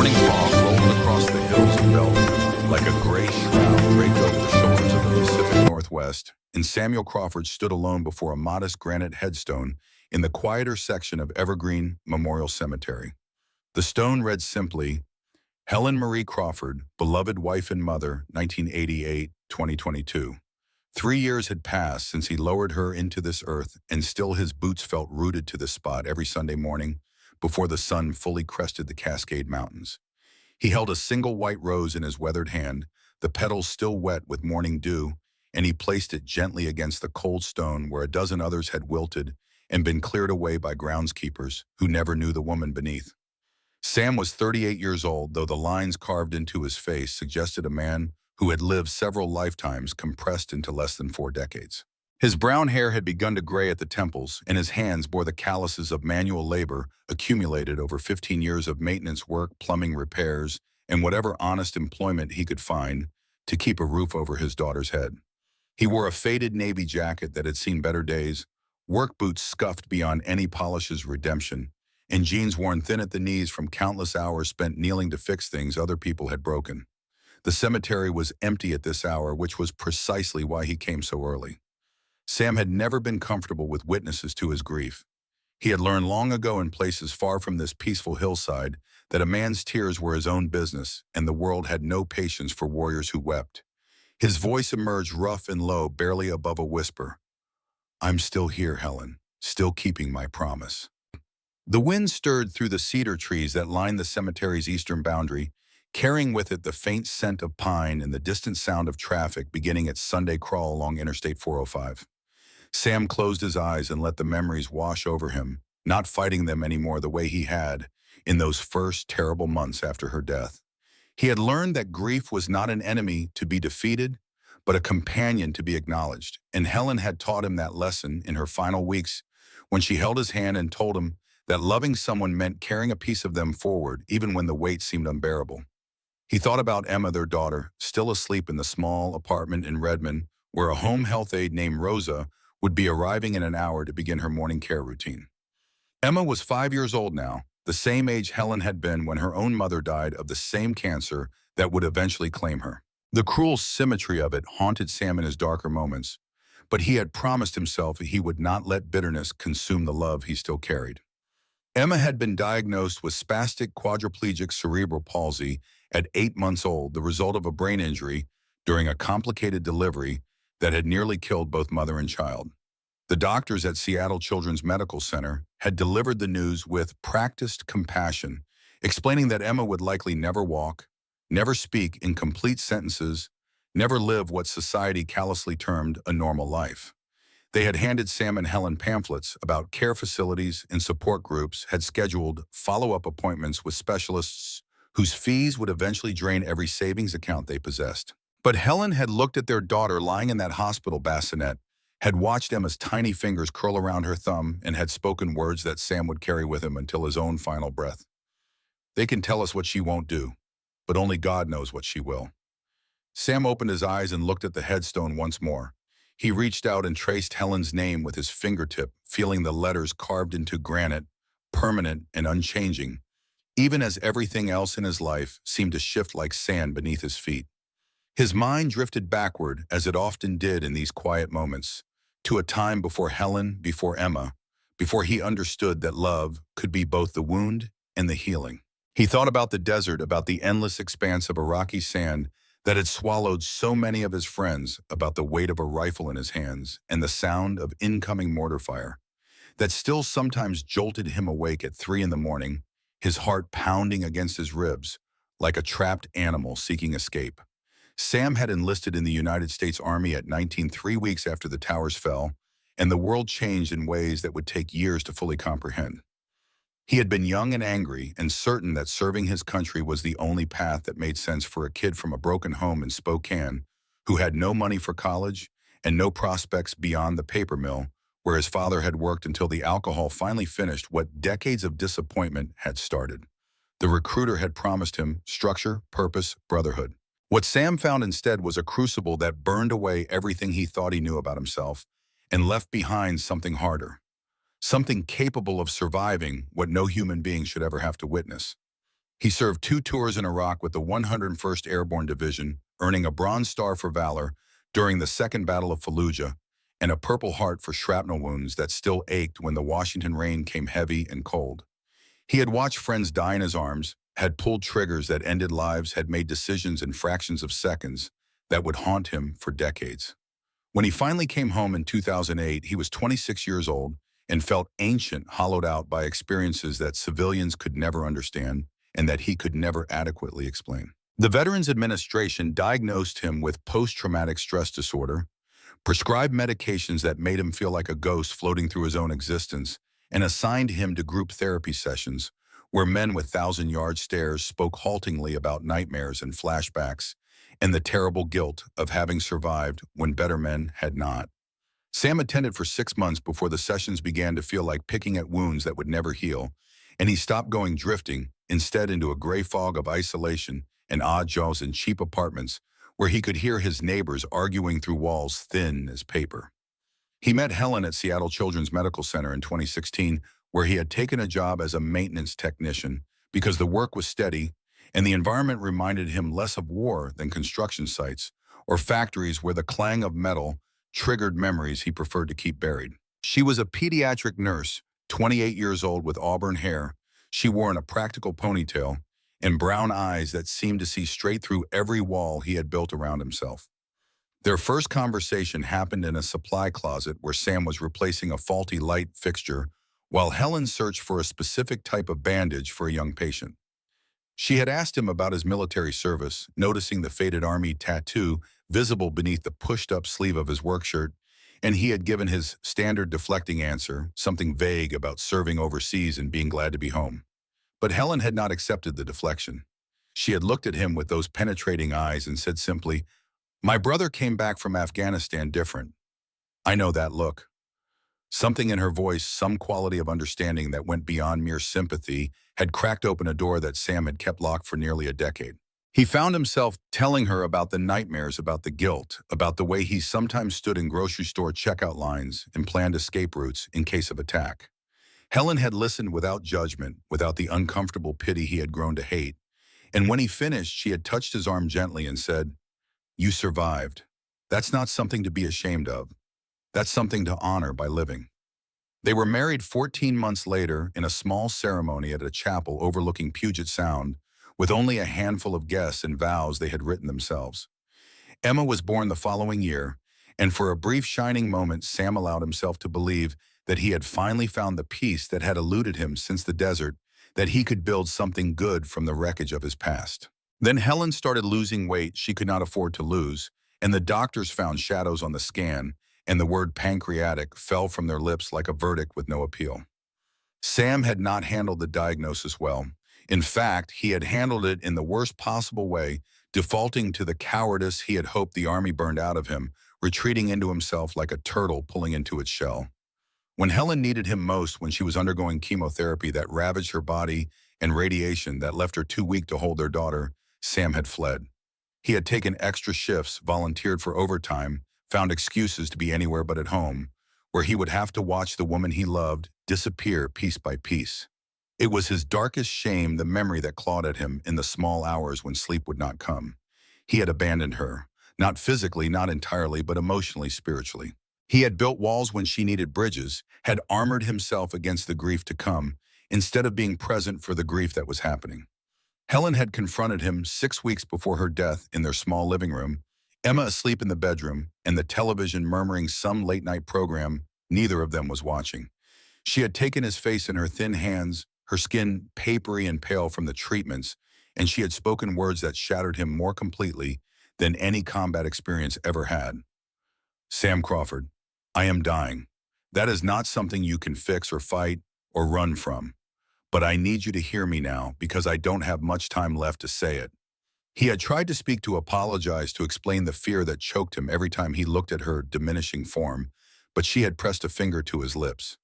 morning fog rolled across the hills of Bellevue like a gray shroud draped over the shoulders of the Pacific Northwest, and Samuel Crawford stood alone before a modest granite headstone in the quieter section of Evergreen Memorial Cemetery. The stone read simply, Helen Marie Crawford, beloved wife and mother, 1988-2022. 3 years had passed since he lowered her into this earth, and still his boots felt rooted to the spot every Sunday morning before the sun fully crested the Cascade Mountains. He held a single white rose in his weathered hand, the petals still wet with morning dew, and he placed it gently against the cold stone where a dozen others had wilted and been cleared away by groundskeepers who never knew the woman beneath. Sam was 38 years old, though the lines carved into his face suggested a man who had lived several lifetimes compressed into less than 4 decades. His brown hair had begun to gray at the temples, and his hands bore the calluses of manual labor accumulated over 15 years of maintenance work, plumbing repairs, and whatever honest employment he could find to keep a roof over his daughter's head. He wore a faded navy jacket that had seen better days, work boots scuffed beyond any polish's redemption, and jeans worn thin at the knees from countless hours spent kneeling to fix things other people had broken. The cemetery was empty at this hour, which was precisely why he came so early. Sam had never been comfortable with witnesses to his grief. He had learned long ago in places far from this peaceful hillside that a man's tears were his own business, and the world had no patience for warriors who wept. His voice emerged rough and low, barely above a whisper. I'm still here, Helen, still keeping my promise. The wind stirred through the cedar trees that lined the cemetery's eastern boundary, carrying with it the faint scent of pine and the distant sound of traffic beginning its Sunday crawl along Interstate 405. Sam closed his eyes and let the memories wash over him, not fighting them anymore the way he had in those first terrible months after her death. He had learned that grief was not an enemy to be defeated, but a companion to be acknowledged, and Helen had taught him that lesson in her final weeks when she held his hand and told him that loving someone meant carrying a piece of them forward even when the weight seemed unbearable. He thought about Emma, their daughter, still asleep in the small apartment in Redmond, where a home health aide named Rosa would be arriving in an hour to begin her morning care routine. Emma was 5 years old now, the same age Helen had been when her own mother died of the same cancer that would eventually claim her. The cruel symmetry of it haunted Sam in his darker moments, but he had promised himself he would not let bitterness consume the love he still carried. Emma had been diagnosed with spastic quadriplegic cerebral palsy at 8 months old, the result of a brain injury during a complicated delivery that had nearly killed both mother and child. The doctors at Seattle Children's Medical Center had delivered the news with practiced compassion, explaining that Emma would likely never walk, never speak in complete sentences, never live what society callously termed a normal life. They had handed Sam and Helen pamphlets about care facilities and support groups, had scheduled follow-up appointments with specialists whose fees would eventually drain every savings account they possessed. But Helen had looked at their daughter lying in that hospital bassinet, had watched Emma's tiny fingers curl around her thumb, and had spoken words that Sam would carry with him until his own final breath. They can tell us what she won't do, but only God knows what she will. Sam opened his eyes and looked at the headstone once more. He reached out and traced Helen's name with his fingertip, feeling the letters carved into granite, permanent and unchanging, even as everything else in his life seemed to shift like sand beneath his feet. His mind drifted backward, as it often did in these quiet moments, to a time before Helen, before Emma, before he understood that love could be both the wound and the healing. He thought about the desert, about the endless expanse of Iraqi sand that had swallowed so many of his friends, about the weight of a rifle in his hands and the sound of incoming mortar fire that still sometimes jolted him awake at 3 a.m, his heart pounding against his ribs like a trapped animal seeking escape. Sam had enlisted in the United States Army at 19, 3 weeks after the towers fell, and the world changed in ways that would take years to fully comprehend. He had been young and angry and certain that serving his country was the only path that made sense for a kid from a broken home in Spokane who had no money for college and no prospects beyond the paper mill where his father had worked until the alcohol finally finished what decades of disappointment had started. The recruiter had promised him structure, purpose, brotherhood. What Sam found instead was a crucible that burned away everything he thought he knew about himself and left behind something harder, something capable of surviving what no human being should ever have to witness. He served 2 tours in Iraq with the 101st Airborne Division, earning a Bronze Star for valor during the Second Battle of Fallujah and a Purple Heart for shrapnel wounds that still ached when the Washington rain came heavy and cold. He had watched friends die in his arms, had pulled triggers that ended lives, had made decisions in fractions of seconds that would haunt him for decades. When he finally came home in 2008, he was 26 years old and felt ancient, hollowed out by experiences that civilians could never understand and that he could never adequately explain. The Veterans Administration diagnosed him with post-traumatic stress disorder, prescribed medications that made him feel like a ghost floating through his own existence, and assigned him to group therapy sessions where men with thousand-yard stares spoke haltingly about nightmares and flashbacks and the terrible guilt of having survived when better men had not. Sam attended for 6 months before the sessions began to feel like picking at wounds that would never heal, and he stopped going drifting, instead into a gray fog of isolation and odd jobs in cheap apartments where he could hear his neighbors arguing through walls thin as paper. He met Helen at Seattle Children's Medical Center in 2016, where he had taken a job as a maintenance technician because the work was steady and the environment reminded him less of war than construction sites or factories where the clang of metal triggered memories he preferred to keep buried. She was a pediatric nurse, 28 years old with auburn hair. She wore a practical ponytail and brown eyes that seemed to see straight through every wall he had built around himself. Their first conversation happened in a supply closet where Sam was replacing a faulty light fixture while Helen searched for a specific type of bandage for a young patient. She had asked him about his military service, noticing the faded Army tattoo visible beneath the pushed-up sleeve of his work shirt, and he had given his standard deflecting answer, something vague about serving overseas and being glad to be home. But Helen had not accepted the deflection. She had looked at him with those penetrating eyes and said simply, "My brother came back from Afghanistan different. I know that look." Something in her voice, some quality of understanding that went beyond mere sympathy, had cracked open a door that Sam had kept locked for nearly a decade. He found himself telling her about the nightmares, about the guilt, about the way he sometimes stood in grocery store checkout lines and planned escape routes in case of attack. Helen had listened without judgment, without the uncomfortable pity he had grown to hate, and when he finished, she had touched his arm gently and said, "You survived. That's not something to be ashamed of. That's something to honor by living." They were married 14 months later in a small ceremony at a chapel overlooking Puget Sound, with only a handful of guests and vows they had written themselves. Emma was born the following year, and for a brief shining moment, Sam allowed himself to believe that he had finally found the peace that had eluded him since the desert, that he could build something good from the wreckage of his past. Then Helen started losing weight she could not afford to lose, and the doctors found shadows on the scan, and the word pancreatic fell from their lips like a verdict with no appeal. Sam had not handled the diagnosis well. In fact, he had handled it in the worst possible way, defaulting to the cowardice he had hoped the Army burned out of him, retreating into himself like a turtle pulling into its shell. When Helen needed him most, when she was undergoing chemotherapy that ravaged her body and radiation that left her too weak to hold their daughter, Sam had fled. He had taken extra shifts, volunteered for overtime, found excuses to be anywhere but at home, where he would have to watch the woman he loved disappear piece by piece. It was his darkest shame, the memory that clawed at him in the small hours when sleep would not come. He had abandoned her, not physically, not entirely, but emotionally, spiritually. He had built walls when she needed bridges, had armored himself against the grief to come, instead of being present for the grief that was happening. Helen had confronted him 6 weeks before her death in their small living room, Emma asleep in the bedroom, and the television murmuring some late-night program neither of them was watching. She had taken his face in her thin hands, her skin papery and pale from the treatments, and she had spoken words that shattered him more completely than any combat experience ever had. "Sam Crawford, I am dying. That is not something you can fix or fight or run from. But I need you to hear me now because I don't have much time left to say it." He had tried to speak, to apologize, to explain the fear that choked him every time he looked at her diminishing form, but she had pressed a finger to his lips.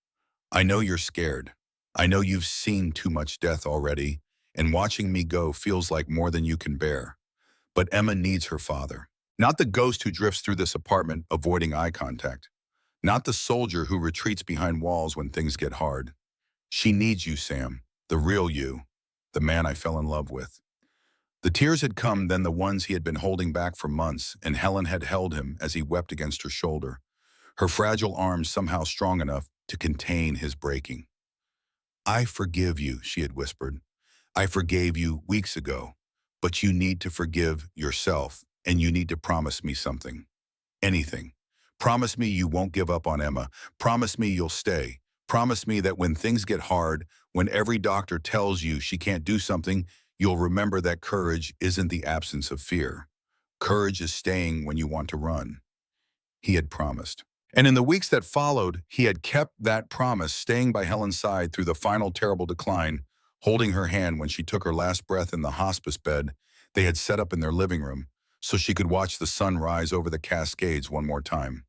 "I know you're scared. I know you've seen too much death already, and watching me go feels like more than you can bear. But Emma needs her father. Not the ghost who drifts through this apartment avoiding eye contact. Not the soldier who retreats behind walls when things get hard. She needs you, Sam, the real you, the man I fell in love with. The tears had come, then the ones he had been holding back for months, and Helen had held him as he wept against her shoulder, her fragile arms somehow strong enough to contain his breaking. "I forgive you," she had whispered. "I forgave you weeks ago, but you need to forgive yourself, and you need to promise me something. Anything. Promise me you won't give up on Emma. Promise me you'll stay. Promise me that when things get hard, when every doctor tells you she can't do something, you'll remember that courage isn't the absence of fear. Courage is staying when you want to run." He had promised. And in the weeks that followed, he had kept that promise, staying by Helen's side through the final terrible decline, holding her hand when she took her last breath in the hospice bed they had set up in their living room so she could watch the sun rise over the Cascades one more time.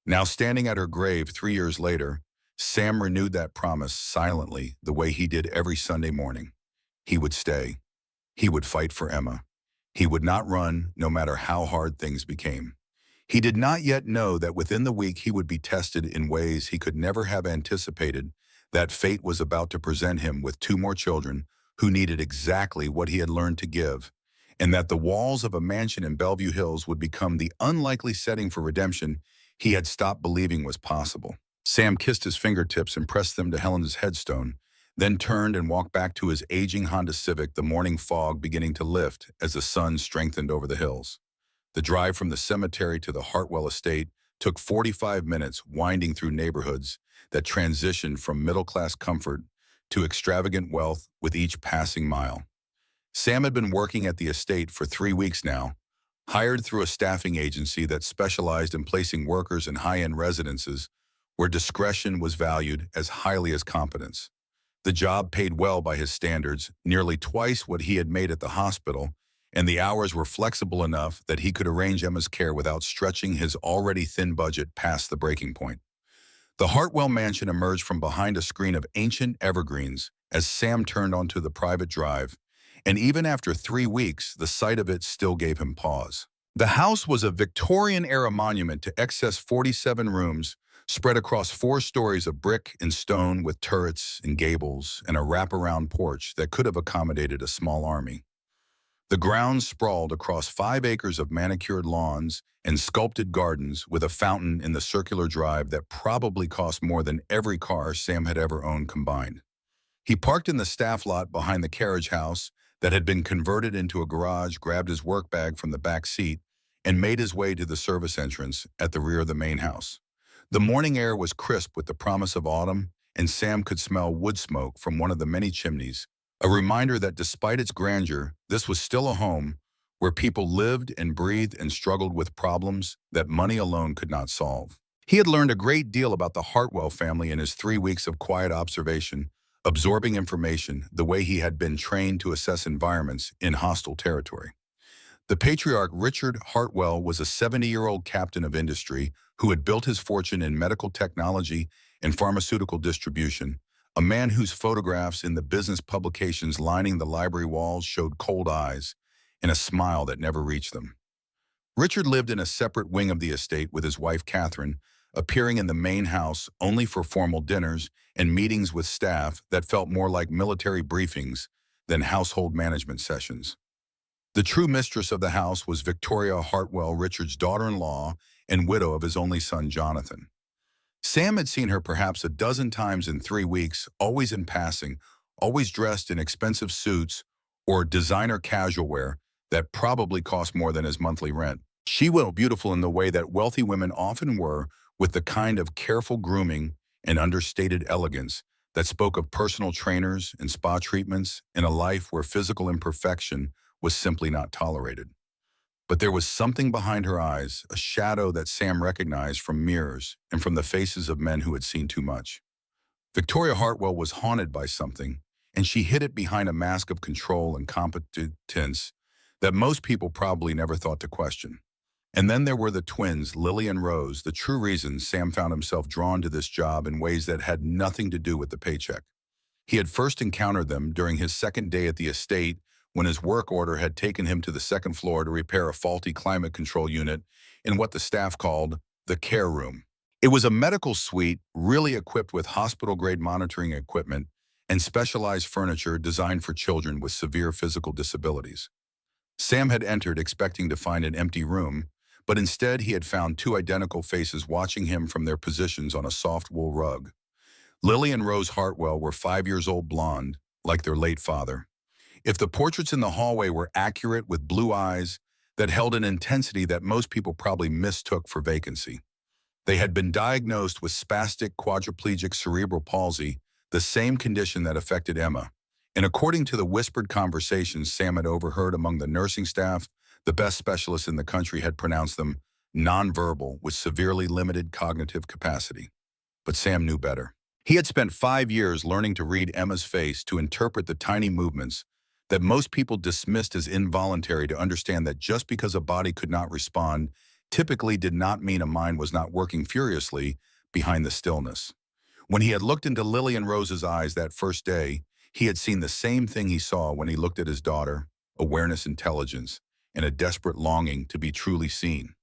Now standing at her grave 3 years later, Sam renewed that promise silently the way he did every Sunday morning. He would stay. He would fight for Emma. He would not run no matter how hard things became. He did not yet know that within the week he would be tested in ways he could never have anticipated, that fate was about to present him with two more children who needed exactly what he had learned to give, and that the walls of a mansion in Bellevue Hills would become the unlikely setting for redemption he had stopped believing was possible. Sam kissed his fingertips and pressed them to Helen's headstone, then turned and walked back to his aging Honda Civic, the morning fog beginning to lift as the sun strengthened over the hills. The drive from the cemetery to the Hartwell estate took 45 minutes, winding through neighborhoods that transitioned from middle-class comfort to extravagant wealth with each passing mile. Sam had been working at the estate for 3 weeks now, hired through a staffing agency that specialized in placing workers in high-end residences where discretion was valued as highly as competence. The job paid well by his standards, nearly twice what he had made at the hospital, and the hours were flexible enough that he could arrange Emma's care without stretching his already thin budget past the breaking point. The Hartwell mansion emerged from behind a screen of ancient evergreens as Sam turned onto the private drive, and even after 3 weeks, the sight of it still gave him pause. The house was a Victorian-era monument to excess 47 rooms spread across 4 stories of brick and stone with turrets and gables and a wraparound porch that could have accommodated a small army. The grounds sprawled across 5 acres of manicured lawns and sculpted gardens with a fountain in the circular drive that probably cost more than every car Sam had ever owned combined. He parked in the staff lot behind the carriage house that had been converted into a garage, grabbed his work bag from the back seat, and made his way to the service entrance at the rear of the main house. The morning air was crisp with the promise of autumn, and Sam could smell wood smoke from one of the many chimneys, a reminder that despite its grandeur, this was still a home where people lived and breathed and struggled with problems that money alone could not solve. He had learned a great deal about the Hartwell family in his 3 weeks of quiet observation, absorbing information the way he had been trained to assess environments in hostile territory. The patriarch Richard Hartwell was a 70-year-old captain of industry who had built his fortune in medical technology and pharmaceutical distribution, a man whose photographs in the business publications lining the library walls showed cold eyes and a smile that never reached them. Richard lived in a separate wing of the estate with his wife Catherine, appearing in the main house only for formal dinners and meetings with staff that felt more like military briefings than household management sessions. The true mistress of the house was Victoria Hartwell, Richard's daughter-in-law and widow of his only son, Jonathan. Sam had seen her perhaps a dozen times in 3 weeks, always in passing, always dressed in expensive suits or designer casual wear that probably cost more than his monthly rent. She was beautiful in the way that wealthy women often were, with the kind of careful grooming and understated elegance that spoke of personal trainers and spa treatments in a life where physical imperfection was simply not tolerated. But there was something behind her eyes, a shadow that Sam recognized from mirrors and from the faces of men who had seen too much. Victoria Hartwell was haunted by something, and she hid it behind a mask of control and competence that most people probably never thought to question. And then there were the twins, Lily and Rose, the true reasons Sam found himself drawn to this job in ways that had nothing to do with the paycheck. He had first encountered them during his second day at the estate when his work order had taken him to the second floor to repair a faulty climate control unit in what the staff called the care room. It was a medical suite really equipped with hospital-grade monitoring equipment and specialized furniture designed for children with severe physical disabilities. Sam had entered expecting to find an empty room, but instead he had found two identical faces watching him from their positions on a soft wool rug. Lily and Rose Hartwell were 5 years old, blonde, like their late father. If the portraits in the hallway were accurate, with blue eyes that held an intensity that most people probably mistook for vacancy. They had been diagnosed with spastic quadriplegic cerebral palsy, the same condition that affected Emma. And according to the whispered conversations Sam had overheard among the nursing staff, the best specialists in the country had pronounced them nonverbal with severely limited cognitive capacity. But Sam knew better. He had spent 5 years learning to read Emma's face, to interpret the tiny movements that most people dismissed as involuntary, to understand that just because a body could not respond typically did not mean a mind was not working furiously behind the stillness. When he had looked into Lily and Rose's eyes that first day, he had seen the same thing he saw when he looked at his daughter: awareness, intelligence, and a desperate longing to be truly seen.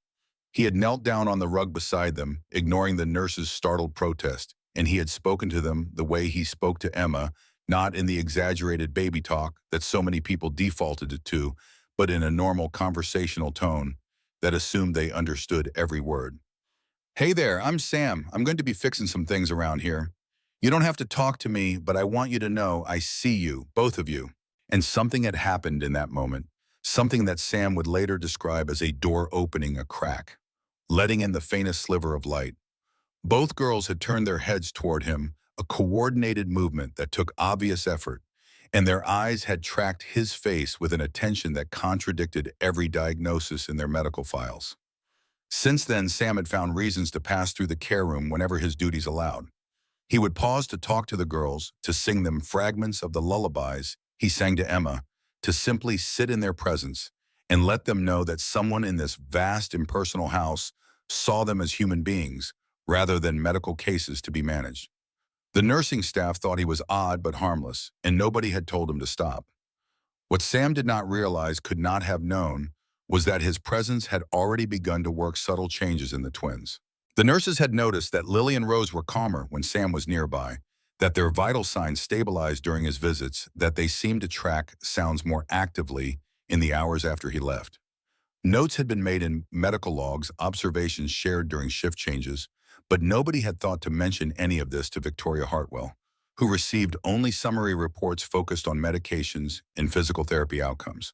He had knelt down on the rug beside them, ignoring the nurse's startled protest, and he had spoken to them the way he spoke to Emma, not in the exaggerated baby talk that so many people defaulted to, but in a normal conversational tone that assumed they understood every word. "Hey there, I'm Sam. I'm going to be fixing some things around here. You don't have to talk to me, but I want you to know I see you, both of you." And something had happened in that moment, something that Sam would later describe as a door opening a crack, letting in the faintest sliver of light. Both girls had turned their heads toward him, a coordinated movement that took obvious effort, and their eyes had tracked his face with an attention that contradicted every diagnosis in their medical files. Since then, Sam had found reasons to pass through the care room whenever his duties allowed. He would pause to talk to the girls, to sing them fragments of the lullabies he sang to Emma, to simply sit in their presence and let them know that someone in this vast, impersonal house saw them as human beings rather than medical cases to be managed. The nursing staff thought he was odd but harmless, and nobody had told him to stop. What Sam did not realize, could not have known, was that his presence had already begun to work subtle changes in the twins. The nurses had noticed that Lily and Rose were calmer when Sam was nearby, that their vital signs stabilized during his visits, that they seemed to track sounds more actively in the hours after he left. Notes had been made in medical logs, observations shared during shift changes, but nobody had thought to mention any of this to Victoria Hartwell, who received only summary reports focused on medications and physical therapy outcomes.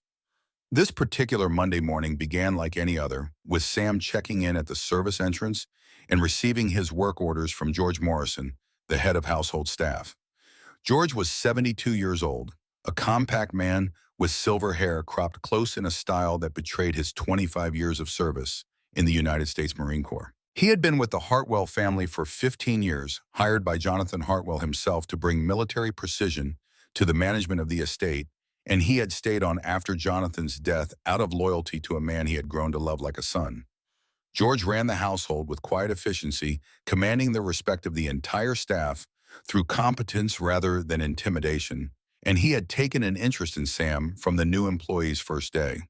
This particular Monday morning began like any other, with Sam checking in at the service entrance and receiving his work orders from George Morrison, the head of household staff. George was 72 years old, a compact man with silver hair cropped close in a style that betrayed his 25 years of service in the United States Marine Corps. He had been with the Hartwell family for 15 years, hired by Jonathan Hartwell himself to bring military precision to the management of the estate, and he had stayed on after Jonathan's death out of loyalty to a man he had grown to love like a son. George ran the household with quiet efficiency, commanding the respect of the entire staff through competence rather than intimidation, and he had taken an interest in Sam from the new employee's first day.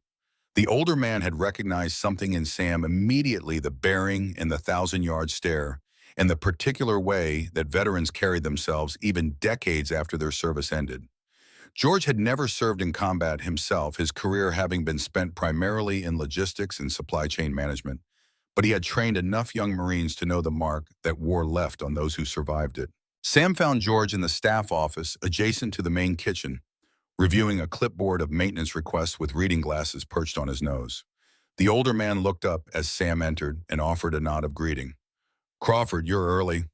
The older man had recognized something in Sam immediately: the bearing and the thousand-yard stare, and the particular way that veterans carried themselves even decades after their service ended. George had never served in combat himself, his career having been spent primarily in logistics and supply chain management, but he had trained enough young Marines to know the mark that war left on those who survived it. Sam found George in the staff office adjacent to the main kitchen, reviewing a clipboard of maintenance requests with reading glasses perched on his nose. The older man looked up as Sam entered and offered a nod of greeting. "Crawford, you're early."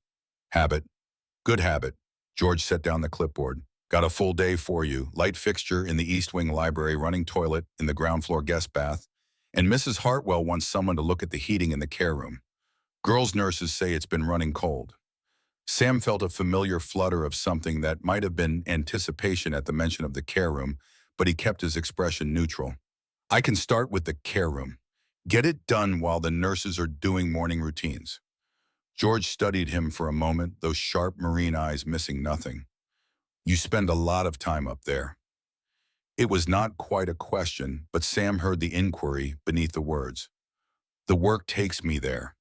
"Habit. Good habit." George set down the clipboard. "Got a full day for you. Light fixture in the East Wing library, running toilet in the ground floor guest bath, and Mrs. Hartwell wants someone to look at the heating in the care room. Girls' nurses say it's been running cold." Sam felt a familiar flutter of something that might have been anticipation at the mention of the care room, but he kept his expression neutral. "I can start with the care room. Get it done while the nurses are doing morning routines." George studied him for a moment, those sharp Marine eyes missing nothing. "You spend a lot of time up there." It was not quite a question, but Sam heard the inquiry beneath the words. "The work takes me there."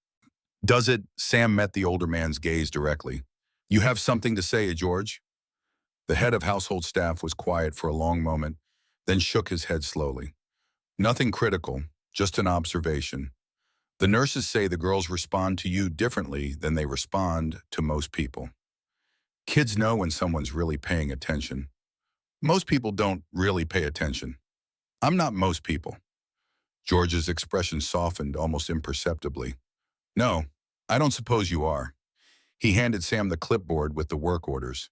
"Does it?" Sam met the older man's gaze directly. "You have something to say, George?" The head of household staff was quiet for a long moment, then shook his head slowly. Nothing critical, just an observation. The nurses say the girls respond to you differently than they respond to most people. Kids know when someone's really paying attention. Most people don't really pay attention. I'm not most people. George's expression softened almost imperceptibly. No, I don't suppose you are. He handed Sam the clipboard with the work orders.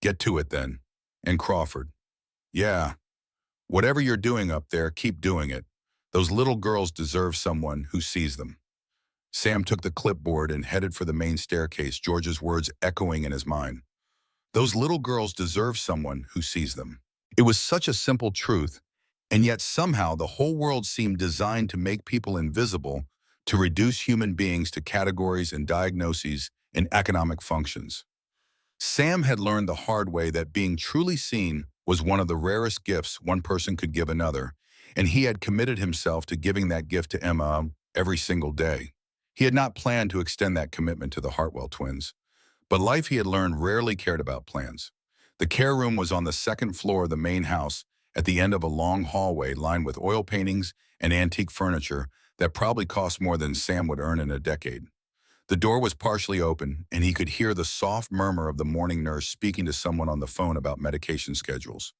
Get to it then. And Crawford. Yeah, whatever you're doing up there, keep doing it. Those little girls deserve someone who sees them. Sam took the clipboard and headed for the main staircase, George's words echoing in his mind. Those little girls deserve someone who sees them. It was such a simple truth, and yet somehow the whole world seemed designed to make people invisible, to reduce human beings to categories and diagnoses and economic functions. Sam had learned the hard way that being truly seen was one of the rarest gifts one person could give another, and he had committed himself to giving that gift to Emma every single day. He had not planned to extend that commitment to the Hartwell twins, but life, he had learned, rarely cared about plans. The care room was on the second floor of the main house, at the end of a long hallway lined with oil paintings and antique furniture that probably cost more than Sam would earn in a decade. The door was partially open, and he could hear the soft murmur of the morning nurse speaking to someone on the phone about medication schedules.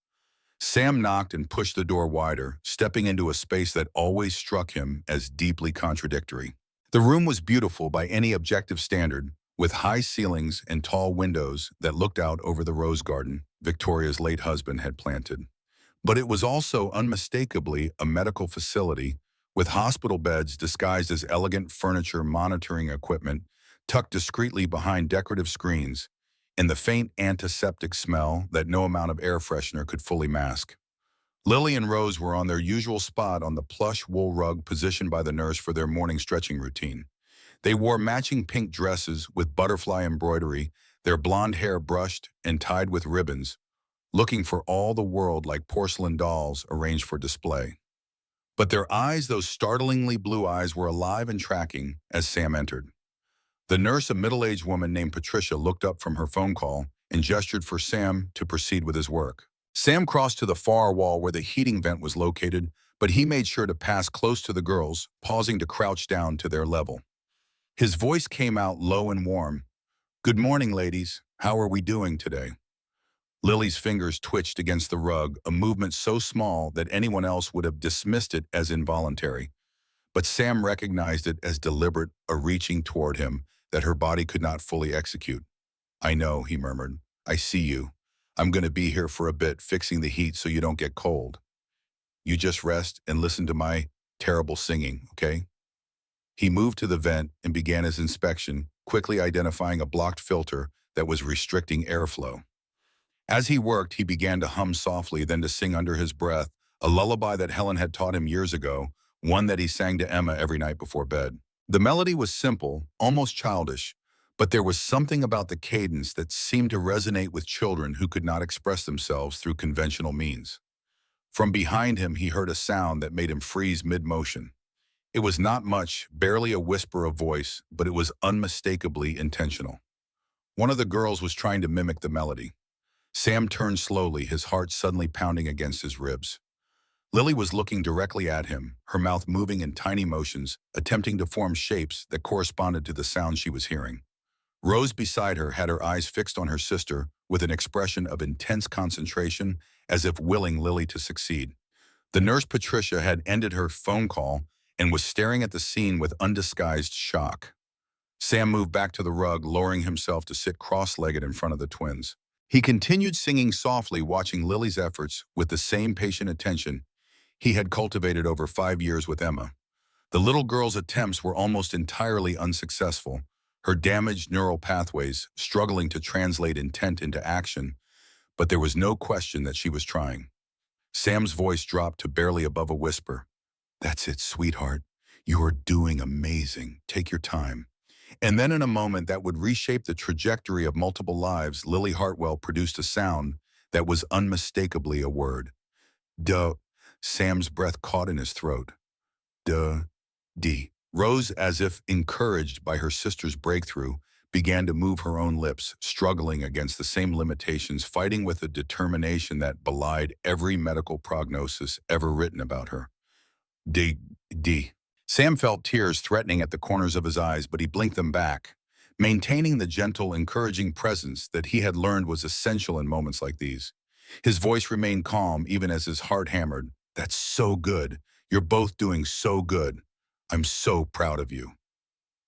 Sam knocked and pushed the door wider, stepping into a space that always struck him as deeply contradictory. The room was beautiful by any objective standard, with high ceilings and tall windows that looked out over the rose garden Victoria's late husband had planted. But it was also unmistakably a medical facility, with hospital beds disguised as elegant furniture monitoring equipment tucked discreetly behind decorative screens, and the faint antiseptic smell that no amount of air freshener could fully mask. Lily and Rose were on their usual spot on the plush wool rug positioned by the nurse for their morning stretching routine. They wore matching pink dresses with butterfly embroidery, their blonde hair brushed and tied with ribbons, looking for all the world like porcelain dolls arranged for display. But their eyes, those startlingly blue eyes, were alive and tracking as Sam entered. The nurse, a middle-aged woman named Patricia, looked up from her phone call and gestured for Sam to proceed with his work. Sam crossed to the far wall where the heating vent was located, but he made sure to pass close to the girls, pausing to crouch down to their level. His voice came out low and warm. "Good morning, ladies. How are we doing today?" Lily's fingers twitched against the rug, a movement so small that anyone else would have dismissed it as involuntary. But Sam recognized it as deliberate, a reaching toward him that her body could not fully execute. "I know," he murmured. "I see you. I'm going to be here for a bit, fixing the heat so you don't get cold. You just rest and listen to my terrible singing, okay?" He moved to the vent and began his inspection, quickly identifying a blocked filter that was restricting airflow. As he worked, he began to hum softly, then to sing under his breath, a lullaby that Helen had taught him years ago, one that he sang to Emma every night before bed. The melody was simple, almost childish, but there was something about the cadence that seemed to resonate with children who could not express themselves through conventional means. From behind him, he heard a sound that made him freeze mid-motion. It was not much, barely a whisper of voice, but it was unmistakably intentional. One of the girls was trying to mimic the melody. Sam turned slowly, his heart suddenly pounding against his ribs. Lily was looking directly at him, her mouth moving in tiny motions, attempting to form shapes that corresponded to the sound she was hearing. Rose beside her had her eyes fixed on her sister with an expression of intense concentration, as if willing Lily to succeed. The nurse Patricia had ended her phone call and was staring at the scene with undisguised shock. Sam moved back to the rug, lowering himself to sit cross-legged in front of the twins. He continued singing softly, watching Lily's efforts with the same patient attention he had cultivated over 5 years with Emma. The little girl's attempts were almost entirely unsuccessful, her damaged neural pathways struggling to translate intent into action, but there was no question that she was trying. Sam's voice dropped to barely above a whisper. "That's it, sweetheart. You are doing amazing. Take your time." And then in a moment that would reshape the trajectory of multiple lives, Lily Hartwell produced a sound that was unmistakably a word. Duh. Sam's breath caught in his throat. Duh. D. Rose, as if encouraged by her sister's breakthrough, began to move her own lips, struggling against the same limitations, fighting with a determination that belied every medical prognosis ever written about her. D. D. Sam felt tears threatening at the corners of his eyes, but he blinked them back, maintaining the gentle, encouraging presence that he had learned was essential in moments like these. His voice remained calm even as his heart hammered. "That's so good. You're both doing so good. I'm so proud of you."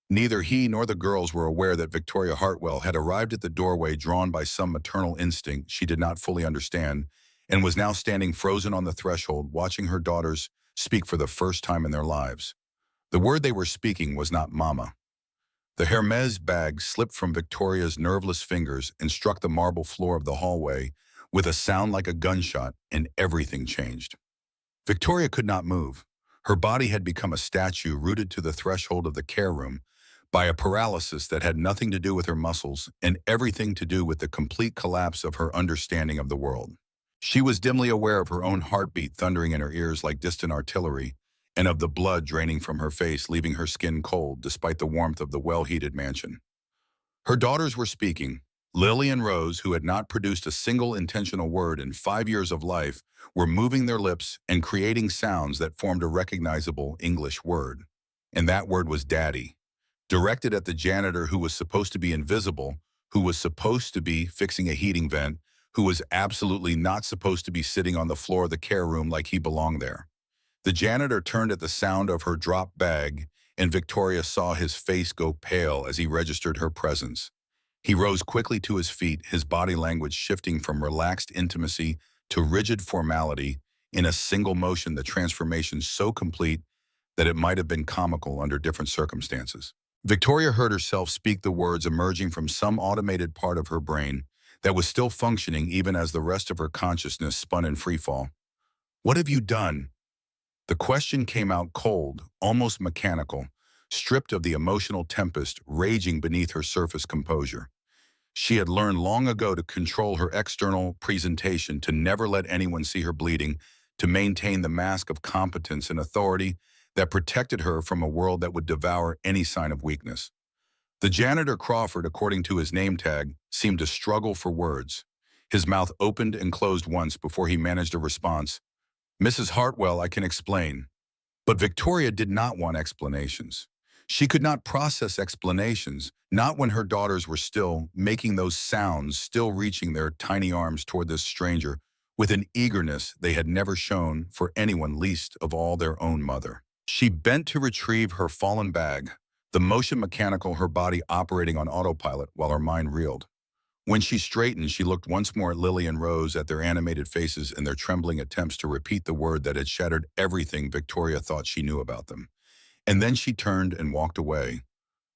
Neither he nor the girls were aware that Victoria Hartwell had arrived at the doorway drawn by some maternal instinct she did not fully understand, and was now standing frozen on the threshold, watching her daughters speak for the first time in their lives. The word they were speaking was not mama. The Hermes bag slipped from Victoria's nerveless fingers and struck the marble floor of the hallway with a sound like a gunshot, and everything changed. Victoria could not move. Her body had become a statue rooted to the threshold of the care room by a paralysis that had nothing to do with her muscles and everything to do with the complete collapse of her understanding of the world. She was dimly aware of her own heartbeat thundering in her ears like distant artillery, and of the blood draining from her face, leaving her skin cold despite the warmth of the well-heated mansion. Her daughters were speaking. Lily and Rose, who had not produced a single intentional word in 5 years of life, were moving their lips and creating sounds that formed a recognizable English word. And that word was daddy, directed at the janitor who was supposed to be invisible, who was supposed to be fixing a heating vent, who was absolutely not supposed to be sitting on the floor of the care room like he belonged there. The janitor turned at the sound of her dropped bag, and Victoria saw his face go pale as he registered her presence. He rose quickly to his feet, his body language shifting from relaxed intimacy to rigid formality in a single motion, the transformation so complete that it might have been comical under different circumstances. Victoria heard herself speak the words emerging from some automated part of her brain that was still functioning even as the rest of her consciousness spun in freefall. "What have you done?" The question came out cold, almost mechanical, stripped of the emotional tempest raging beneath her surface composure. She had learned long ago to control her external presentation, to never let anyone see her bleeding, to maintain the mask of competence and authority that protected her from a world that would devour any sign of weakness. The janitor Crawford, according to his name tag, seemed to struggle for words. His mouth opened and closed once before he managed a response. "Mrs. Hartwell, I can explain." But Victoria did not want explanations. She could not process explanations, not when her daughters were still making those sounds, still reaching their tiny arms toward this stranger with an eagerness they had never shown for anyone, least of all their own mother. She bent to retrieve her fallen bag, the motion mechanical, her body operating on autopilot while her mind reeled. When she straightened, she looked once more at Lily and Rose, at their animated faces and their trembling attempts to repeat the word that had shattered everything Victoria thought she knew about them. And then she turned and walked away,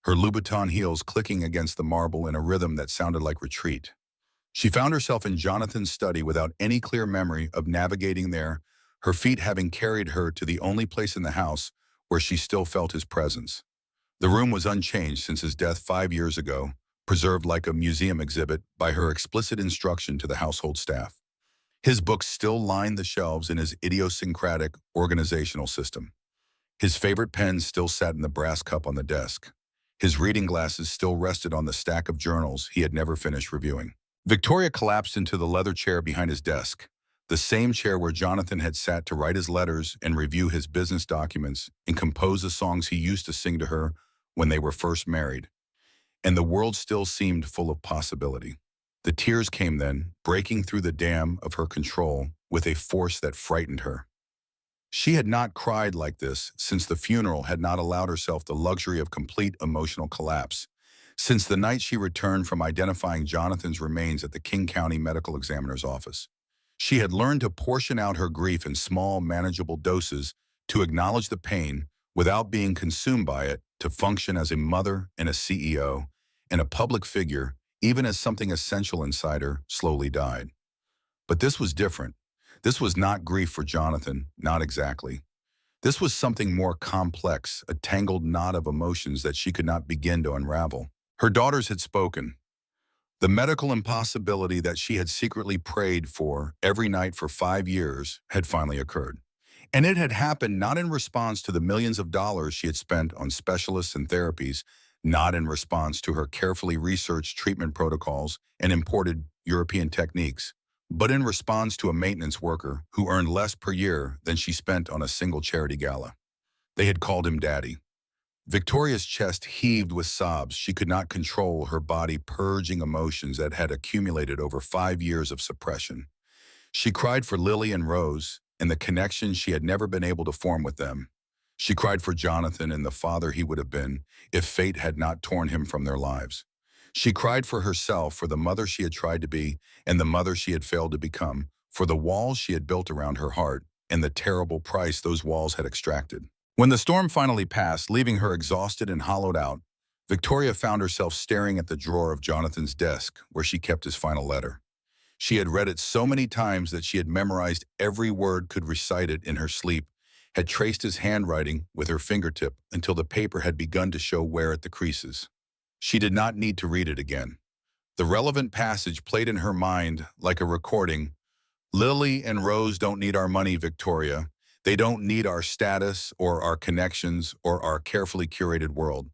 her Louboutin heels clicking against the marble in a rhythm that sounded like retreat. She found herself in Jonathan's study without any clear memory of navigating there, her feet having carried her to the only place in the house where she still felt his presence. The room was unchanged since his death 5 years ago, preserved like a museum exhibit by her explicit instruction to the household staff. His books still lined the shelves in his idiosyncratic organizational system. His favorite pen still sat in the brass cup on the desk. His reading glasses still rested on the stack of journals he had never finished reviewing. Victoria collapsed into the leather chair behind his desk, the same chair where Jonathan had sat to write his letters and review his business documents and compose the songs he used to sing to her when they were first married. And the world still seemed full of possibility. The tears came then, breaking through the dam of her control with a force that frightened her. She had not cried like this since the funeral had not allowed herself the luxury of complete emotional collapse, since the night she returned from identifying Jonathan's remains at the King County Medical Examiner's office. She had learned to portion out her grief in small, manageable doses, to acknowledge the pain without being consumed by it, to function as a mother and a CEO and a public figure, even as something essential inside her slowly died. But this was different. This was not grief for Jonathan, not exactly. This was something more complex, a tangled knot of emotions that she could not begin to unravel. Her daughters had spoken. The medical impossibility that she had secretly prayed for every night for 5 years had finally occurred. And it had happened not in response to the millions of dollars she had spent on specialists and therapies, not in response to her carefully researched treatment protocols and imported European techniques, but in response to a maintenance worker who earned less per year than she spent on a single charity gala. They had called him Daddy. Victoria's chest heaved with sobs. She could not control her body, purging emotions that had accumulated over 5 years of suppression. She cried for Lily and Rose and the connection she had never been able to form with them. She cried for Jonathan and the father he would have been if fate had not torn him from their lives. She cried for herself, for the mother she had tried to be and the mother she had failed to become, for the walls she had built around her heart and the terrible price those walls had extracted. When the storm finally passed, leaving her exhausted and hollowed out, Victoria found herself staring at the drawer of Jonathan's desk where she kept his final letter. She had read it so many times that she had memorized every word, could recite it in her sleep, had traced his handwriting with her fingertip until the paper had begun to show wear at the creases. She did not need to read it again. The relevant passage played in her mind like a recording. Lily and Rose don't need our money, Victoria. They don't need our status or our connections or our carefully curated world.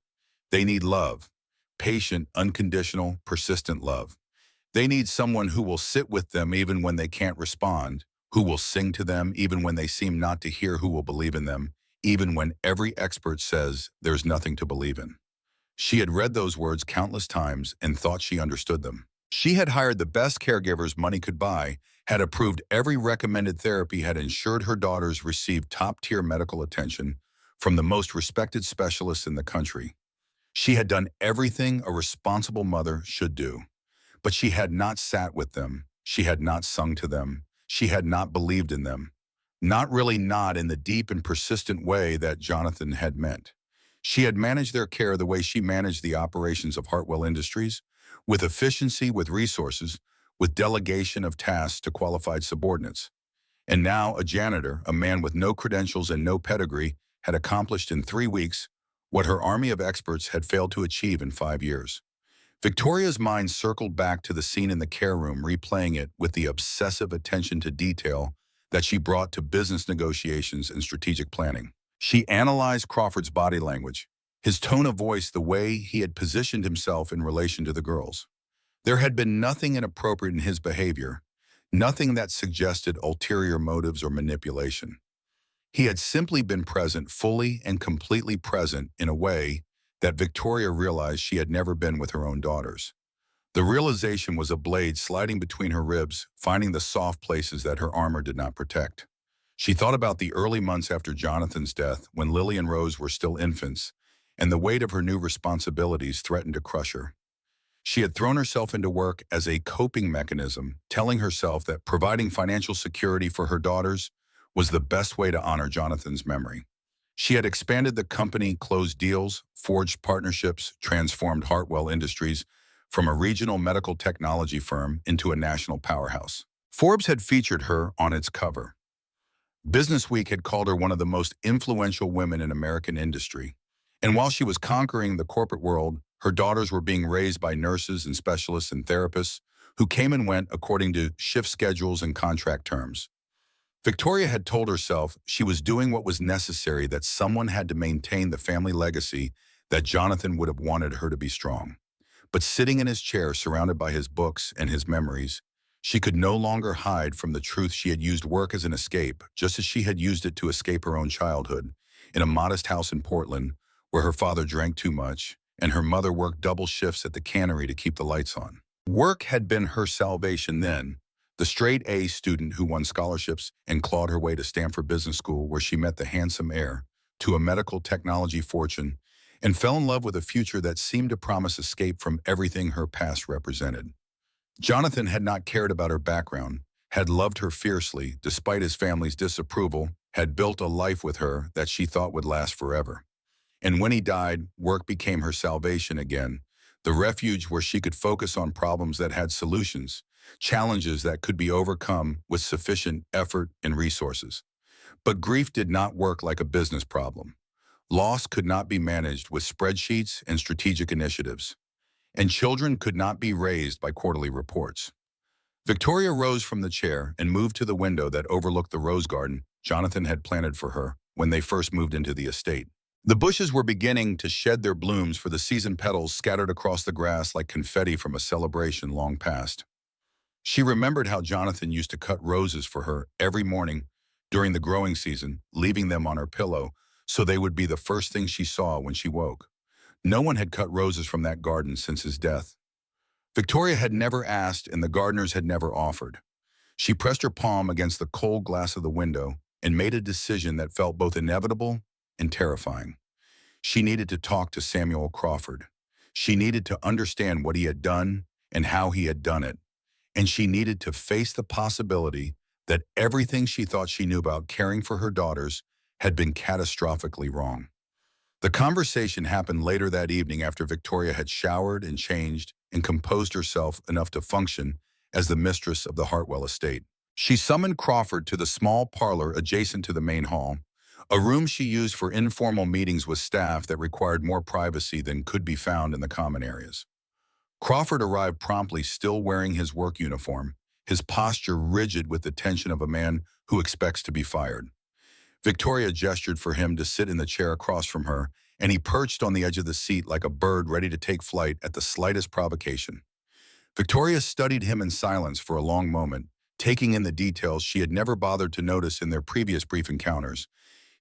They need love, patient, unconditional, persistent love. They need someone who will sit with them even when they can't respond, who will sing to them even when they seem not to hear, who will believe in them, even when every expert says there's nothing to believe in. She had read those words countless times and thought she understood them. She had hired the best caregivers money could buy, had approved every recommended therapy, had ensured her daughters received top-tier medical attention from the most respected specialists in the country. She had done everything a responsible mother should do. But she had not sat with them. She had not sung to them. She had not believed in them. Not in the deep and persistent way that Jonathan had meant. She had managed their care the way she managed the operations of Hartwell Industries, with efficiency, with resources, with delegation of tasks to qualified subordinates. And now a janitor, a man with no credentials and no pedigree, had accomplished in 3 weeks what her army of experts had failed to achieve in 5 years. Victoria's mind circled back to the scene in the care room, replaying it with the obsessive attention to detail that she brought to business negotiations and strategic planning. She analyzed Crawford's body language, his tone of voice, the way he had positioned himself in relation to the girls. There had been nothing inappropriate in his behavior, nothing that suggested ulterior motives or manipulation. He had simply been present, fully and completely present, in a way that Victoria realized she had never been with her own daughters. The realization was a blade sliding between her ribs, finding the soft places that her armor did not protect. She thought about the early months after Jonathan's death, when Lily and Rose were still infants, and the weight of her new responsibilities threatened to crush her. She had thrown herself into work as a coping mechanism, telling herself that providing financial security for her daughters was the best way to honor Jonathan's memory. She had expanded the company, closed deals, forged partnerships, transformed Hartwell Industries from a regional medical technology firm into a national powerhouse. Forbes had featured her on its cover. Businessweek had called her one of the most influential women in American industry. And while she was conquering the corporate world, her daughters were being raised by nurses and specialists and therapists who came and went according to shift schedules and contract terms. Victoria had told herself she was doing what was necessary, that someone had to maintain the family legacy that Jonathan would have wanted her to be strong. But sitting in his chair, surrounded by his books and his memories, she could no longer hide from the truth. She had used work as an escape, just as she had used it to escape her own childhood, in a modest house in Portland where her father drank too much and her mother worked double shifts at the cannery to keep the lights on. Work had been her salvation then. The straight-A student who won scholarships and clawed her way to Stanford Business School, where she met the handsome heir to a medical technology fortune and fell in love with a future that seemed to promise escape from everything her past represented. Jonathan had not cared about her background, had loved her fiercely despite his family's disapproval, had built a life with her that she thought would last forever. And when he died, work became her salvation again, the refuge where she could focus on problems that had solutions, challenges that could be overcome with sufficient effort and resources. But grief did not work like a business problem. Loss could not be managed with spreadsheets and strategic initiatives. And children could not be raised by quarterly reports. Victoria rose from the chair and moved to the window that overlooked the rose garden Jonathan had planted for her when they first moved into the estate. The bushes were beginning to shed their blooms, for the seasoned petals scattered across the grass like confetti from a celebration long past. She remembered how Jonathan used to cut roses for her every morning during the growing season, leaving them on her pillow so they would be the first thing she saw when she woke. No one had cut roses from that garden since his death. Victoria had never asked, and the gardeners had never offered. She pressed her palm against the cold glass of the window and made a decision that felt both inevitable and terrifying. She needed to talk to Samuel Crawford. She needed to understand what he had done and how he had done it. And she needed to face the possibility that everything she thought she knew about caring for her daughters had been catastrophically wrong. The conversation happened later that evening after Victoria had showered and changed and composed herself enough to function as the mistress of the Hartwell estate. She summoned Crawford to the small parlor adjacent to the main hall, a room she used for informal meetings with staff that required more privacy than could be found in the common areas. Crawford arrived promptly, still wearing his work uniform, his posture rigid with the tension of a man who expects to be fired. Victoria gestured for him to sit in the chair across from her, and he perched on the edge of the seat like a bird ready to take flight at the slightest provocation. Victoria studied him in silence for a long moment, taking in the details she had never bothered to notice in their previous brief encounters.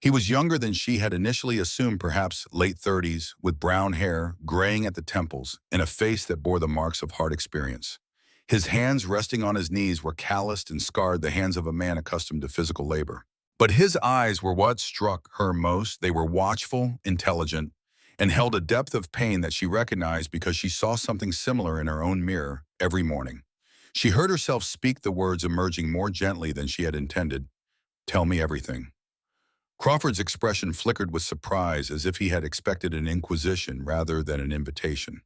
He was younger than she had initially assumed, perhaps late 30s, with brown hair, graying at the temples, and a face that bore the marks of hard experience. His hands resting on his knees were calloused and scarred, the hands of a man accustomed to physical labor. But his eyes were what struck her most. They were watchful, intelligent, and held a depth of pain that she recognized because she saw something similar in her own mirror every morning. She heard herself speak the words emerging more gently than she had intended. "Tell me everything." Crawford's expression flickered with surprise, as if he had expected an inquisition rather than an invitation.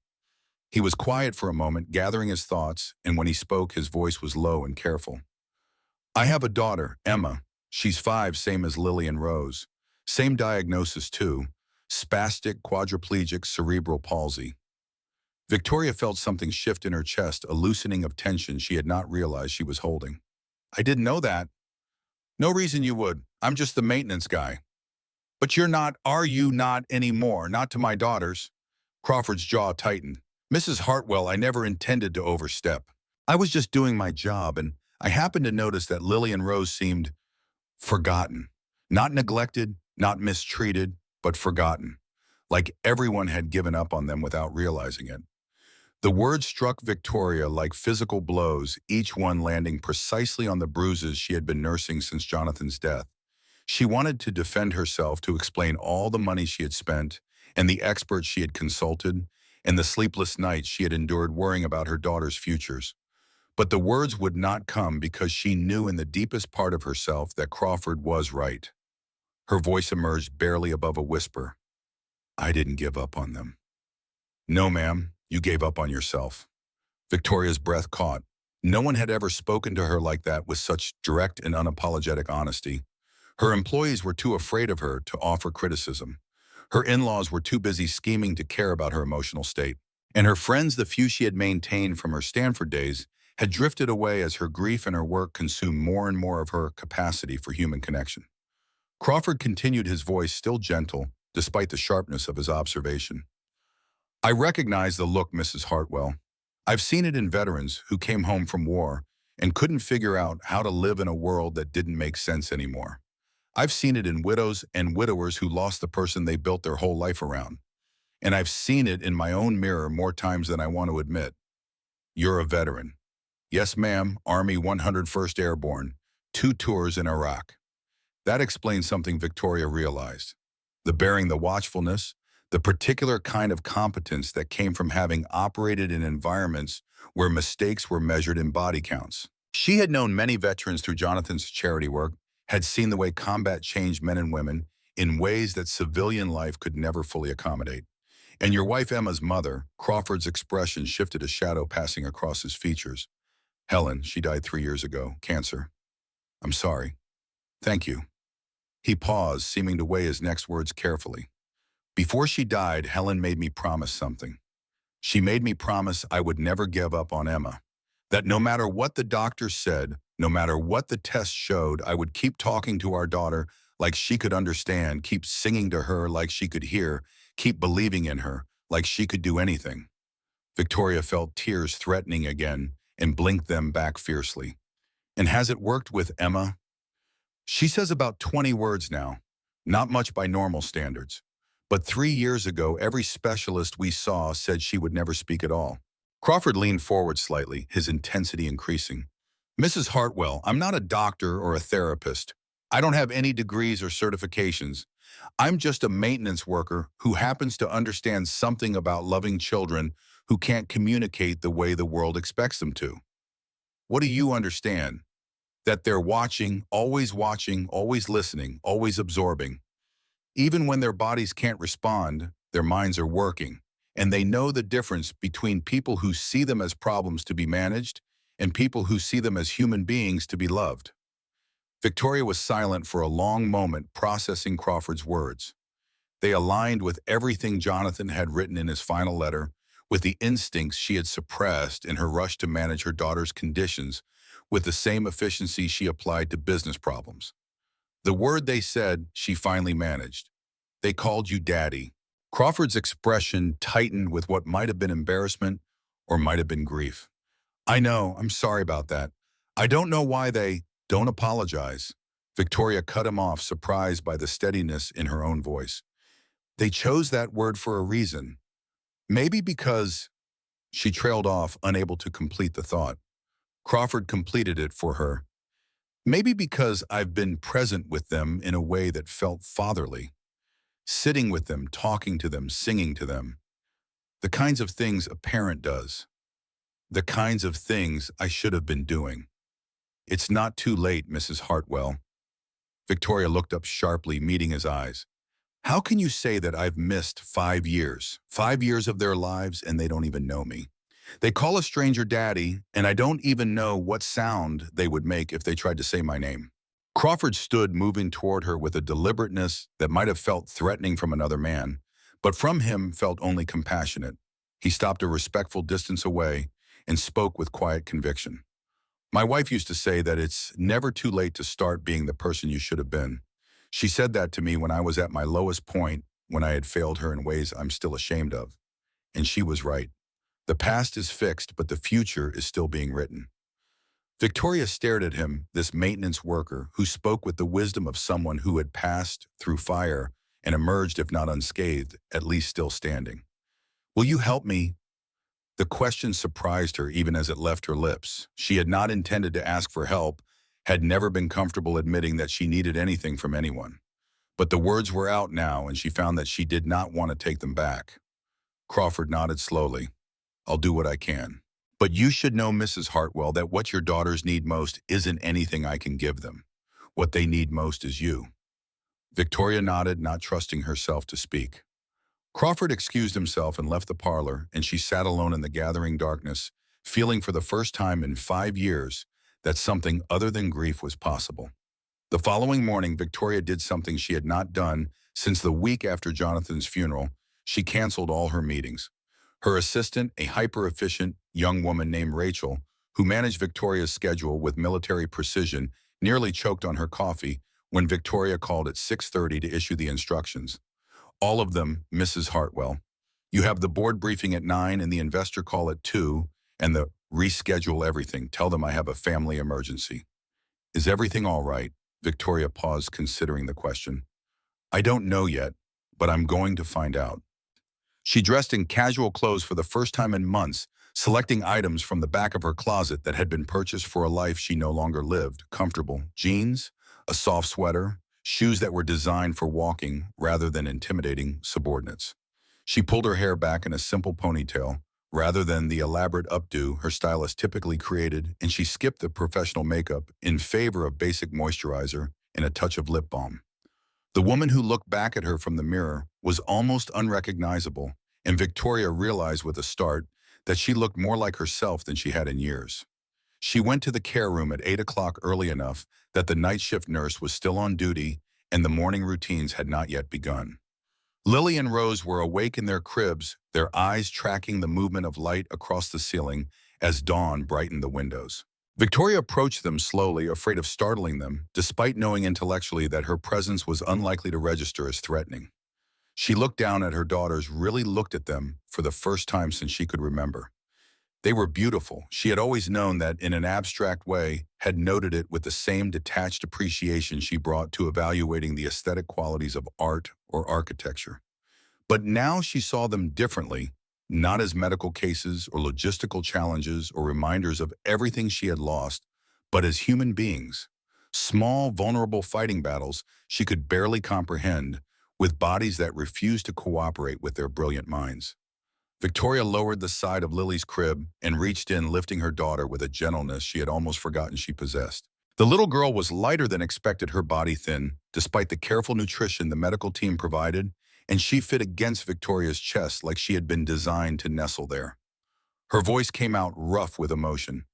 He was quiet for a moment, gathering his thoughts, and when he spoke, his voice was low and careful. "I have a daughter, Emma. She's 5, same as Lily and Rose. Same diagnosis too, spastic quadriplegic cerebral palsy." Victoria felt something shift in her chest, a loosening of tension she had not realized she was holding. "I didn't know that." "No reason you would. I'm just the maintenance guy." "But you're not, are you not anymore? Not to my daughters." Crawford's jaw tightened. "Mrs. Hartwell, I never intended to overstep. I was just doing my job, and I happened to notice that Lily and Rose seemed forgotten. Not neglected, not mistreated, but forgotten. Like everyone had given up on them without realizing it." The words struck Victoria like physical blows, each one landing precisely on the bruises she had been nursing since Jonathan's death. She wanted to defend herself, to explain all the money she had spent, and the experts she had consulted, and the sleepless nights she had endured worrying about her daughter's futures. But the words would not come because she knew in the deepest part of herself that Crawford was right. Her voice emerged barely above a whisper. "I didn't give up on them." "No, ma'am, you gave up on yourself." Victoria's breath caught. No one had ever spoken to her like that, with such direct and unapologetic honesty. Her employees were too afraid of her to offer criticism. Her in-laws were too busy scheming to care about her emotional state. And her friends, the few she had maintained from her Stanford days, had drifted away as her grief and her work consumed more and more of her capacity for human connection. Crawford continued, his voice still gentle, despite the sharpness of his observation. "I recognize the look, Mrs. Hartwell. I've seen it in veterans who came home from war and couldn't figure out how to live in a world that didn't make sense anymore. I've seen it in widows and widowers who lost the person they built their whole life around. And I've seen it in my own mirror more times than I want to admit. You're a veteran." "Yes, ma'am, Army 101st Airborne, 2 tours in Iraq." That explained something Victoria realized. The bearing, the watchfulness, the particular kind of competence that came from having operated in environments where mistakes were measured in body counts. She had known many veterans through Jonathan's charity work, had seen the way combat changed men and women in ways that civilian life could never fully accommodate. And your wife Emma's mother, Crawford's expression shifted, a shadow passing across his features. "Helen, she died 3 years ago, cancer." "I'm sorry." "Thank you." He paused, seeming to weigh his next words carefully. "Before she died, Helen made me promise something. She made me promise I would never give up on Emma. That no matter what the doctor said, no matter what the tests showed, I would keep talking to our daughter like she could understand, keep singing to her like she could hear, keep believing in her, like she could do anything. Victoria felt tears threatening again and blinked them back fiercely. And has it worked with Emma? She says about 20 words now, not much by normal standards. But 3 years ago, every specialist we saw said she would never speak at all. Crawford leaned forward slightly, his intensity increasing. Mrs. Hartwell, I'm not a doctor or a therapist. I don't have any degrees or certifications. I'm just a maintenance worker who happens to understand something about loving children who can't communicate the way the world expects them to. What do you understand? That they're watching, always listening, always absorbing. Even when their bodies can't respond, their minds are working. And they know the difference between people who see them as problems to be managed and people who see them as human beings to be loved. Victoria was silent for a long moment, processing Crawford's words. They aligned with everything Jonathan had written in his final letter, with the instincts she had suppressed in her rush to manage her daughter's conditions with the same efficiency she applied to business problems. The word they said she finally managed. They called you Daddy. Crawford's expression tightened with what might have been embarrassment or might have been grief. I know, I'm sorry about that. I don't know why they don't apologize. Victoria cut him off, surprised by the steadiness in her own voice. They chose that word for a reason. Maybe because she trailed off, unable to complete the thought. Crawford completed it for her. Maybe because I've been present with them in a way that felt fatherly. Sitting with them, talking to them, singing to them. The kinds of things a parent does. The kinds of things I should have been doing. It's not too late, Mrs. Hartwell. Victoria looked up sharply, meeting his eyes. How can you say that I've missed 5 years? 5 years of their lives and they don't even know me. They call a stranger Daddy, and I don't even know what sound they would make if they tried to say my name. Crawford stood, moving toward her with a deliberateness that might have felt threatening from another man, but from him felt only compassionate. He stopped a respectful distance away and spoke with quiet conviction. My wife used to say that it's never too late to start being the person you should have been. She said that to me when I was at my lowest point, when I had failed her in ways I'm still ashamed of. And she was right. The past is fixed, but the future is still being written. Victoria stared at him, this maintenance worker who spoke with the wisdom of someone who had passed through fire and emerged, if not unscathed, at least still standing. Will you help me? The question surprised her even as it left her lips. She had not intended to ask for help, had never been comfortable admitting that she needed anything from anyone. But the words were out now, and she found that she did not want to take them back. Crawford nodded slowly. I'll do what I can. But you should know, Mrs. Hartwell, that what your daughters need most isn't anything I can give them. What they need most is you. Victoria nodded, not trusting herself to speak. Crawford excused himself and left the parlor, and she sat alone in the gathering darkness, feeling for the first time in 5 years that something other than grief was possible. The following morning, Victoria did something she had not done since the week after Jonathan's funeral. She canceled all her meetings. Her assistant, a hyper-efficient young woman named Rachel, who managed Victoria's schedule with military precision, nearly choked on her coffee when Victoria called at 6:30 to issue the instructions. All of them, Mrs. Hartwell. You have the board briefing at 9 and the investor call at 2, and the reschedule everything. Tell them I have a family emergency. Is everything all right? Victoria paused, considering the question. I don't know yet, but I'm going to find out. She dressed in casual clothes for the first time in months, selecting items from the back of her closet that had been purchased for a life she no longer lived. Comfortable jeans, a soft sweater, shoes that were designed for walking rather than intimidating subordinates. She pulled her hair back in a simple ponytail, rather than the elaborate updo her stylist typically created, and she skipped the professional makeup in favor of basic moisturizer and a touch of lip balm. The woman who looked back at her from the mirror was almost unrecognizable, and Victoria realized with a start that she looked more like herself than she had in years. She went to the care room at 8 o'clock, early enough that the night shift nurse was still on duty and the morning routines had not yet begun. Lily and Rose were awake in their cribs, their eyes tracking the movement of light across the ceiling as dawn brightened the windows. Victoria approached them slowly, afraid of startling them, despite knowing intellectually that her presence was unlikely to register as threatening. She looked down at her daughters, really looked at them for the first time since she could remember. They were beautiful. She had always known that in an abstract way, had noted it with the same detached appreciation she brought to evaluating the aesthetic qualities of art or architecture. But now she saw them differently, not as medical cases or logistical challenges or reminders of everything she had lost, but as human beings. Small, vulnerable fighting battles she could barely comprehend, with bodies that refused to cooperate with their brilliant minds. Victoria lowered the side of Lily's crib and reached in, lifting her daughter with a gentleness she had almost forgotten she possessed. The little girl was lighter than expected, her body thin, despite the careful nutrition the medical team provided, and she fit against Victoria's chest like she had been designed to nestle there. Her voice came out rough with emotion.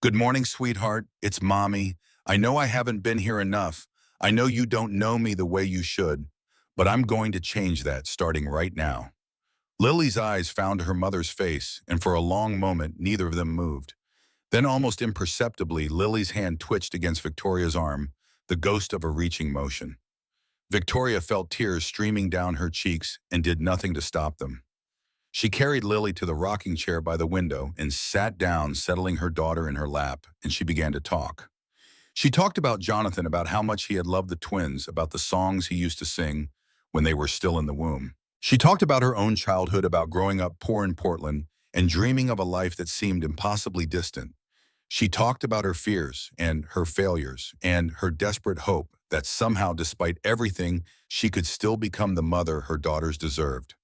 "Good morning, sweetheart. It's Mommy. I know I haven't been here enough. I know you don't know me the way you should, but I'm going to change that starting right now." Lily's eyes found her mother's face, and for a long moment, neither of them moved. Then, almost imperceptibly, Lily's hand twitched against Victoria's arm, the ghost of a reaching motion. Victoria felt tears streaming down her cheeks and did nothing to stop them. She carried Lily to the rocking chair by the window and sat down, settling her daughter in her lap, and she began to talk. She talked about Jonathan, about how much he had loved the twins, about the songs he used to sing when they were still in the womb. She talked about her own childhood, about growing up poor in Portland and dreaming of a life that seemed impossibly distant. She talked about her fears and her failures and her desperate hope that somehow, despite everything, she could still become the mother her daughters deserved.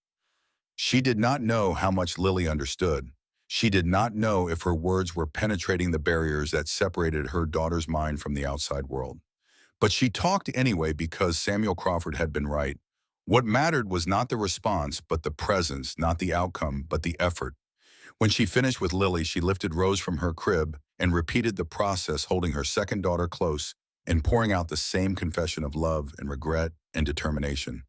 She did not know how much Lily understood. She did not know if her words were penetrating the barriers that separated her daughter's mind from the outside world. But she talked anyway because Samuel Crawford had been right. What mattered was not the response, but the presence, not the outcome, but the effort. When she finished with Lily, she lifted Rose from her crib and repeated the process, holding her second daughter close and pouring out the same confession of love and regret and determination.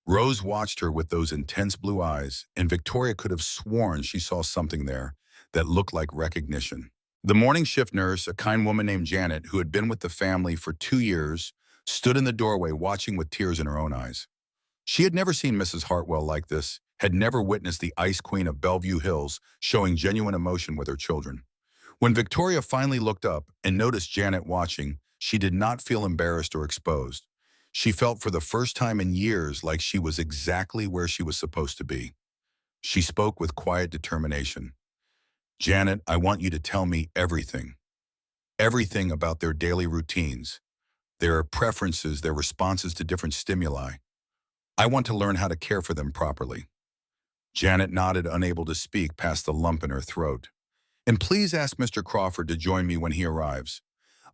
Rose watched her with those intense blue eyes, and Victoria could have sworn she saw something there that looked like recognition. The morning shift nurse, a kind woman named Janet, who had been with the family for 2 years, stood in the doorway watching with tears in her own eyes. She had never seen Mrs. Hartwell like this, had never witnessed the Ice Queen of Bellevue Hills showing genuine emotion with her children. When Victoria finally looked up and noticed Janet watching, she did not feel embarrassed or exposed. She felt for the first time in years like she was exactly where she was supposed to be. She spoke with quiet determination. "Janet, I want you to tell me everything. Everything about their daily routines, their preferences, their responses to different stimuli. I want to learn how to care for them properly." Janet nodded, unable to speak past the lump in her throat. "And please ask Mr. Crawford to join me when he arrives.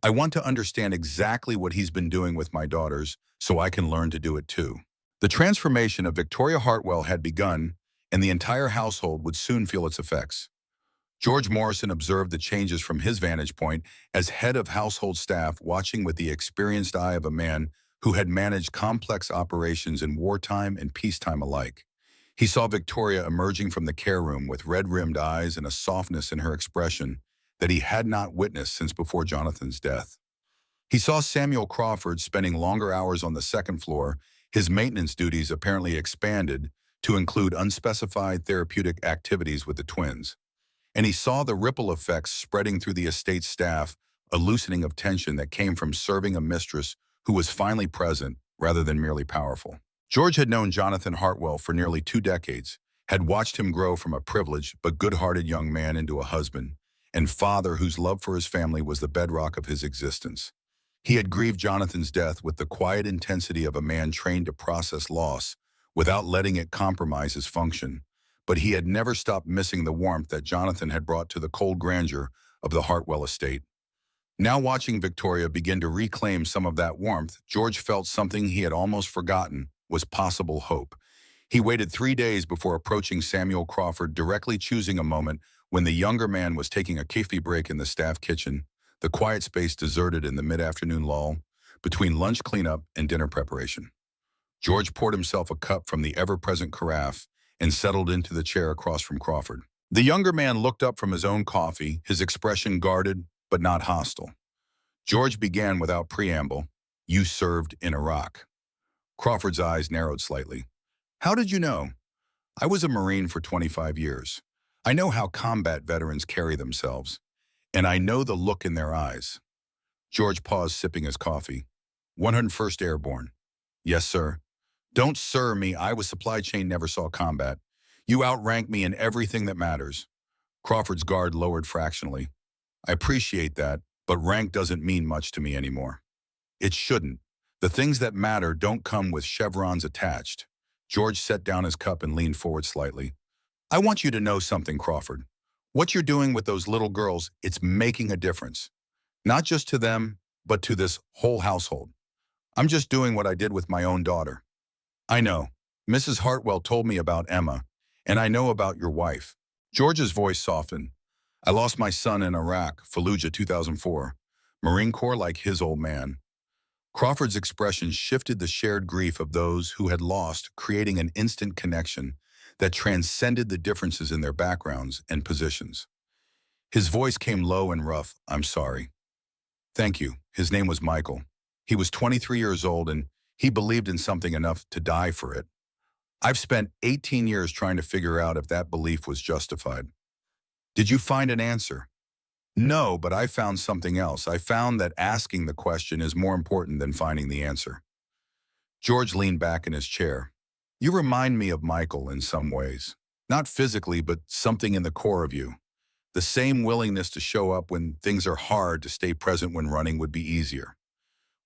I want to understand exactly what he's been doing with my daughters so I can learn to do it too." The transformation of Victoria Hartwell had begun, and the entire household would soon feel its effects. George Morrison observed the changes from his vantage point as head of household staff, watching with the experienced eye of a man who had managed complex operations in wartime and peacetime alike. He saw Victoria emerging from the care room with red-rimmed eyes and a softness in her expression that he had not witnessed since before Jonathan's death. He saw Samuel Crawford spending longer hours on the second floor, his maintenance duties apparently expanded to include unspecified therapeutic activities with the twins. And he saw the ripple effects spreading through the estate staff, a loosening of tension that came from serving a mistress who was finally present rather than merely powerful. George had known Jonathan Hartwell for nearly 2 decades, had watched him grow from a privileged but good-hearted young man into a husband and father whose love for his family was the bedrock of his existence. He had grieved Jonathan's death with the quiet intensity of a man trained to process loss without letting it compromise his function, but he had never stopped missing the warmth that Jonathan had brought to the cold grandeur of the Hartwell estate. Now, watching Victoria begin to reclaim some of that warmth, George felt something he had almost forgotten was possible hope. He waited 3 days before approaching Samuel Crawford, directly choosing a moment when the younger man was taking a coffee break in the staff kitchen, the quiet space deserted in the mid-afternoon lull between lunch cleanup and dinner preparation. George poured himself a cup from the ever-present carafe and settled into the chair across from Crawford. The younger man looked up from his own coffee, his expression guarded but not hostile. George began without preamble. You served in Iraq. Crawford's eyes narrowed slightly. How did you know? I was a Marine for 25 years. I know how combat veterans carry themselves, and I know the look in their eyes. George paused, sipping his coffee. 101st Airborne. Yes, sir. Don't sir me, I was supply chain, never saw combat. You outrank me in everything that matters. Crawford's guard lowered fractionally. I appreciate that, but rank doesn't mean much to me anymore. It shouldn't. The things that matter don't come with chevrons attached. George set down his cup and leaned forward slightly. I want you to know something, Crawford. What you're doing with those little girls, it's making a difference. Not just to them, but to this whole household. I'm just doing what I did with my own daughter. I know. Mrs. Hartwell told me about Emma, and I know about your wife. George's voice softened. I lost my son in Iraq, Fallujah 2004. Marine Corps like his old man. Crawford's expression shifted the shared grief of those who had lost, creating an instant connection that transcended the differences in their backgrounds and positions. His voice came low and rough. I'm sorry. Thank you. His name was Michael. He was 23 years old and he believed in something enough to die for it. I've spent 18 years trying to figure out if that belief was justified. Did you find an answer? No, but I found something else. I found that asking the question is more important than finding the answer. George leaned back in his chair. You remind me of Michael in some ways. Not physically, but something in the core of you. The same willingness to show up when things are hard, to stay present when running would be easier.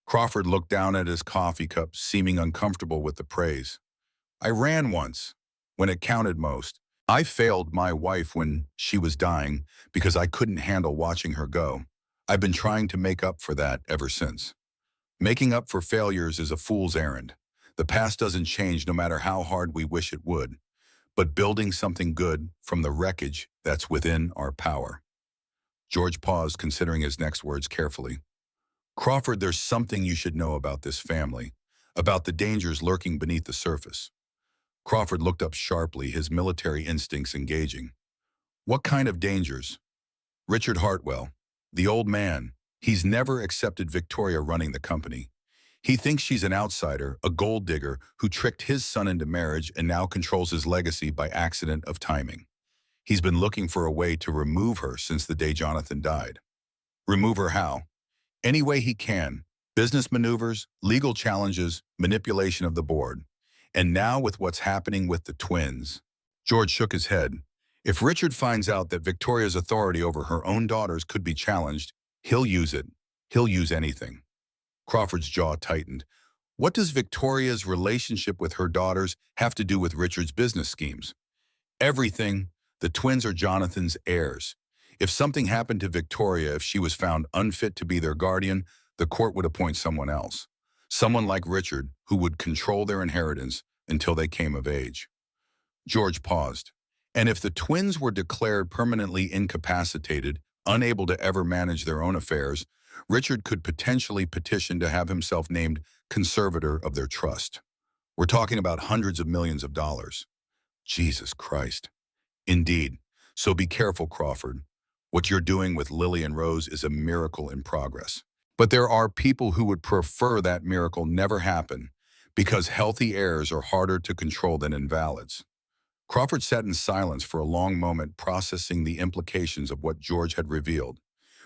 Crawford looked down at his coffee cup, seeming uncomfortable with the praise. I ran once, when it counted most. I failed my wife when she was dying because I couldn't handle watching her go. I've been trying to make up for that ever since. Making up for failures is a fool's errand. The past doesn't change no matter how hard we wish it would, but building something good from the wreckage that's within our power. George paused, considering his next words carefully. Crawford, there's something you should know about this family, about the dangers lurking beneath the surface. Crawford looked up sharply, his military instincts engaging. What kind of dangers? Richard Hartwell, the old man, he's never accepted Victoria running the company. He thinks she's an outsider, a gold digger who tricked his son into marriage and now controls his legacy by accident of timing. He's been looking for a way to remove her since the day Jonathan died. Remove her how? Any way he can. Business maneuvers, legal challenges, manipulation of the board. And now with what's happening with the twins. George shook his head. If Richard finds out that Victoria's authority over her own daughters could be challenged, he'll use it. He'll use anything. Crawford's jaw tightened. What does Victoria's relationship with her daughters have to do with Richard's business schemes? Everything. The twins are Jonathan's heirs. If something happened to Victoria, if she was found unfit to be their guardian, the court would appoint someone else. Someone like Richard, who would control their inheritance until they came of age. George paused. And if the twins were declared permanently incapacitated, unable to ever manage their own affairs, Richard could potentially petition to have himself named conservator of their trust. We're talking about hundreds of millions of dollars. Jesus Christ. Indeed. So be careful, Crawford. What you're doing with Lily and Rose is a miracle in progress. But there are people who would prefer that miracle never happen because healthy heirs are harder to control than invalids. Crawford sat in silence for a long moment, processing the implications of what George had revealed.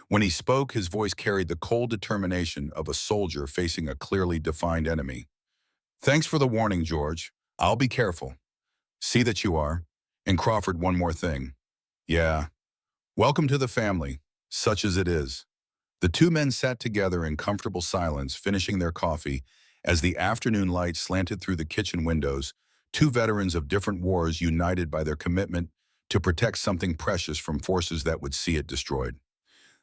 When he spoke, his voice carried the cold determination of a soldier facing a clearly defined enemy. Thanks for the warning, George. I'll be careful. See that you are. And Crawford, one more thing. Yeah. Welcome to the family, such as it is. The two men sat together in comfortable silence, finishing their coffee, as the afternoon light slanted through the kitchen windows, two veterans of different wars united by their commitment to protect something precious from forces that would see it destroyed.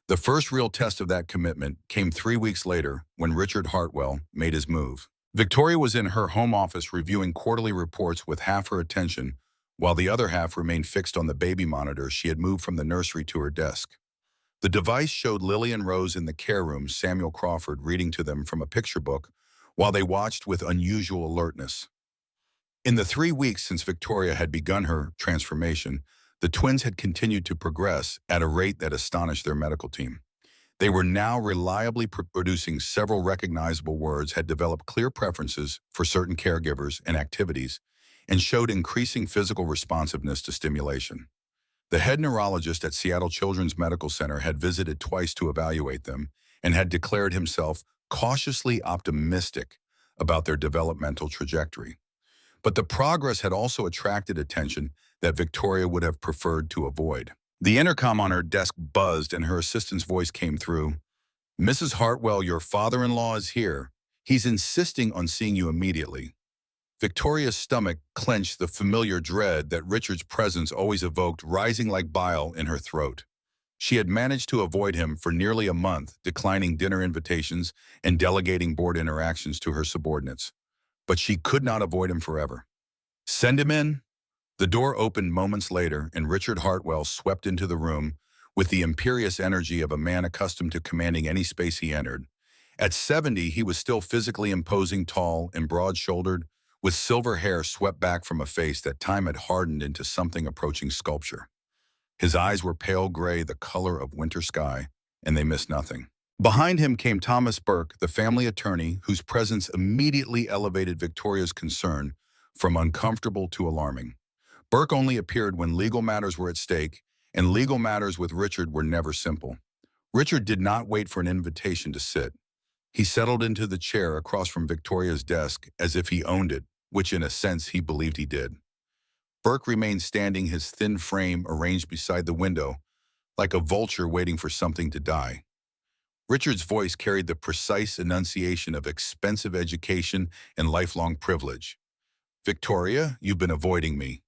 The first real test of that commitment came 3 weeks later when Richard Hartwell made his move. Victoria was in her home office reviewing quarterly reports with half her attention, while the other half remained fixed on the baby monitor she had moved from the nursery to her desk. The device showed Lily and Rose in the care room, Samuel Crawford reading to them from a picture book, while they watched with unusual alertness. In the 3 weeks since Victoria had begun her transformation, the twins had continued to progress at a rate that astonished their medical team. They were now reliably producing several recognizable words, had developed clear preferences for certain caregivers and activities, and showed increasing physical responsiveness to stimulation. The head neurologist at Seattle Children's Medical Center had visited twice to evaluate them and had declared himself cautiously optimistic about their developmental trajectory. But the progress had also attracted attention that Victoria would have preferred to avoid. The intercom on her desk buzzed and her assistant's voice came through. "Mrs. Hartwell, your father-in-law is here. He's insisting on seeing you immediately." Victoria's stomach clenched, the familiar dread that Richard's presence always evoked rising like bile in her throat. She had managed to avoid him for nearly a month, declining dinner invitations and delegating board interactions to her subordinates. But she could not avoid him forever. "Send him in." The door opened moments later, and Richard Hartwell swept into the room with the imperious energy of a man accustomed to commanding any space he entered. At 70, he was still physically imposing, tall and broad-shouldered, with silver hair swept back from a face that time had hardened into something approaching sculpture. His eyes were pale gray, the color of winter sky, and they missed nothing. Behind him came Thomas Burke, the family attorney, whose presence immediately elevated Victoria's concern from uncomfortable to alarming. Burke only appeared when legal matters were at stake, and legal matters with Richard were never simple. Richard did not wait for an invitation to sit. He settled into the chair across from Victoria's desk as if he owned it, which in a sense he believed he did. Burke remained standing, his thin frame arranged beside the window, like a vulture waiting for something to die. Richard's voice carried the precise enunciation of expensive education and lifelong privilege. "Victoria, you've been avoiding me."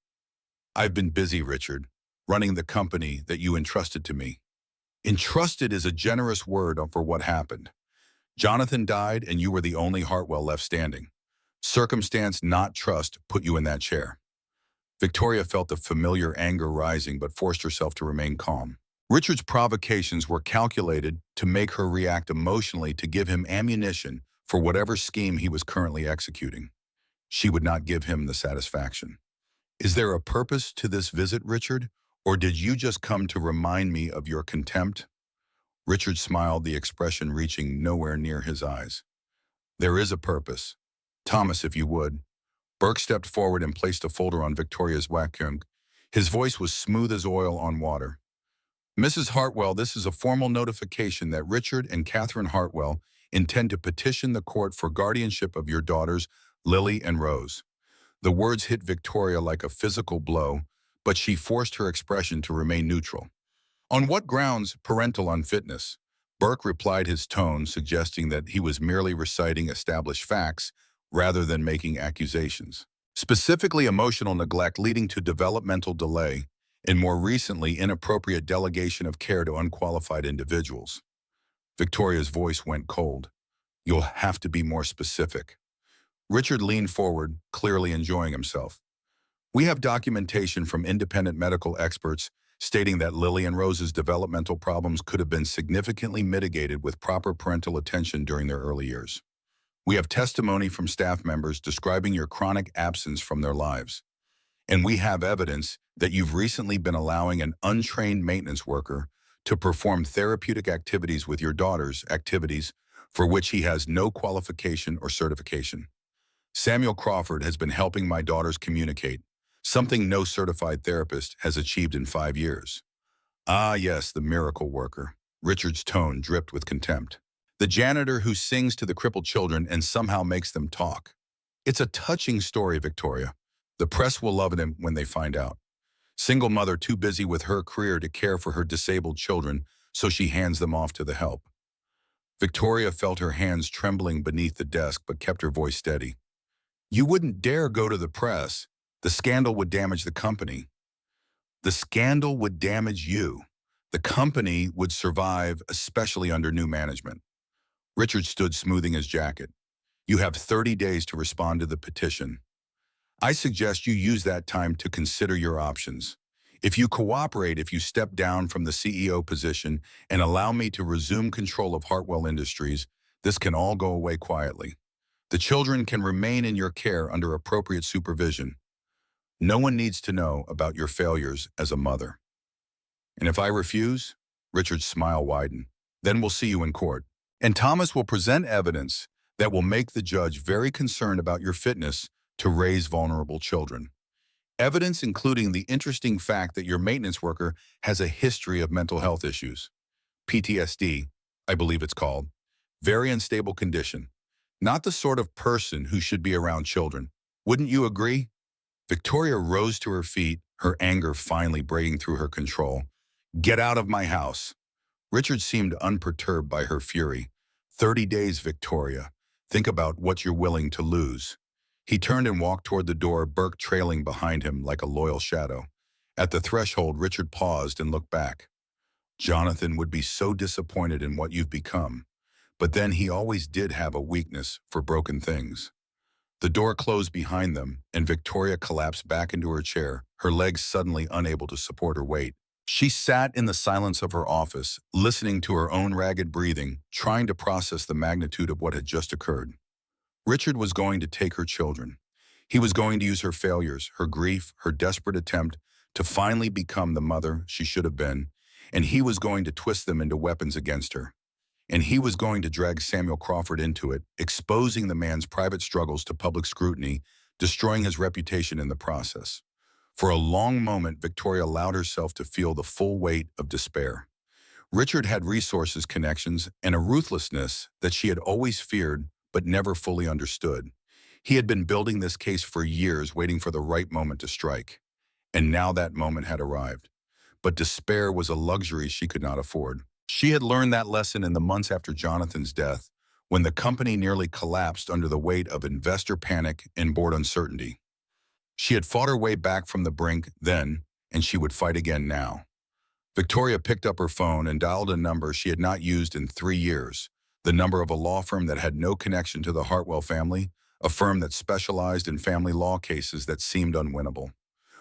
"I've been busy, Richard, running the company that you entrusted to me." Entrusted is a generous word for what happened. Jonathan died and you were the only Hartwell left standing. Circumstance, not trust, put you in that chair. Victoria felt the familiar anger rising but forced herself to remain calm. Richard's provocations were calculated to make her react emotionally, to give him ammunition for whatever scheme he was currently executing. She would not give him the satisfaction. "Is there a purpose to this visit, Richard? Or did you just come to remind me of your contempt?" Richard smiled, the expression reaching nowhere near his eyes. "There is a purpose. Thomas, if you would." Burke stepped forward and placed a folder on Victoria's vacuum. His voice was smooth as oil on water. "Mrs. Hartwell, this is a formal notification that Richard and Catherine Hartwell intend to petition the court for guardianship of your daughters, Lily and Rose." The words hit Victoria like a physical blow, but she forced her expression to remain neutral. "On what grounds parental unfitness?" Burke replied, his tone suggesting that he was merely reciting established facts rather than making accusations. "Specifically emotional neglect leading to developmental delay, and more recently inappropriate delegation of care to unqualified individuals." Victoria's voice went cold. "You'll have to be more specific." Richard leaned forward, clearly enjoying himself. "We have documentation from independent medical experts stating that Lily and Rose's developmental problems could have been significantly mitigated with proper parental attention during their early years. We have testimony from staff members describing your chronic absence from their lives. And we have evidence that you've recently been allowing an untrained maintenance worker to perform therapeutic activities with your daughters, activities for which he has no qualification or certification. Samuel Crawford has been helping my daughters communicate, something no certified therapist has achieved in 5 years. Ah, yes, the miracle worker." Richard's tone dripped with contempt. "The janitor who sings to the crippled children and somehow makes them talk. It's a touching story, Victoria. The press will love it when they find out. Single mother too busy with her career to care for her disabled children, so she hands them off to the help." Victoria felt her hands trembling beneath the desk but kept her voice steady. "You wouldn't dare go to the press. The scandal would damage the company." "The scandal would damage you. The company would survive, especially under new management." Richard stood smoothing his jacket. "You have 30 days to respond to the petition. I suggest you use that time to consider your options. If you cooperate, if you step down from the CEO position and allow me to resume control of Hartwell Industries, this can all go away quietly. The children can remain in your care under appropriate supervision. No one needs to know about your failures as a mother." "And if I refuse?" Richard's smile widened. Then we'll see you in court. And Thomas will present evidence that will make the judge very concerned about your fitness to raise vulnerable children. Evidence including the interesting fact that your maintenance worker has a history of mental health issues. PTSD, I believe it's called. Very unstable condition. Not the sort of person who should be around children. Wouldn't you agree? Victoria rose to her feet, her anger finally breaking through her control. Get out of my house. Richard seemed unperturbed by her fury. 30 days, Victoria. Think about what you're willing to lose. He turned and walked toward the door, Burke trailing behind him like a loyal shadow. At the threshold, Richard paused and looked back. Jonathan would be so disappointed in what you've become. But then he always did have a weakness for broken things. The door closed behind them, and Victoria collapsed back into her chair, her legs suddenly unable to support her weight. She sat in the silence of her office, listening to her own ragged breathing, trying to process the magnitude of what had just occurred. Richard was going to take her children. He was going to use her failures, her grief, her desperate attempt to finally become the mother she should have been, and he was going to twist them into weapons against her. And he was going to drag Samuel Crawford into it, exposing the man's private struggles to public scrutiny, destroying his reputation in the process. For a long moment, Victoria allowed herself to feel the full weight of despair. Richard had resources, connections, and a ruthlessness that she had always feared but never fully understood. He had been building this case for years, waiting for the right moment to strike. And now that moment had arrived. But despair was a luxury she could not afford. She had learned that lesson in the months after Jonathan's death, when the company nearly collapsed under the weight of investor panic and board uncertainty. She had fought her way back from the brink then, and she would fight again now. Victoria picked up her phone and dialed a number she had not used in 3 years, the number of a law firm that had no connection to the Hartwell family, a firm that specialized in family law cases that seemed unwinnable.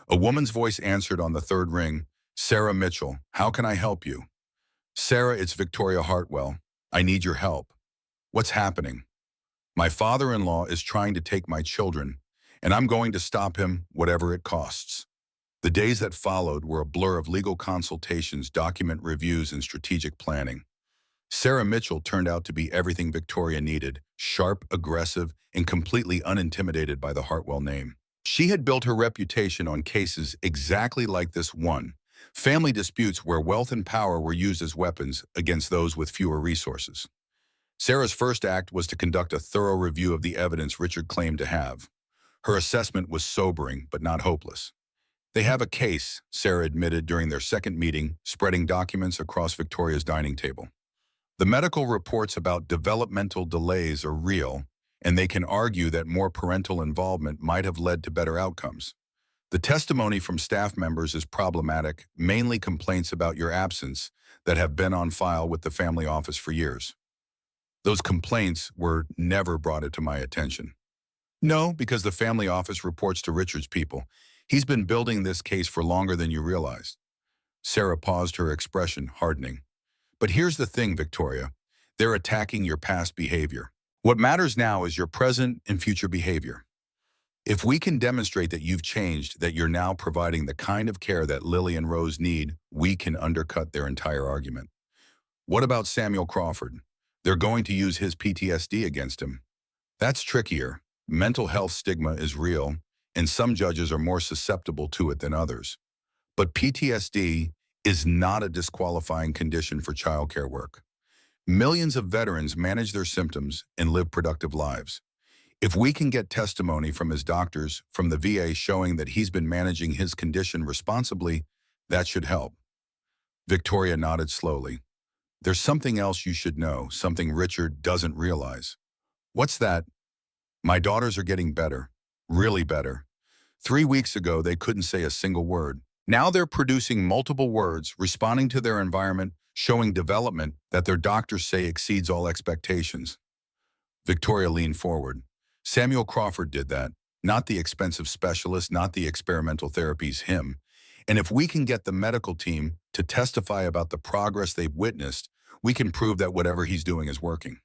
A woman's voice answered on the third ring. Sarah Mitchell, how can I help you? Sarah, it's Victoria Hartwell. I need your help. What's happening? My father-in-law is trying to take my children, and I'm going to stop him, whatever it costs. The days that followed were a blur of legal consultations, document reviews, and strategic planning. Sarah Mitchell turned out to be everything Victoria needed, sharp, aggressive, and completely unintimidated by the Hartwell name. She had built her reputation on cases exactly like this one, family disputes where wealth and power were used as weapons against those with fewer resources. Sarah's first act was to conduct a thorough review of the evidence Richard claimed to have. Her assessment was sobering, but not hopeless. They have a case, Sarah admitted during their second meeting, spreading documents across Victoria's dining table. The medical reports about developmental delays are real, and they can argue that more parental involvement might have led to better outcomes. The testimony from staff members is problematic, mainly complaints about your absence that have been on file with the family office for years. Those complaints were never brought to my attention. No, because the family office reports to Richard's people. He's been building this case for longer than you realized. Sarah paused, her expression hardening. But here's the thing, Victoria. They're attacking your past behavior. What matters now is your present and future behavior. If we can demonstrate that you've changed, that you're now providing the kind of care that Lily and Rose need, we can undercut their entire argument. What about Samuel Crawford? They're going to use his PTSD against him. That's trickier. Mental health stigma is real, and some judges are more susceptible to it than others. But PTSD is not a disqualifying condition for childcare work. Millions of veterans manage their symptoms and live productive lives. If we can get testimony from his doctors, from the VA showing that he's been managing his condition responsibly, that should help. Victoria nodded slowly. There's something else you should know, something Richard doesn't realize. What's that? My daughters are getting better, really better. 3 weeks ago, they couldn't say a single word. Now they're producing multiple words, responding to their environment, showing development that their doctors say exceeds all expectations. Victoria leaned forward. Samuel Crawford did that, not the expensive specialist, not the experimental therapies, him. And if we can get the medical team to testify about the progress they've witnessed, we can prove that whatever he's doing is working.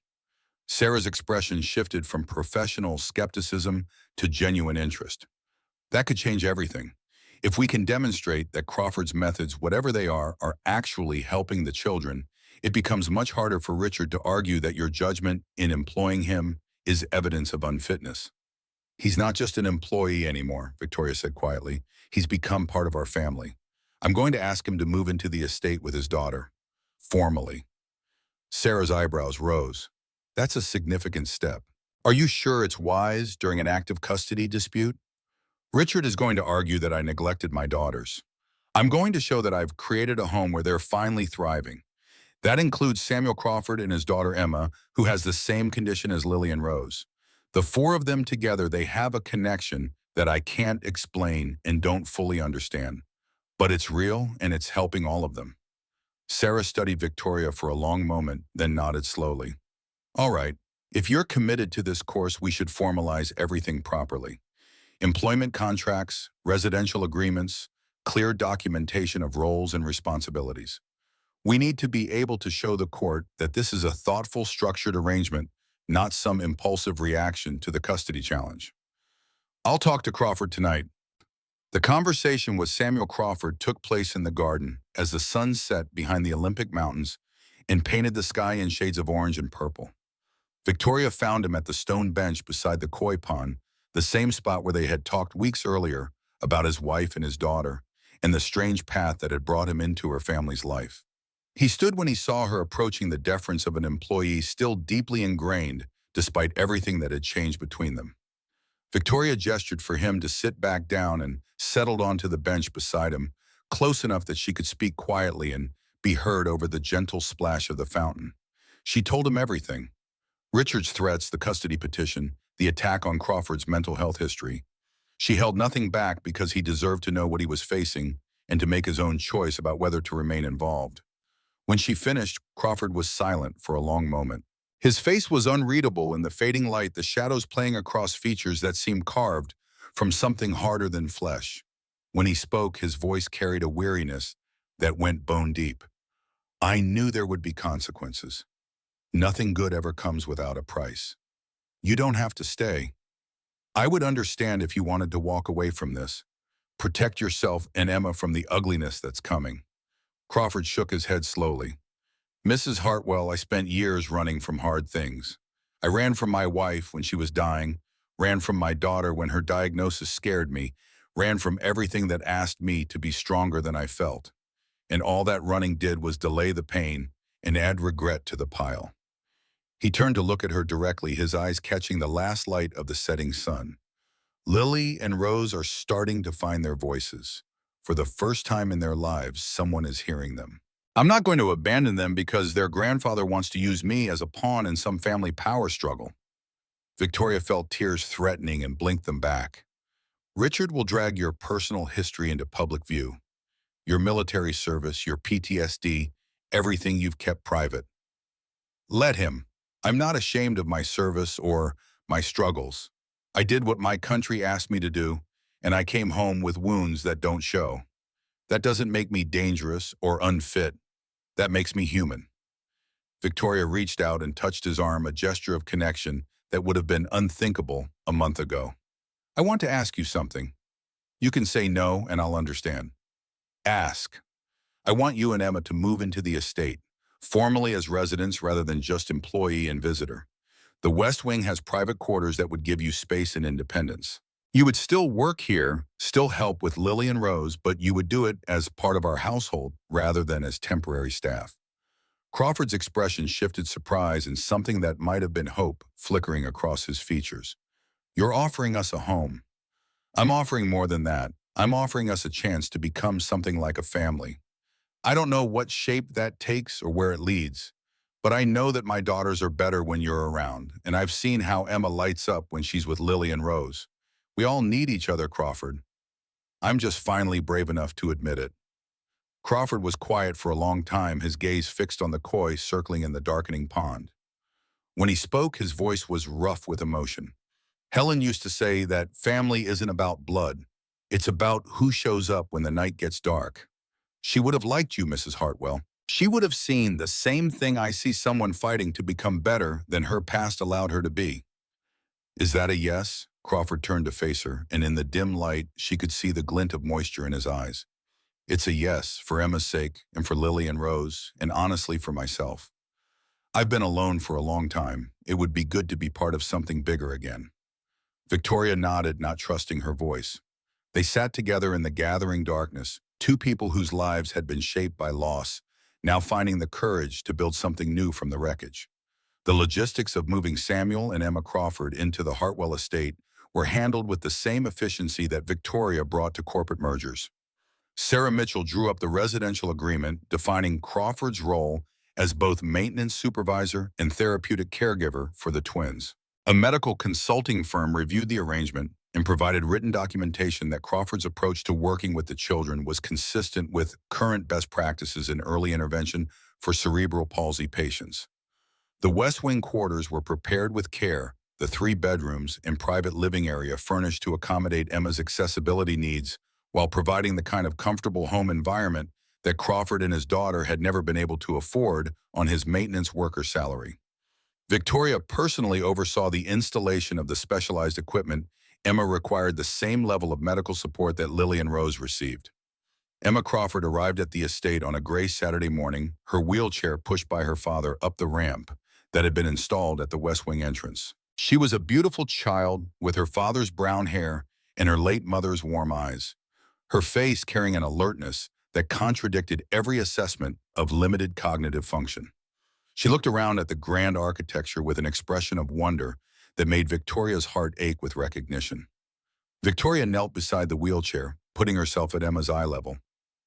Sarah's expression shifted from professional skepticism to genuine interest. That could change everything. If we can demonstrate that Crawford's methods, whatever they are actually helping the children, It becomes much harder for Richard to argue that your judgment in employing him is evidence of unfitness. He's not just an employee anymore, Victoria said quietly. He's become part of our family. I'm going to ask him to move into the estate with his daughter. Formally. Sarah's eyebrows rose. That's a significant step. Are you sure it's wise during an active custody dispute? Richard is going to argue that I neglected my daughters. I'm going to show that I've created a home where they're finally thriving. That includes Samuel Crawford and his daughter Emma, who has the same condition as Lily and Rose. The four of them together, they have a connection that I can't explain and don't fully understand. But it's real and it's helping all of them. Sarah studied Victoria for a long moment, then nodded slowly. All right, if you're committed to this course, we should formalize everything properly. Employment contracts, residential agreements, clear documentation of roles and responsibilities. We need to be able to show the court that this is a thoughtful, structured arrangement, not some impulsive reaction to the custody challenge. I'll talk to Crawford tonight. The conversation with Samuel Crawford took place in the garden as the sun set behind the Olympic Mountains and painted the sky in shades of orange and purple. Victoria found him at the stone bench beside the koi pond, the same spot where they had talked weeks earlier about his wife and his daughter and the strange path that had brought him into her family's life. He stood when he saw her approaching the deference of an employee still deeply ingrained despite everything that had changed between them. Victoria gestured for him to sit back down and settled onto the bench beside him, close enough that she could speak quietly and be heard over the gentle splash of the fountain. She told him everything. Richard's threats, the custody petition, the attack on Crawford's mental health history. She held nothing back because he deserved to know what he was facing and to make his own choice about whether to remain involved. When she finished, Crawford was silent for a long moment. His face was unreadable in the fading light, the shadows playing across features that seemed carved from something harder than flesh. When he spoke, his voice carried a weariness that went bone deep. I knew there would be consequences. Nothing good ever comes without a price. You don't have to stay. I would understand if you wanted to walk away from this. Protect yourself and Emma from the ugliness that's coming. Crawford shook his head slowly. Mrs. Hartwell, I spent years running from hard things. I ran from my wife when she was dying, ran from my daughter when her diagnosis scared me, ran from everything that asked me to be stronger than I felt. And all that running did was delay the pain and add regret to the pile. He turned to look at her directly, his eyes catching the last light of the setting sun. Lily and Rose are starting to find their voices. For the first time in their lives, someone is hearing them. I'm not going to abandon them because their grandfather wants to use me as a pawn in some family power struggle. Victoria felt tears threatening and blinked them back. Richard will drag your personal history into public view. Your military service, your PTSD, everything you've kept private. Let him. I'm not ashamed of my service or my struggles. I did what my country asked me to do, and I came home with wounds that don't show. That doesn't make me dangerous or unfit. That makes me human. Victoria reached out and touched his arm, a gesture of connection that would have been unthinkable a month ago. I want to ask you something. You can say no, and I'll understand. Ask. I want you and Emma to move into the estate, formally as residents rather than just employee and visitor. The West Wing has private quarters that would give you space and independence. You would still work here, still help with Lily and Rose, but you would do it as part of our household rather than as temporary staff. Crawford's expression shifted surprise and something that might have been hope flickering across his features. You're offering us a home. I'm offering more than that. I'm offering us a chance to become something like a family. I don't know what shape that takes or where it leads, but I know that my daughters are better when you're around, and I've seen how Emma lights up when she's with Lily and Rose. We all need each other, Crawford. I'm just finally brave enough to admit it. Crawford was quiet for a long time, his gaze fixed on the koi circling in the darkening pond. When he spoke, his voice was rough with emotion. Helen used to say that family isn't about blood. It's about who shows up when the night gets dark. She would have liked you, Mrs. Hartwell. She would have seen the same thing I see someone fighting to become better than her past allowed her to be. Is that a yes? Crawford turned to face her, and in the dim light, she could see the glint of moisture in his eyes. It's a yes, for Emma's sake, and for Lily and Rose, and honestly for myself. I've been alone for a long time. It would be good to be part of something bigger again. Victoria nodded, not trusting her voice. They sat together in the gathering darkness, two people whose lives had been shaped by loss, now finding the courage to build something new from the wreckage. The logistics of moving Samuel and Emma Crawford into the Hartwell estate were handled with the same efficiency that Victoria brought to corporate mergers. Sarah Mitchell drew up the residential agreement defining Crawford's role as both maintenance supervisor and therapeutic caregiver for the twins. A medical consulting firm reviewed the arrangement and provided written documentation that Crawford's approach to working with the children was consistent with current best practices in early intervention for cerebral palsy patients. The West Wing quarters were prepared with care, the 3 bedrooms and private living area furnished to accommodate Emma's accessibility needs while providing the kind of comfortable home environment that Crawford and his daughter had never been able to afford on his maintenance worker salary. Victoria personally oversaw the installation of the specialized equipment. Emma required the same level of medical support that Lily and Rose received. Emma Crawford arrived at the estate on a gray Saturday morning, her wheelchair pushed by her father up the ramp that had been installed at the West Wing entrance. She was a beautiful child with her father's brown hair and her late mother's warm eyes, her face carrying an alertness that contradicted every assessment of limited cognitive function. She looked around at the grand architecture with an expression of wonder that made Victoria's heart ache with recognition. Victoria knelt beside the wheelchair, putting herself at Emma's eye level.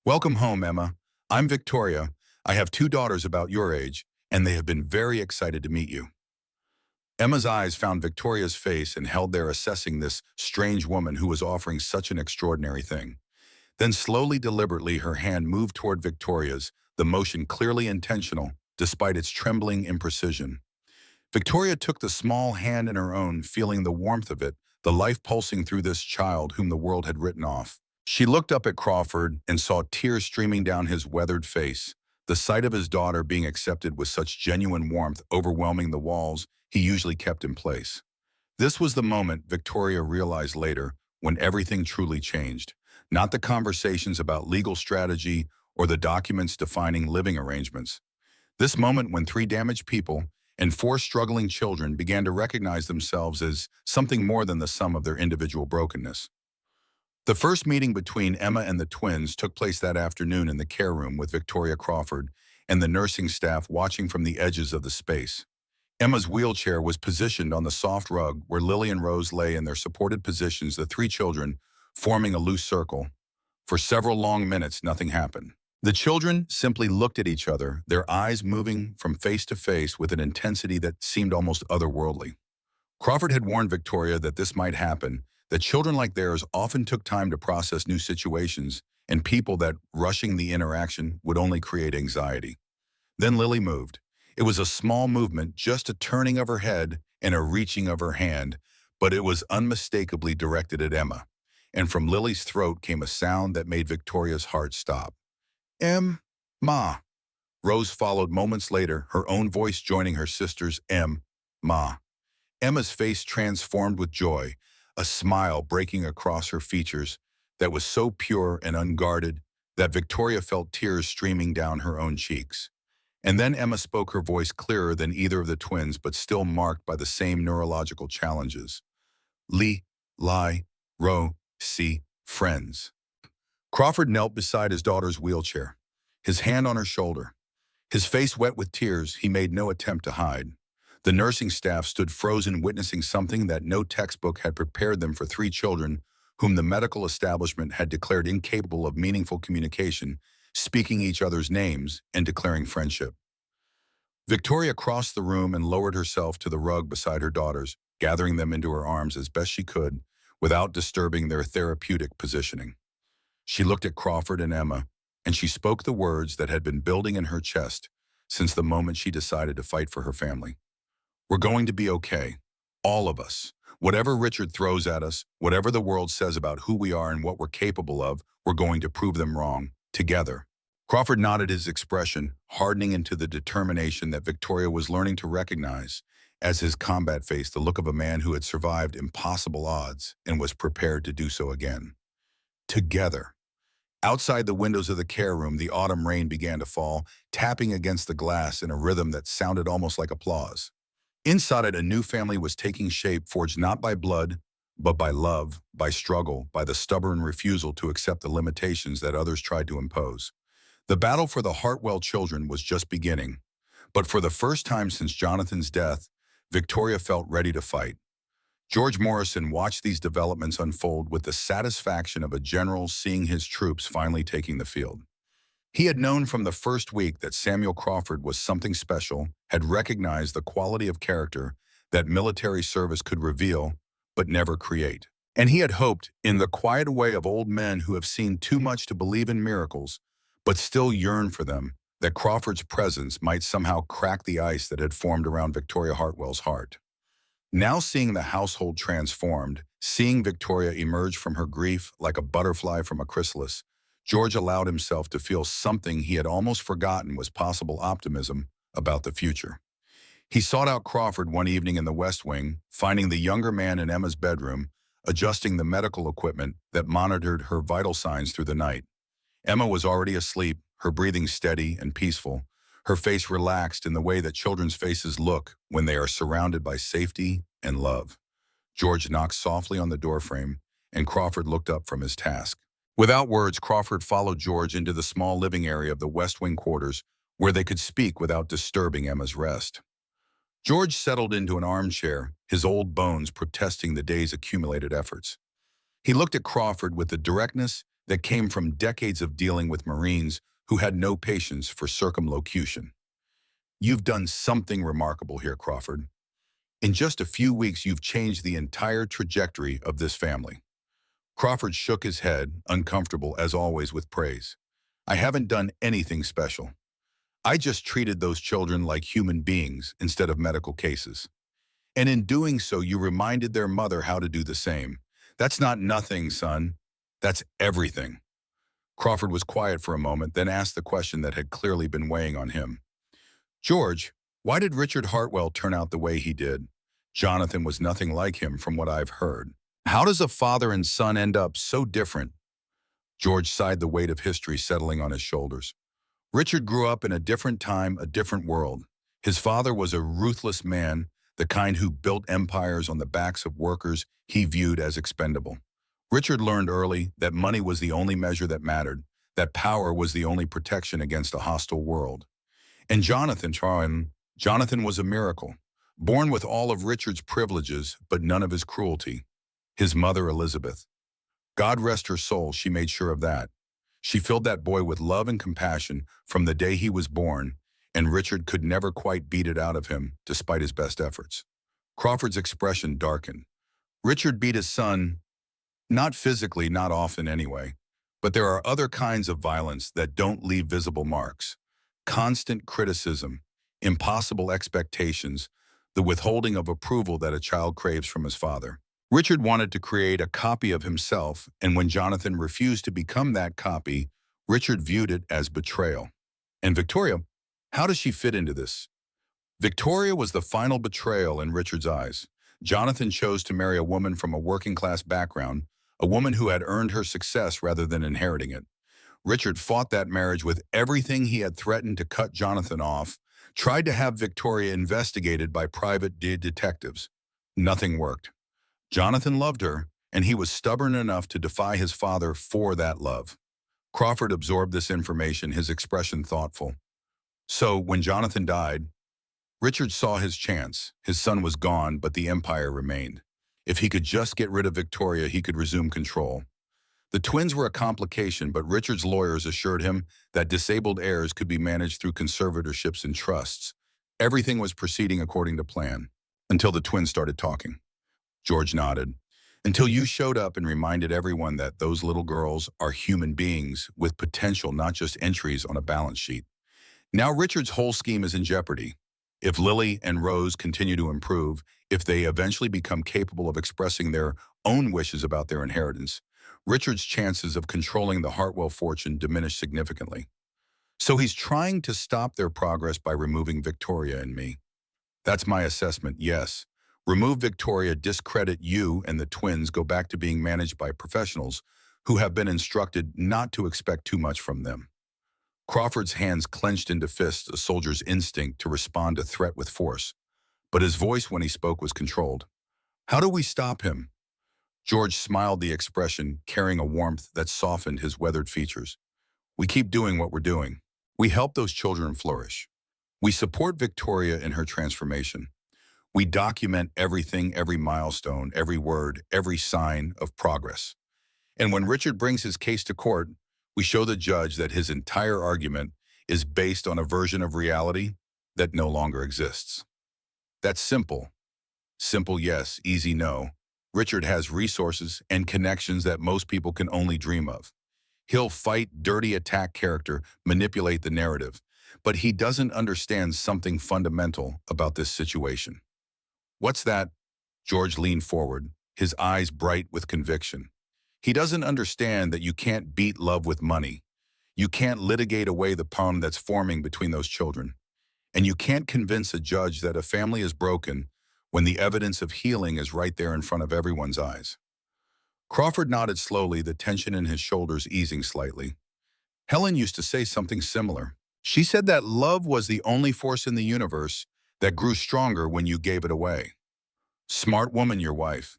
"Welcome home, Emma. I'm Victoria. I have 2 daughters about your age, and they have been very excited to meet you." Emma's eyes found Victoria's face and held there assessing this strange woman who was offering such an extraordinary thing. Then slowly, deliberately, her hand moved toward Victoria's, the motion clearly intentional, despite its trembling imprecision. Victoria took the small hand in her own, feeling the warmth of it, the life pulsing through this child whom the world had written off. She looked up at Crawford and saw tears streaming down his weathered face, the sight of his daughter being accepted with such genuine warmth overwhelming the walls he usually kept in place. This was the moment, Victoria realized later, when everything truly changed. Not the conversations about legal strategy or the documents defining living arrangements. This moment when 3 damaged people and 4 struggling children began to recognize themselves as something more than the sum of their individual brokenness. The first meeting between Emma and the twins took place that afternoon in the care room with Victoria Crawford and the nursing staff watching from the edges of the space. Emma's wheelchair was positioned on the soft rug where Lily and Rose lay in their supported positions, the 3 children forming a loose circle. For several long minutes, nothing happened. The children simply looked at each other, their eyes moving from face to face with an intensity that seemed almost otherworldly. Crawford had warned Victoria that this might happen, that children like theirs often took time to process new situations and people, that rushing the interaction would only create anxiety. Then Lily moved. It was a small movement, just a turning of her head and a reaching of her hand, but it was unmistakably directed at Emma. And from Lily's throat came a sound that made Victoria's heart stop. "Ma." Rose followed moments later, her own voice joining her sister's "Ma." Emma's face transformed with joy, a smile breaking across her features that was so pure and unguarded that Victoria felt tears streaming down her own cheeks. And then Emma spoke, her voice clearer than either of the twins, but still marked by the same neurological challenges. "Li, Li, Ro, Si, friends." Crawford knelt beside his daughter's wheelchair, his hand on her shoulder. His face wet with tears, he made no attempt to hide. The nursing staff stood frozen, witnessing something that no textbook had prepared them for 3 children whom the medical establishment had declared incapable of meaningful communication, speaking each other's names and declaring friendship. Victoria crossed the room and lowered herself to the rug beside her daughters, gathering them into her arms as best she could without disturbing their therapeutic positioning. She looked at Crawford and Emma, and she spoke the words that had been building in her chest since the moment she decided to fight for her family. "We're going to be okay. All of us. Whatever Richard throws at us, whatever the world says about who we are and what we're capable of, we're going to prove them wrong. Together." Crawford nodded, his expression hardening into the determination that Victoria was learning to recognize as his combat face, the look of a man who had survived impossible odds and was prepared to do so again. Together. Outside the windows of the care room, the autumn rain began to fall, tapping against the glass in a rhythm that sounded almost like applause. Inside it, a new family was taking shape, forged not by blood, but by love, by struggle, by the stubborn refusal to accept the limitations that others tried to impose. The battle for the Hartwell children was just beginning, but for the first time since Jonathan's death, Victoria felt ready to fight. George Morrison watched these developments unfold with the satisfaction of a general seeing his troops finally taking the field. He had known from the first week that Samuel Crawford was something special, had recognized the quality of character that military service could reveal, but never create. And he had hoped, in the quiet way of old men who have seen too much to believe in miracles, but still yearn for them, that Crawford's presence might somehow crack the ice that had formed around Victoria Hartwell's heart. Now seeing the household transformed, seeing Victoria emerge from her grief like a butterfly from a chrysalis, George allowed himself to feel something he had almost forgotten was possible: optimism about the future. He sought out Crawford one evening in the West Wing, finding the younger man in Emma's bedroom, adjusting the medical equipment that monitored her vital signs through the night. Emma was already asleep, her breathing steady and peaceful, her face relaxed in the way that children's faces look when they are surrounded by safety and love. George knocked softly on the doorframe, and Crawford looked up from his task. Without words, Crawford followed George into the small living area of the West Wing quarters, where they could speak without disturbing Emma's rest. George settled into an armchair, his old bones protesting the day's accumulated efforts. He looked at Crawford with the directness that came from decades of dealing with Marines who had no patience for circumlocution. "You've done something remarkable here, Crawford. In just a few weeks, you've changed the entire trajectory of this family." Crawford shook his head, uncomfortable as always with praise. "I haven't done anything special. I just treated those children like human beings instead of medical cases. And in doing so, you reminded their mother how to do the same. That's not nothing, son. That's everything." Crawford was quiet for a moment, then asked the question that had clearly been weighing on him. "George, why did Richard Hartwell turn out the way he did? Jonathan was nothing like him from what I've heard. How does a father and son end up so different?" George sighed, the weight of history settling on his shoulders. "Richard grew up in a different time, a different world. His father was a ruthless man, the kind who built empires on the backs of workers he viewed as expendable. Richard learned early that money was the only measure that mattered, that power was the only protection against a hostile world. And Jonathan was a miracle, born with all of Richard's privileges, but none of his cruelty. His mother, Elizabeth. God rest her soul, she made sure of that. She filled that boy with love and compassion from the day he was born, and Richard could never quite beat it out of him, despite his best efforts." Crawford's expression darkened. "Richard beat his son, not physically, not often anyway, but there are other kinds of violence that don't leave visible marks. Constant criticism, impossible expectations, the withholding of approval that a child craves from his father. Richard wanted to create a copy of himself, and when Jonathan refused to become that copy, Richard viewed it as betrayal. And Victoria, how does she fit into this? Victoria was the final betrayal in Richard's eyes. Jonathan chose to marry a woman from a working-class background, a woman who had earned her success rather than inheriting it. Richard fought that marriage with everything he had threatened to cut Jonathan off, tried to have Victoria investigated by private detectives. Nothing worked. Jonathan loved her, and he was stubborn enough to defy his father for that love. Crawford absorbed this information, his expression thoughtful. So, when Jonathan died, Richard saw his chance. His son was gone, but the empire remained. If he could just get rid of Victoria, he could resume control. The twins were a complication, but Richard's lawyers assured him that disabled heirs could be managed through conservatorships and trusts. Everything was proceeding according to plan, until the twins started talking. George nodded. "Until you showed up and reminded everyone that those little girls are human beings with potential, not just entries on a balance sheet. Now Richard's whole scheme is in jeopardy. If Lily and Rose continue to improve, if they eventually become capable of expressing their own wishes about their inheritance, Richard's chances of controlling the Hartwell fortune diminish significantly. So he's trying to stop their progress by removing Victoria and me. That's my assessment, yes. Remove Victoria, discredit you, and the twins go back to being managed by professionals who have been instructed not to expect too much from them. Crawford's hands clenched into fists, a soldier's instinct to respond to threat with force, but his voice when he spoke was controlled. "How do we stop him?" George smiled, the expression carrying a warmth that softened his weathered features. "We keep doing what we're doing. We help those children flourish. We support Victoria in her transformation. We document everything, every milestone, every word, every sign of progress. And when Richard brings his case to court, we show the judge that his entire argument is based on a version of reality that no longer exists." That's simple. Simple yes, easy no. Richard has resources and connections that most people can only dream of. He'll fight dirty attack character, manipulate the narrative, but he doesn't understand something fundamental about this situation. "What's that?" George leaned forward, his eyes bright with conviction. "He doesn't understand that you can't beat love with money. You can't litigate away the poem that's forming between those children. And you can't convince a judge that a family is broken when the evidence of healing is right there in front of everyone's eyes." Crawford nodded slowly, the tension in his shoulders easing slightly. "Helen used to say something similar. She said that love was the only force in the universe that grew stronger when you gave it away. Smart woman, your wife.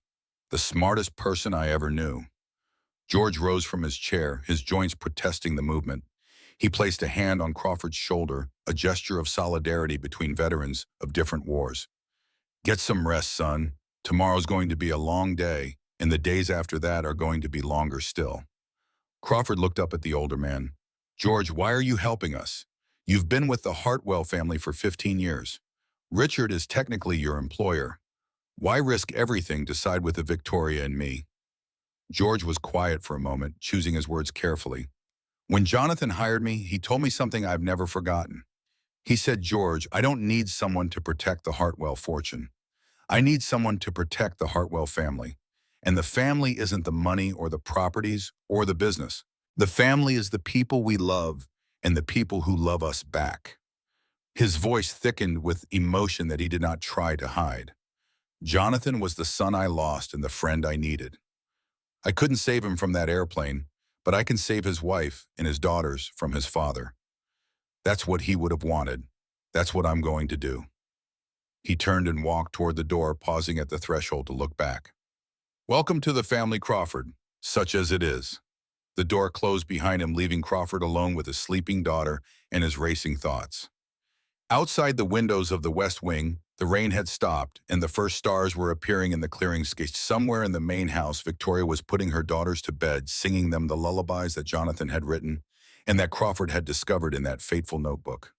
The smartest person I ever knew." George rose from his chair, his joints protesting the movement. He placed a hand on Crawford's shoulder, a gesture of solidarity between veterans of different wars. "Get some rest, son. Tomorrow's going to be a long day, and the days after that are going to be longer still." Crawford looked up at the older man. "George, why are you helping us? You've been with the Hartwell family for 15 years. Richard is technically your employer. Why risk everything to side with the Victoria and me?" George was quiet for a moment, choosing his words carefully. "When Jonathan hired me, he told me something I've never forgotten. He said, 'George, I don't need someone to protect the Hartwell fortune. I need someone to protect the Hartwell family. And the family isn't the money or the properties or the business. The family is the people we love and the people who love us back.'" His voice thickened with emotion that he did not try to hide. "Jonathan was the son I lost and the friend I needed. I couldn't save him from that airplane, but I can save his wife and his daughters from his father. That's what he would have wanted. That's what I'm going to do." He turned and walked toward the door, pausing at the threshold to look back. "Welcome to the family, Crawford, such as it is." The door closed behind him, leaving Crawford alone with his sleeping daughter and his racing thoughts. Outside the windows of the West Wing, the rain had stopped, and the first stars were appearing in the clearing sky. Somewhere in the main house, Victoria was putting her daughters to bed, singing them the lullabies that Jonathan had written and that Crawford had discovered in that fateful notebook.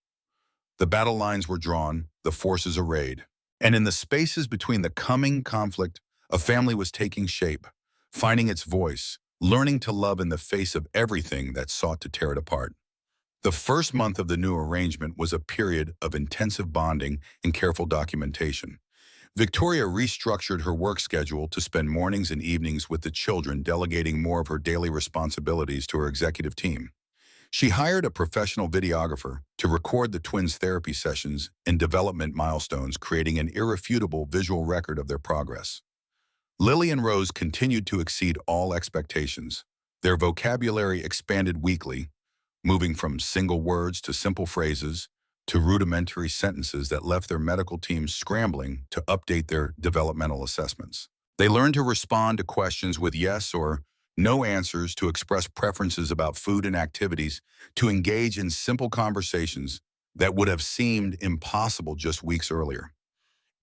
The battle lines were drawn, the forces arrayed, and in the spaces between the coming conflict, a family was taking shape, finding its voice, learning to love in the face of everything that sought to tear it apart. The first month of the new arrangement was a period of intensive bonding and careful documentation. Victoria restructured her work schedule to spend mornings and evenings with the children, delegating more of her daily responsibilities to her executive team. She hired a professional videographer to record the twins' therapy sessions and development milestones, creating an irrefutable visual record of their progress. Lily and Rose continued to exceed all expectations. Their vocabulary expanded weekly, moving from single words to simple phrases to rudimentary sentences that left their medical teams scrambling to update their developmental assessments. They learned to respond to questions with yes or no answers, to express preferences about food and activities, to engage in simple conversations that would have seemed impossible just weeks earlier.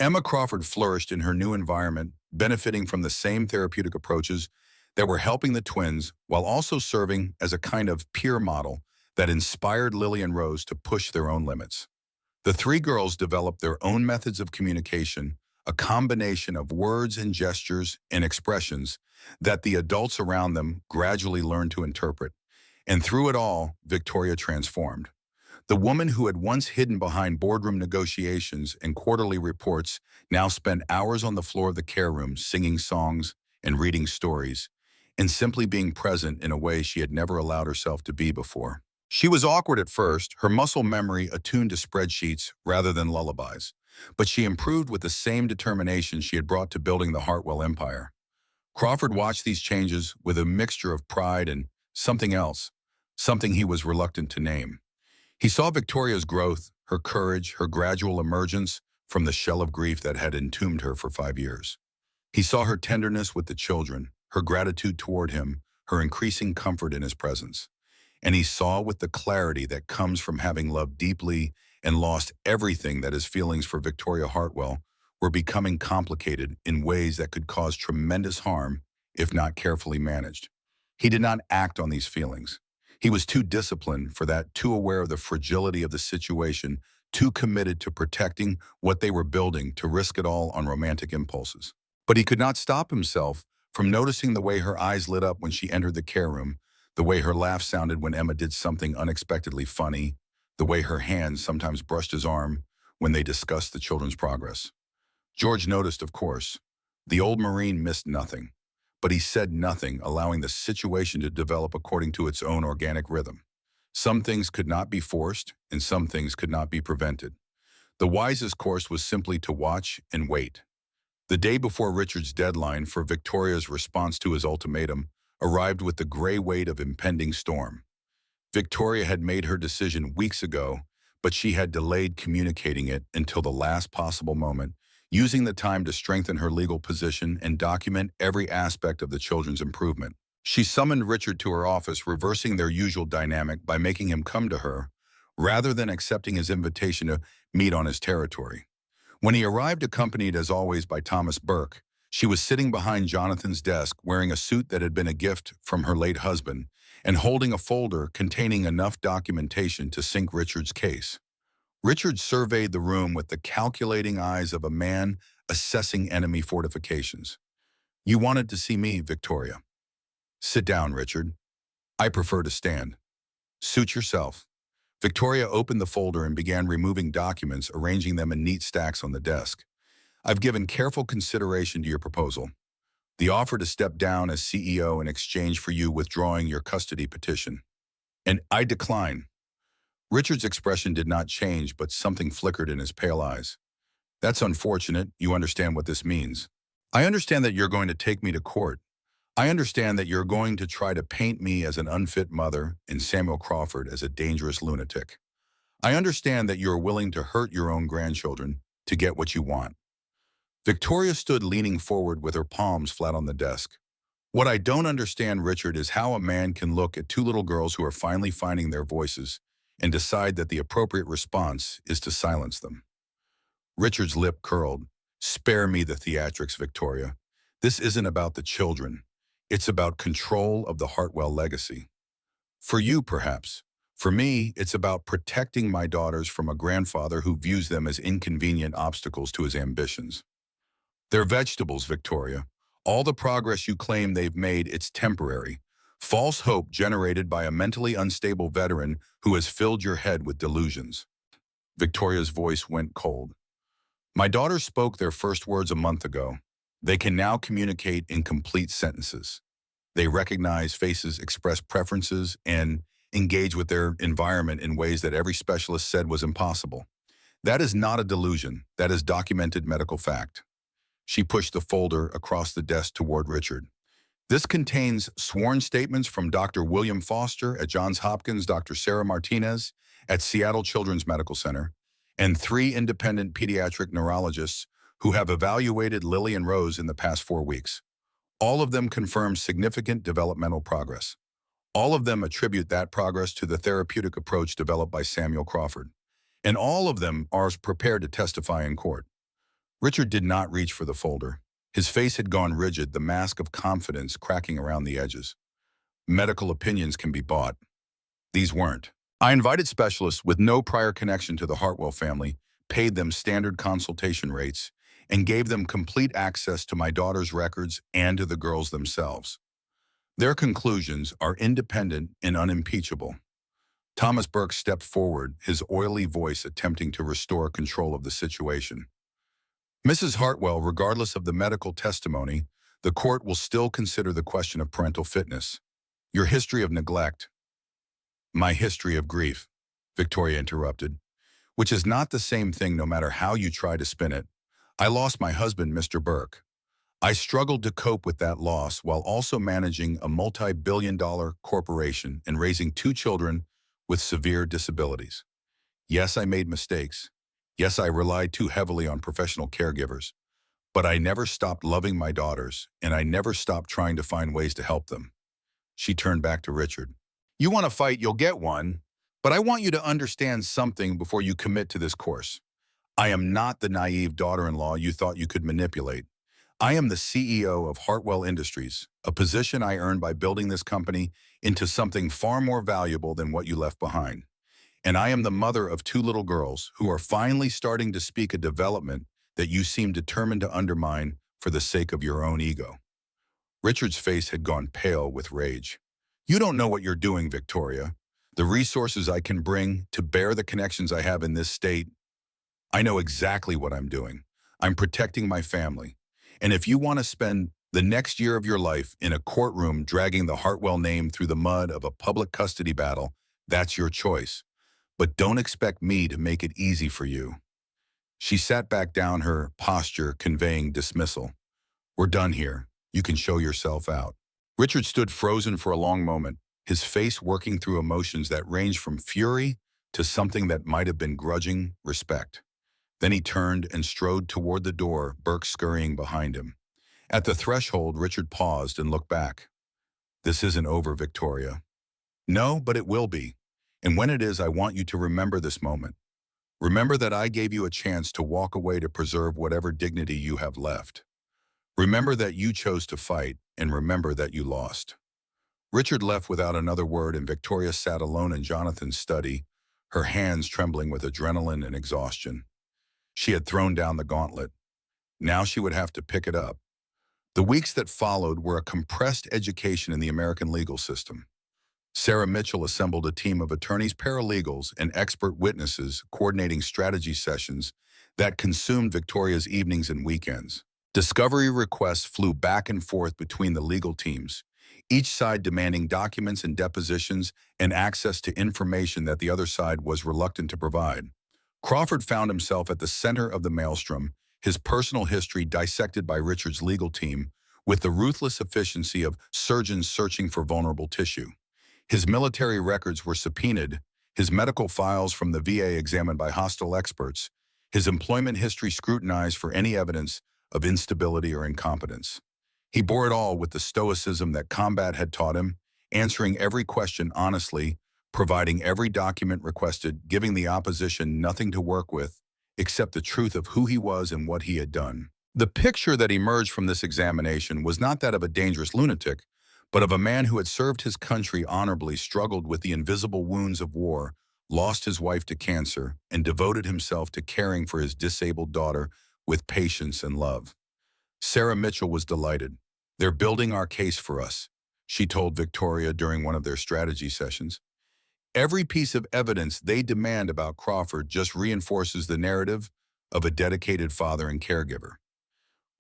Emma Crawford flourished in her new environment, benefiting from the same therapeutic approaches that were helping the twins while also serving as a kind of peer model that inspired Lily and Rose to push their own limits. The three girls developed their own methods of communication, a combination of words and gestures and expressions that the adults around them gradually learned to interpret. And through it all, Victoria transformed. The woman who had once hidden behind boardroom negotiations and quarterly reports now spent hours on the floor of the care room singing songs and reading stories, and simply being present in a way she had never allowed herself to be before. She was awkward at first, her muscle memory attuned to spreadsheets rather than lullabies, but she improved with the same determination she had brought to building the Hartwell empire. Crawford watched these changes with a mixture of pride and something else, something he was reluctant to name. He saw Victoria's growth, her courage, her gradual emergence from the shell of grief that had entombed her for 5 years. He saw her tenderness with the children, her gratitude toward him, her increasing comfort in his presence. And he saw with the clarity that comes from having loved deeply and lost everything that his feelings for Victoria Hartwell were becoming complicated in ways that could cause tremendous harm if not carefully managed. He did not act on these feelings. He was too disciplined for that, too aware of the fragility of the situation, too committed to protecting what they were building to risk it all on romantic impulses. But he could not stop himself from noticing the way her eyes lit up when she entered the care room, the way her laugh sounded when Emma did something unexpectedly funny, the way her hands sometimes brushed his arm when they discussed the children's progress. George noticed, of course. The old Marine missed nothing, but he said nothing, allowing the situation to develop according to its own organic rhythm. Some things could not be forced, and some things could not be prevented. The wisest course was simply to watch and wait. The day before Richard's deadline for Victoria's response to his ultimatum arrived with the gray weight of impending storm. Victoria had made her decision weeks ago, but she had delayed communicating it until the last possible moment, using the time to strengthen her legal position and document every aspect of the children's improvement. She summoned Richard to her office, reversing their usual dynamic by making him come to her, rather than accepting his invitation to meet on his territory. When he arrived, accompanied as always by Thomas Burke, she was sitting behind Jonathan's desk wearing a suit that had been a gift from her late husband and holding a folder containing enough documentation to sink Richard's case. Richard surveyed the room with the calculating eyes of a man assessing enemy fortifications. "You wanted to see me, Victoria." "Sit down, Richard." "I prefer to stand." "Suit yourself." Victoria opened the folder and began removing documents, arranging them in neat stacks on the desk. "I've given careful consideration to your proposal. The offer to step down as CEO in exchange for you withdrawing your custody petition. And I decline." Richard's expression did not change, but something flickered in his pale eyes. "That's unfortunate. You understand what this means. I understand that you're going to take me to court. I understand that you're going to try to paint me as an unfit mother and Samuel Crawford as a dangerous lunatic. I understand that you're willing to hurt your own grandchildren to get what you want." Victoria stood leaning forward with her palms flat on the desk. "What I don't understand, Richard, is how a man can look at two little girls who are finally finding their voices and decide that the appropriate response is to silence them." Richard's lip curled. "Spare me the theatrics, Victoria. This isn't about the children. It's about control of the Hartwell legacy. For you, perhaps. For me, it's about protecting my daughters from a grandfather who views them as inconvenient obstacles to his ambitions. They're vegetables, Victoria. All the progress you claim they've made, it's temporary. False hope generated by a mentally unstable veteran who has filled your head with delusions." Victoria's voice went cold. "My daughters spoke their first words a month ago. They can now communicate in complete sentences. They recognize faces, express preferences, and engage with their environment in ways that every specialist said was impossible. That is not a delusion. That is documented medical fact." She pushed the folder across the desk toward Richard. "This contains sworn statements from Dr. William Foster at Johns Hopkins, Dr. Sarah Martinez at Seattle Children's Medical Center, and 3 independent pediatric neurologists who have evaluated Lily and Rose in the past 4 weeks. All of them confirm significant developmental progress. All of them attribute that progress to the therapeutic approach developed by Samuel Crawford. And all of them are prepared to testify in court." Richard did not reach for the folder. His face had gone rigid, the mask of confidence cracking around the edges. "Medical opinions can be bought. These weren't. I invited specialists with no prior connection to the Hartwell family, paid them standard consultation rates, and gave them complete access to my daughter's records and to the girls themselves. Their conclusions are independent and unimpeachable." Thomas Burke stepped forward, his oily voice attempting to restore control of the situation. "Mrs. Hartwell, regardless of the medical testimony, the court will still consider the question of parental fitness. Your history of neglect—" "My history of grief," Victoria interrupted, "which is not the same thing no matter how you try to spin it. I lost my husband, Mr. Burke. I struggled to cope with that loss while also managing a multi-billion-dollar corporation and raising two children with severe disabilities. Yes, I made mistakes. Yes, I relied too heavily on professional caregivers. But I never stopped loving my daughters, and I never stopped trying to find ways to help them. She turned back to Richard. You want to fight, you'll get one. But I want you to understand something before you commit to this course. I am not the naive daughter-in-law you thought you could manipulate. I am the CEO of Hartwell Industries, a position I earned by building this company into something far more valuable than what you left behind. And I am the mother of two little girls who are finally starting to speak a development that you seem determined to undermine for the sake of your own ego. Richard's face had gone pale with rage. You don't know what you're doing, Victoria. The resources I can bring to bear, the connections I have in this state, I know exactly what I'm doing. I'm protecting my family. And if you want to spend the next year of your life in a courtroom dragging the Hartwell name through the mud of a public custody battle, that's your choice. But don't expect me to make it easy for you. She sat back down, her posture conveying dismissal. We're done here. You can show yourself out. Richard stood frozen for a long moment, his face working through emotions that ranged from fury to something that might have been grudging respect. Then he turned and strode toward the door, Burke scurrying behind him. At the threshold, Richard paused and looked back. This isn't over, Victoria. No, but it will be. And when it is, I want you to remember this moment. Remember that I gave you a chance to walk away to preserve whatever dignity you have left. Remember that you chose to fight, and remember that you lost. Richard left without another word, and Victoria sat alone in Jonathan's study, her hands trembling with adrenaline and exhaustion. She had thrown down the gauntlet. Now she would have to pick it up. The weeks that followed were a compressed education in the American legal system. Sarah Mitchell assembled a team of attorneys, paralegals, and expert witnesses coordinating strategy sessions that consumed Victoria's evenings and weekends. Discovery requests flew back and forth between the legal teams, each side demanding documents and depositions and access to information that the other side was reluctant to provide. Crawford found himself at the center of the maelstrom, his personal history dissected by Richard's legal team with the ruthless efficiency of surgeons searching for vulnerable tissue. His military records were subpoenaed, his medical files from the VA examined by hostile experts, his employment history scrutinized for any evidence of instability or incompetence. He bore it all with the stoicism that combat had taught him, answering every question honestly, providing every document requested, giving the opposition nothing to work with except the truth of who he was and what he had done. The picture that emerged from this examination was not that of a dangerous lunatic, but of a man who had served his country honorably, struggled with the invisible wounds of war, lost his wife to cancer, and devoted himself to caring for his disabled daughter with patience and love. Sarah Mitchell was delighted. They're building our case for us, she told Victoria during one of their strategy sessions. Every piece of evidence they demand about Crawford just reinforces the narrative of a dedicated father and caregiver.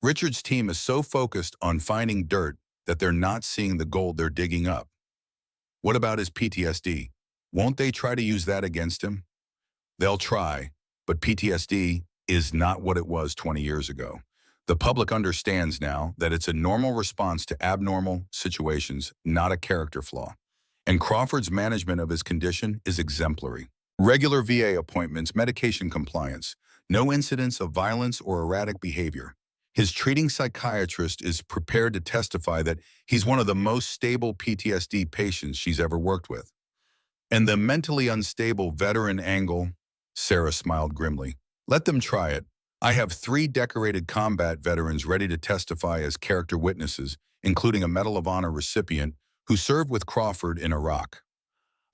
Richard's team is so focused on finding dirt that they're not seeing the gold they're digging up. What about his PTSD? Won't they try to use that against him? They'll try, but PTSD is not what it was 20 years ago. The public understands now that it's a normal response to abnormal situations, not a character flaw. And Crawford's management of his condition is exemplary. Regular VA appointments, medication compliance, no incidents of violence or erratic behavior. His treating psychiatrist is prepared to testify that he's one of the most stable PTSD patients she's ever worked with. And the mentally unstable veteran angle, Sarah smiled grimly. Let them try it. I have 3 decorated combat veterans ready to testify as character witnesses, including a Medal of Honor recipient who served with Crawford in Iraq.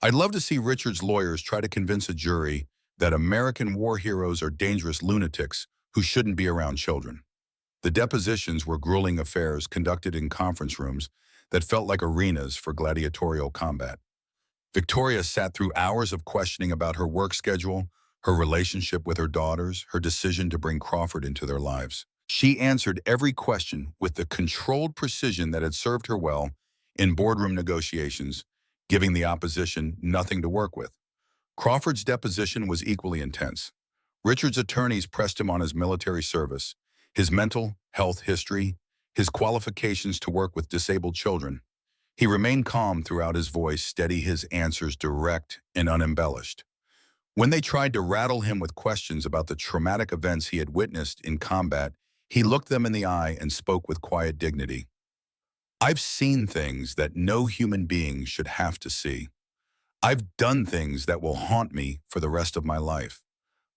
I'd love to see Richard's lawyers try to convince a jury that American war heroes are dangerous lunatics who shouldn't be around children. The depositions were grueling affairs conducted in conference rooms that felt like arenas for gladiatorial combat. Victoria sat through hours of questioning about her work schedule, her relationship with her daughters, her decision to bring Crawford into their lives. She answered every question with the controlled precision that had served her well in boardroom negotiations, giving the opposition nothing to work with. Crawford's deposition was equally intense. Richard's attorneys pressed him on his military service, his mental health history, his qualifications to work with disabled children. He remained calm throughout, his voice steady, his answers direct and unembellished. When they tried to rattle him with questions about the traumatic events he had witnessed in combat, he looked them in the eye and spoke with quiet dignity. I've seen things that no human being should have to see. I've done things that will haunt me for the rest of my life.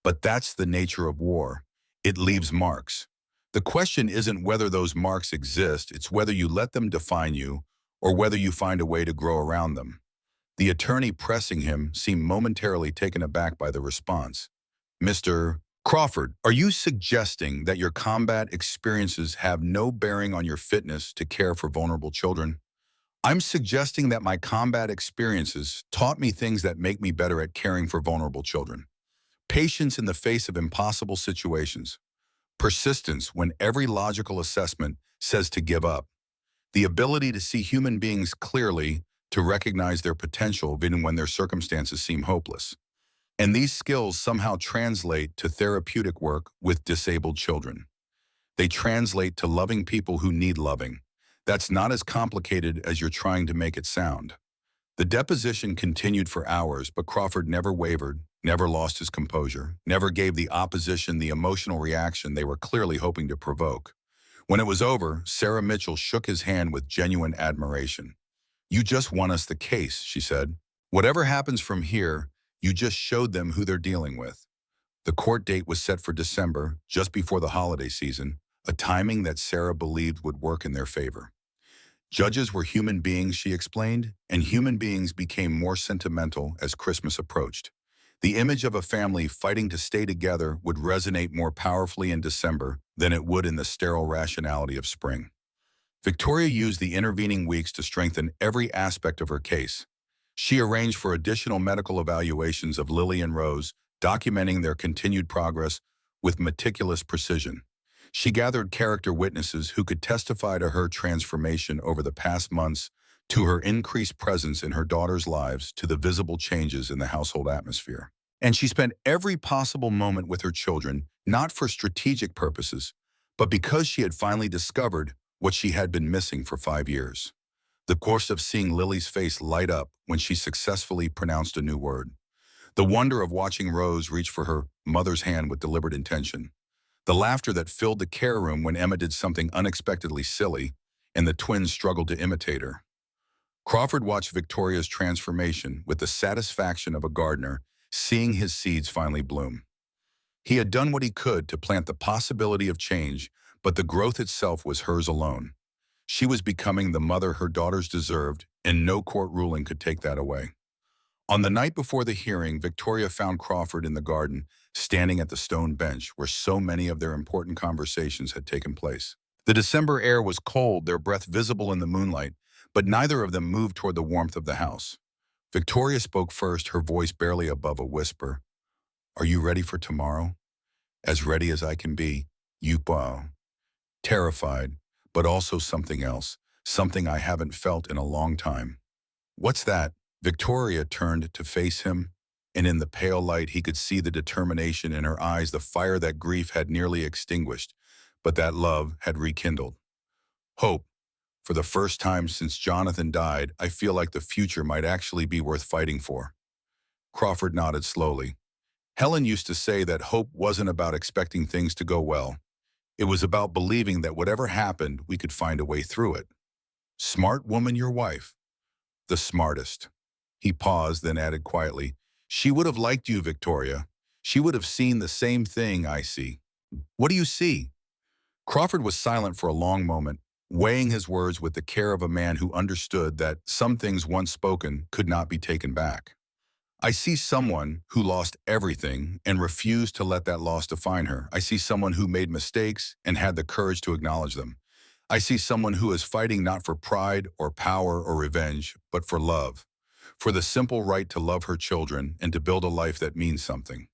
But that's the nature of war. It leaves marks. The question isn't whether those marks exist, it's whether you let them define you or whether you find a way to grow around them. The attorney pressing him seemed momentarily taken aback by the response. Mr. Crawford, are you suggesting that your combat experiences have no bearing on your fitness to care for vulnerable children? I'm suggesting that my combat experiences taught me things that make me better at caring for vulnerable children. Patience in the face of impossible situations. Persistence when every logical assessment says to give up. The ability to see human beings clearly, to recognize their potential even when their circumstances seem hopeless. And these skills somehow translate to therapeutic work with disabled children. They translate to loving people who need loving. That's not as complicated as you're trying to make it sound. The deposition continued for hours, but Crawford never wavered, never lost his composure, never gave the opposition the emotional reaction they were clearly hoping to provoke. When it was over, Sarah Mitchell shook his hand with genuine admiration. You just won us the case, she said. Whatever happens from here, you just showed them who they're dealing with. The court date was set for December, just before the holiday season, a timing that Sarah believed would work in their favor. Judges were human beings, she explained, and human beings became more sentimental as Christmas approached. The image of a family fighting to stay together would resonate more powerfully in December than it would in the sterile rationality of spring. Victoria used the intervening weeks to strengthen every aspect of her case. She arranged for additional medical evaluations of Lily and Rose, documenting their continued progress with meticulous precision. She gathered character witnesses who could testify to her transformation over the past months, to her increased presence in her daughters' lives, to the visible changes in the household atmosphere. And she spent every possible moment with her children, not for strategic purposes, but because she had finally discovered what she had been missing for 5 years. The course of seeing Lily's face light up when she successfully pronounced a new word. The wonder of watching Rose reach for her mother's hand with deliberate intention. The laughter that filled the care room when Emma did something unexpectedly silly, and the twins struggled to imitate her. Crawford watched Victoria's transformation with the satisfaction of a gardener seeing his seeds finally bloom. He had done what he could to plant the possibility of change, but the growth itself was hers alone. She was becoming the mother her daughters deserved, and no court ruling could take that away. On the night before the hearing, Victoria found Crawford in the garden, standing at the stone bench where so many of their important conversations had taken place. The December air was cold, their breath visible in the moonlight, but neither of them moved toward the warmth of the house. Victoria spoke first, her voice barely above a whisper. Are you ready for tomorrow? As ready as I can be. You bow. Terrified, but also something else, something I haven't felt in a long time. What's that? Victoria turned to face him, and in the pale light he could see the determination in her eyes, the fire that grief had nearly extinguished, but that love had rekindled. Hope. For the first time since Jonathan died, I feel like the future might actually be worth fighting for. Crawford nodded slowly. Helen used to say that hope wasn't about expecting things to go well. It was about believing that whatever happened, we could find a way through it. Smart woman, your wife. The smartest. He paused, then added quietly, she would have liked you, Victoria. She would have seen the same thing I see. What do you see? Crawford was silent for a long moment, weighing his words with the care of a man who understood that some things once spoken could not be taken back. I see someone who lost everything and refused to let that loss define her. I see someone who made mistakes and had the courage to acknowledge them. I see someone who is fighting not for pride or power or revenge, but for love, for the simple right to love her children and to build a life that means something.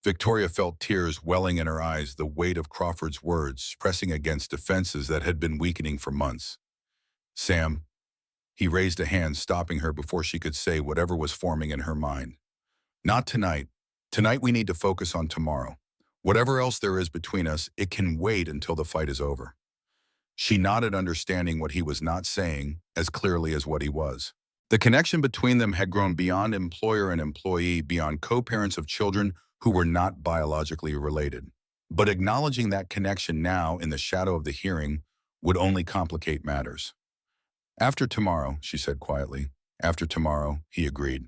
Victoria felt tears welling in her eyes, the weight of Crawford's words pressing against defenses that had been weakening for months. Sam. He raised a hand, stopping her before she could say whatever was forming in her mind. Not tonight. Tonight we need to focus on tomorrow. Whatever else there is between us, it can wait until the fight is over. She nodded, understanding what he was not saying as clearly as what he was. The connection between them had grown beyond employer and employee, beyond co-parents of children who were not biologically related. But acknowledging that connection now in the shadow of the hearing would only complicate matters. "After tomorrow," she said quietly. "After tomorrow," he agreed.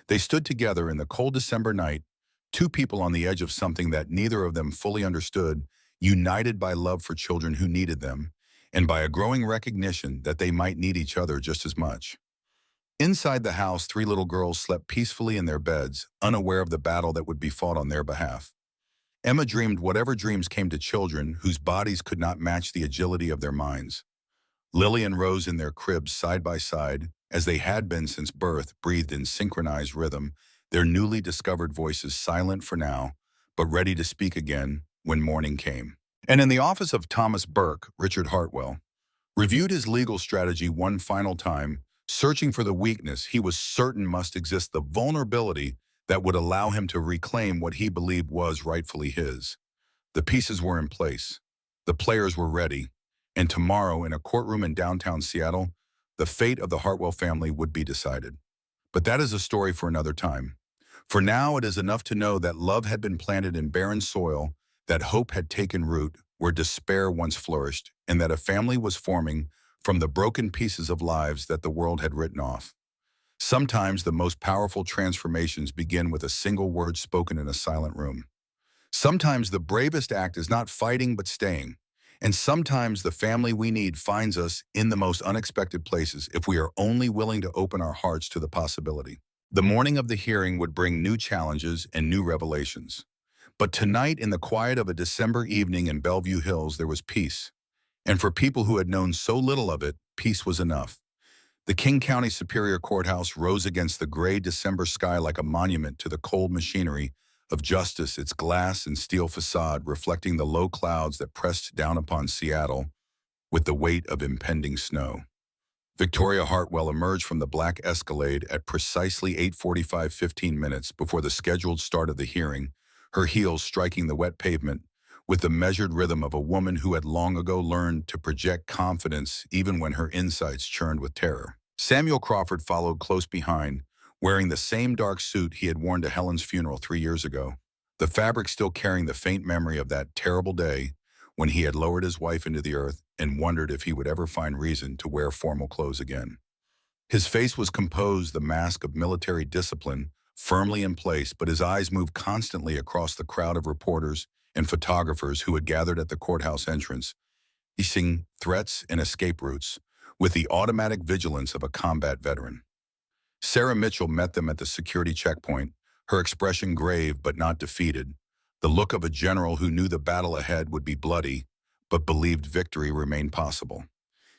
They stood together in the cold December night, two people on the edge of something that neither of them fully understood, united by love for children who needed them, and by a growing recognition that they might need each other just as much. Inside the house, three little girls slept peacefully in their beds, unaware of the battle that would be fought on their behalf. Emma dreamed whatever dreams came to children whose bodies could not match the agility of their minds. Lily and Rose, in their cribs side by side, as they had been since birth, breathed in synchronized rhythm, their newly discovered voices silent for now, but ready to speak again when morning came. And in the office of Thomas Burke, Richard Hartwell reviewed his legal strategy one final time, searching for the weakness he was certain must exist, the vulnerability that would allow him to reclaim what he believed was rightfully his. The pieces were in place. The players were ready. And tomorrow, in a courtroom in downtown Seattle, the fate of the Hartwell family would be decided. But that is a story for another time. For now, it is enough to know that love had been planted in barren soil, that hope had taken root where despair once flourished, and that a family was forming from the broken pieces of lives that the world had written off. Sometimes the most powerful transformations begin with a single word spoken in a silent room. Sometimes the bravest act is not fighting but staying. And sometimes the family we need finds us in the most unexpected places if we are only willing to open our hearts to the possibility. The morning of the hearing would bring new challenges and new revelations. But tonight, in the quiet of a December evening in Bellevue Hills, there was peace. And for people who had known so little of it, peace was enough. The King County Superior Courthouse rose against the gray December sky like a monument to the cold machinery of justice, its glass and steel facade reflecting the low clouds that pressed down upon Seattle with the weight of impending snow. Victoria Hartwell emerged from the black Escalade at precisely 8:45, 15 minutes before the scheduled start of the hearing, her heels striking the wet pavement with the measured rhythm of a woman who had long ago learned to project confidence even when her insides churned with terror. Samuel Crawford followed close behind, wearing the same dark suit he had worn to Helen's funeral 3 years ago, the fabric still carrying the faint memory of that terrible day when he had lowered his wife into the earth and wondered if he would ever find reason to wear formal clothes again. His face was composed, the mask of military discipline firmly in place, but his eyes moved constantly across the crowd of reporters and photographers who had gathered at the courthouse entrance, piecing threats and escape routes with the automatic vigilance of a combat veteran. Sarah Mitchell met them at the security checkpoint, her expression grave but not defeated, the look of a general who knew the battle ahead would be bloody, but believed victory remained possible.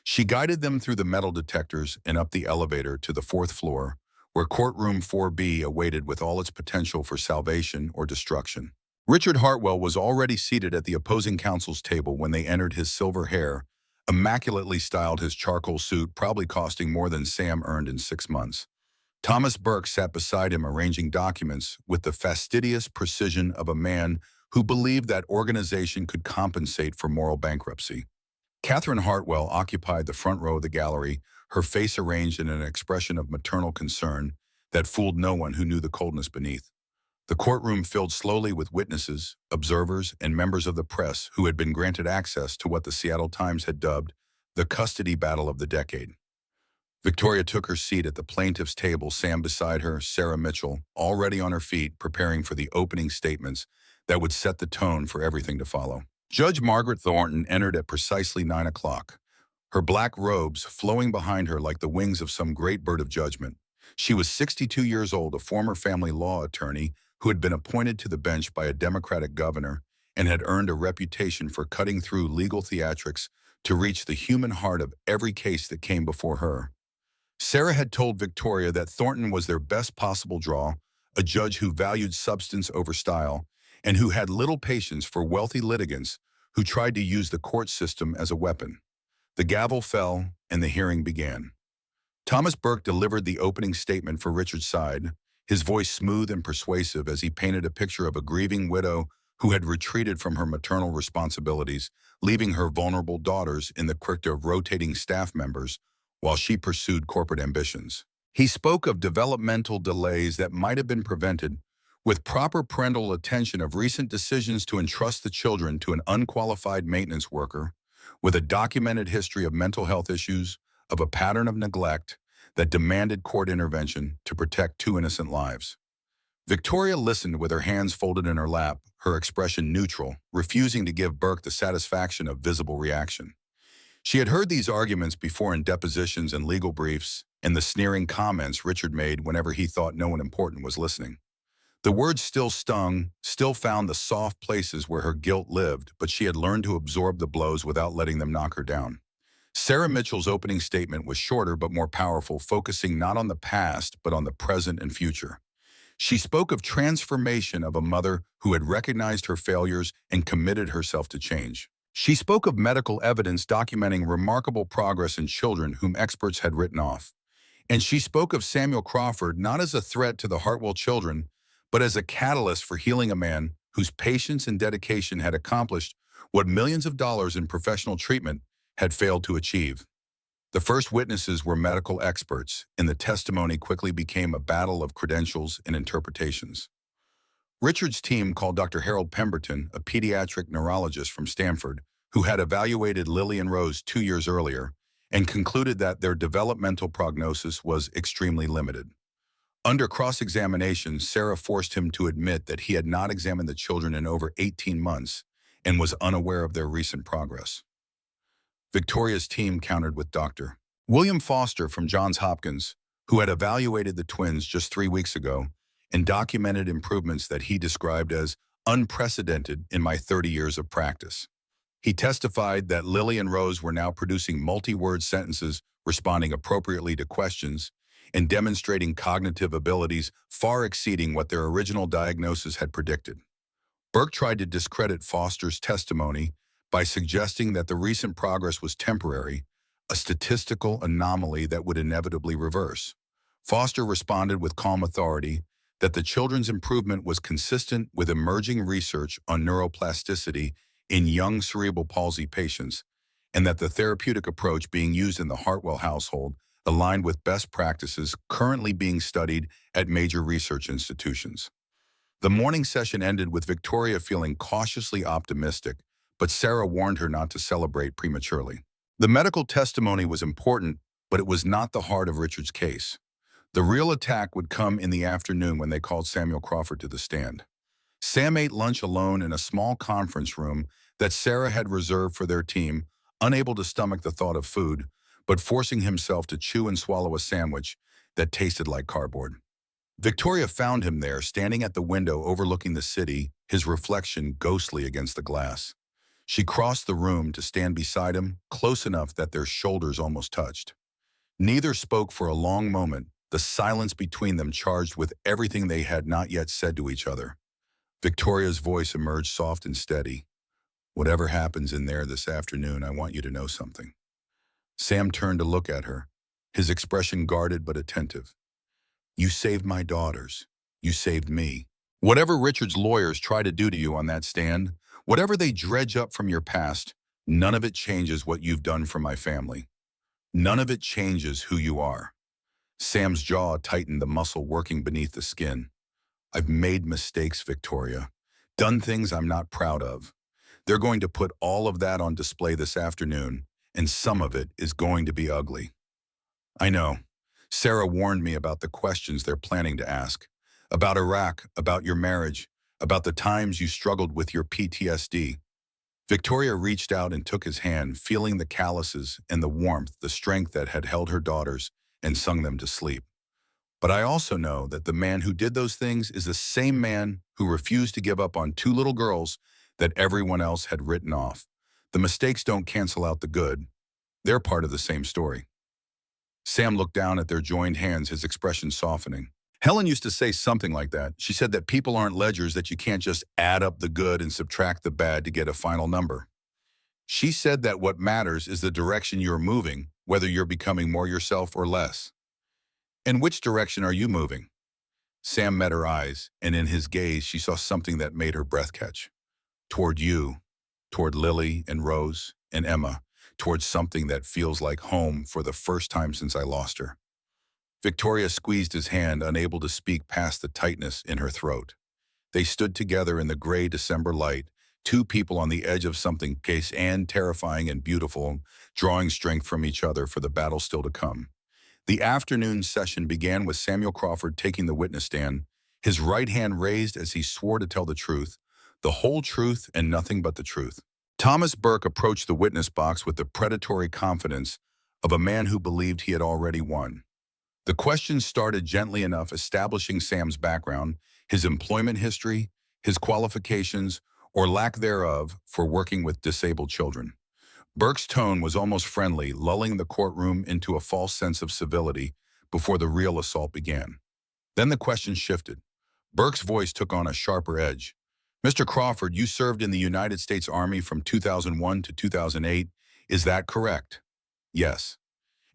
She guided them through the metal detectors and up the elevator to the fourth floor, where courtroom 4B awaited with all its potential for salvation or destruction. Richard Hartwell was already seated at the opposing counsel's table when they entered, his silver hair immaculately styled, his charcoal suit probably costing more than Sam earned in 6 months. Thomas Burke sat beside him, arranging documents with the fastidious precision of a man who believed that organization could compensate for moral bankruptcy. Catherine Hartwell occupied the front row of the gallery, her face arranged in an expression of maternal concern that fooled no one who knew the coldness beneath. The courtroom filled slowly with witnesses, observers, and members of the press who had been granted access to what the Seattle Times had dubbed the custody battle of the decade. Victoria took her seat at the plaintiff's table, Sam beside her, Sarah Mitchell, already on her feet, preparing for the opening statements that would set the tone for everything to follow. Judge Margaret Thornton entered at precisely 9 o'clock, her black robes flowing behind her like the wings of some great bird of judgment. She was 62 years old, a former family law attorney who had been appointed to the bench by a Democratic governor and had earned a reputation for cutting through legal theatrics to reach the human heart of every case that came before her. Sarah had told Victoria that Thornton was their best possible draw, a judge who valued substance over style, and who had little patience for wealthy litigants who tried to use the court system as a weapon. The gavel fell, and the hearing began. Thomas Burke delivered the opening statement for Richard's side, his voice smooth and persuasive as he painted a picture of a grieving widow who had retreated from her maternal responsibilities, leaving her vulnerable daughters in the crypt of rotating staff members while she pursued corporate ambitions. He spoke of developmental delays that might have been prevented with proper parental attention of recent decisions to entrust the children to an unqualified maintenance worker with a documented history of mental health issues, of a pattern of neglect that demanded court intervention to protect two innocent lives. Victoria listened with her hands folded in her lap, her expression neutral, refusing to give Burke the satisfaction of visible reaction. She had heard these arguments before in depositions and legal briefs, and the sneering comments Richard made whenever he thought no one important was listening. The words still stung, still found the soft places where her guilt lived, but she had learned to absorb the blows without letting them knock her down. Sarah Mitchell's opening statement was shorter but more powerful, focusing not on the past but on the present and future. She spoke of transformation of a mother who had recognized her failures and committed herself to change. She spoke of medical evidence documenting remarkable progress in children whom experts had written off. And she spoke of Samuel Crawford not as a threat to the Hartwell children, but as a catalyst for healing a man whose patience and dedication had accomplished what millions of dollars in professional treatment had failed to achieve. The first witnesses were medical experts, and the testimony quickly became a battle of credentials and interpretations. Richard's team called Dr. Harold Pemberton, a pediatric neurologist from Stanford, who had evaluated Lily and Rose 2 years earlier, and concluded that their developmental prognosis was extremely limited. Under cross-examination, Sarah forced him to admit that he had not examined the children in over 18 months and was unaware of their recent progress. Victoria's team countered with Dr. William Foster from Johns Hopkins, who had evaluated the twins just 3 weeks ago and documented improvements that he described as unprecedented in my 30 years of practice. He testified that Lily and Rose were now producing multi-word sentences, responding appropriately to questions, and demonstrating cognitive abilities far exceeding what their original diagnosis had predicted. Burke tried to discredit Foster's testimony by suggesting that the recent progress was temporary, a statistical anomaly that would inevitably reverse. Foster responded with calm authority that the children's improvement was consistent with emerging research on neuroplasticity in young cerebral palsy patients, and that the therapeutic approach being used in the Hartwell household aligned with best practices currently being studied at major research institutions. The morning session ended with Victoria feeling cautiously optimistic, but Sarah warned her not to celebrate prematurely. The medical testimony was important, but it was not the heart of Richard's case. The real attack would come in the afternoon when they called Samuel Crawford to the stand. Sam ate lunch alone in a small conference room that Sarah had reserved for their team, unable to stomach the thought of food, but forcing himself to chew and swallow a sandwich that tasted like cardboard. Victoria found him there, standing at the window overlooking the city, his reflection ghostly against the glass. She crossed the room to stand beside him, close enough that their shoulders almost touched. Neither spoke for a long moment, the silence between them charged with everything they had not yet said to each other. Victoria's voice emerged soft and steady. "Whatever happens in there this afternoon, I want you to know something." Sam turned to look at her, his expression guarded but attentive. "You saved my daughters. You saved me. Whatever Richard's lawyers try to do to you on that stand, whatever they dredge up from your past, none of it changes what you've done for my family. None of it changes who you are." Sam's jaw tightened, the muscle working beneath the skin. "I've made mistakes, Victoria. Done things I'm not proud of. They're going to put all of that on display this afternoon, and some of it is going to be ugly." "I know. Sarah warned me about the questions they're planning to ask. About Iraq, about your marriage, about the times you struggled with your PTSD. Victoria reached out and took his hand, feeling the calluses and the warmth, the strength that had held her daughters and sung them to sleep. "But I also know that the man who did those things is the same man who refused to give up on 2 little girls that everyone else had written off. The mistakes don't cancel out the good. They're part of the same story." Sam looked down at their joined hands, his expression softening. "Helen used to say something like that. She said that people aren't ledgers, that you can't just add up the good and subtract the bad to get a final number. She said that what matters is the direction you're moving, whether you're becoming more yourself or less." "And which direction are you moving?" Sam met her eyes, and in his gaze she saw something that made her breath catch. toward you, toward Lily and Rose and Emma, towards something that feels like home for the first time since I lost her. Victoria squeezed his hand, unable to speak past the tightness in her throat. They stood together in the gray December light, two people on the edge of something case and terrifying and beautiful, drawing strength from each other for the battle still to come. The afternoon session began with Samuel Crawford taking the witness stand, his right hand raised as he swore to tell the truth, the whole truth and nothing but the truth. Thomas Burke approached the witness box with the predatory confidence of a man who believed he had already won. The questions started gently enough, establishing Sam's background, his employment history, his qualifications, or lack thereof, for working with disabled children. Burke's tone was almost friendly, lulling the courtroom into a false sense of civility before the real assault began. Then the question shifted. Burke's voice took on a sharper edge. Mr. Crawford, you served in the United States Army from 2001 to 2008. Is that correct? Yes.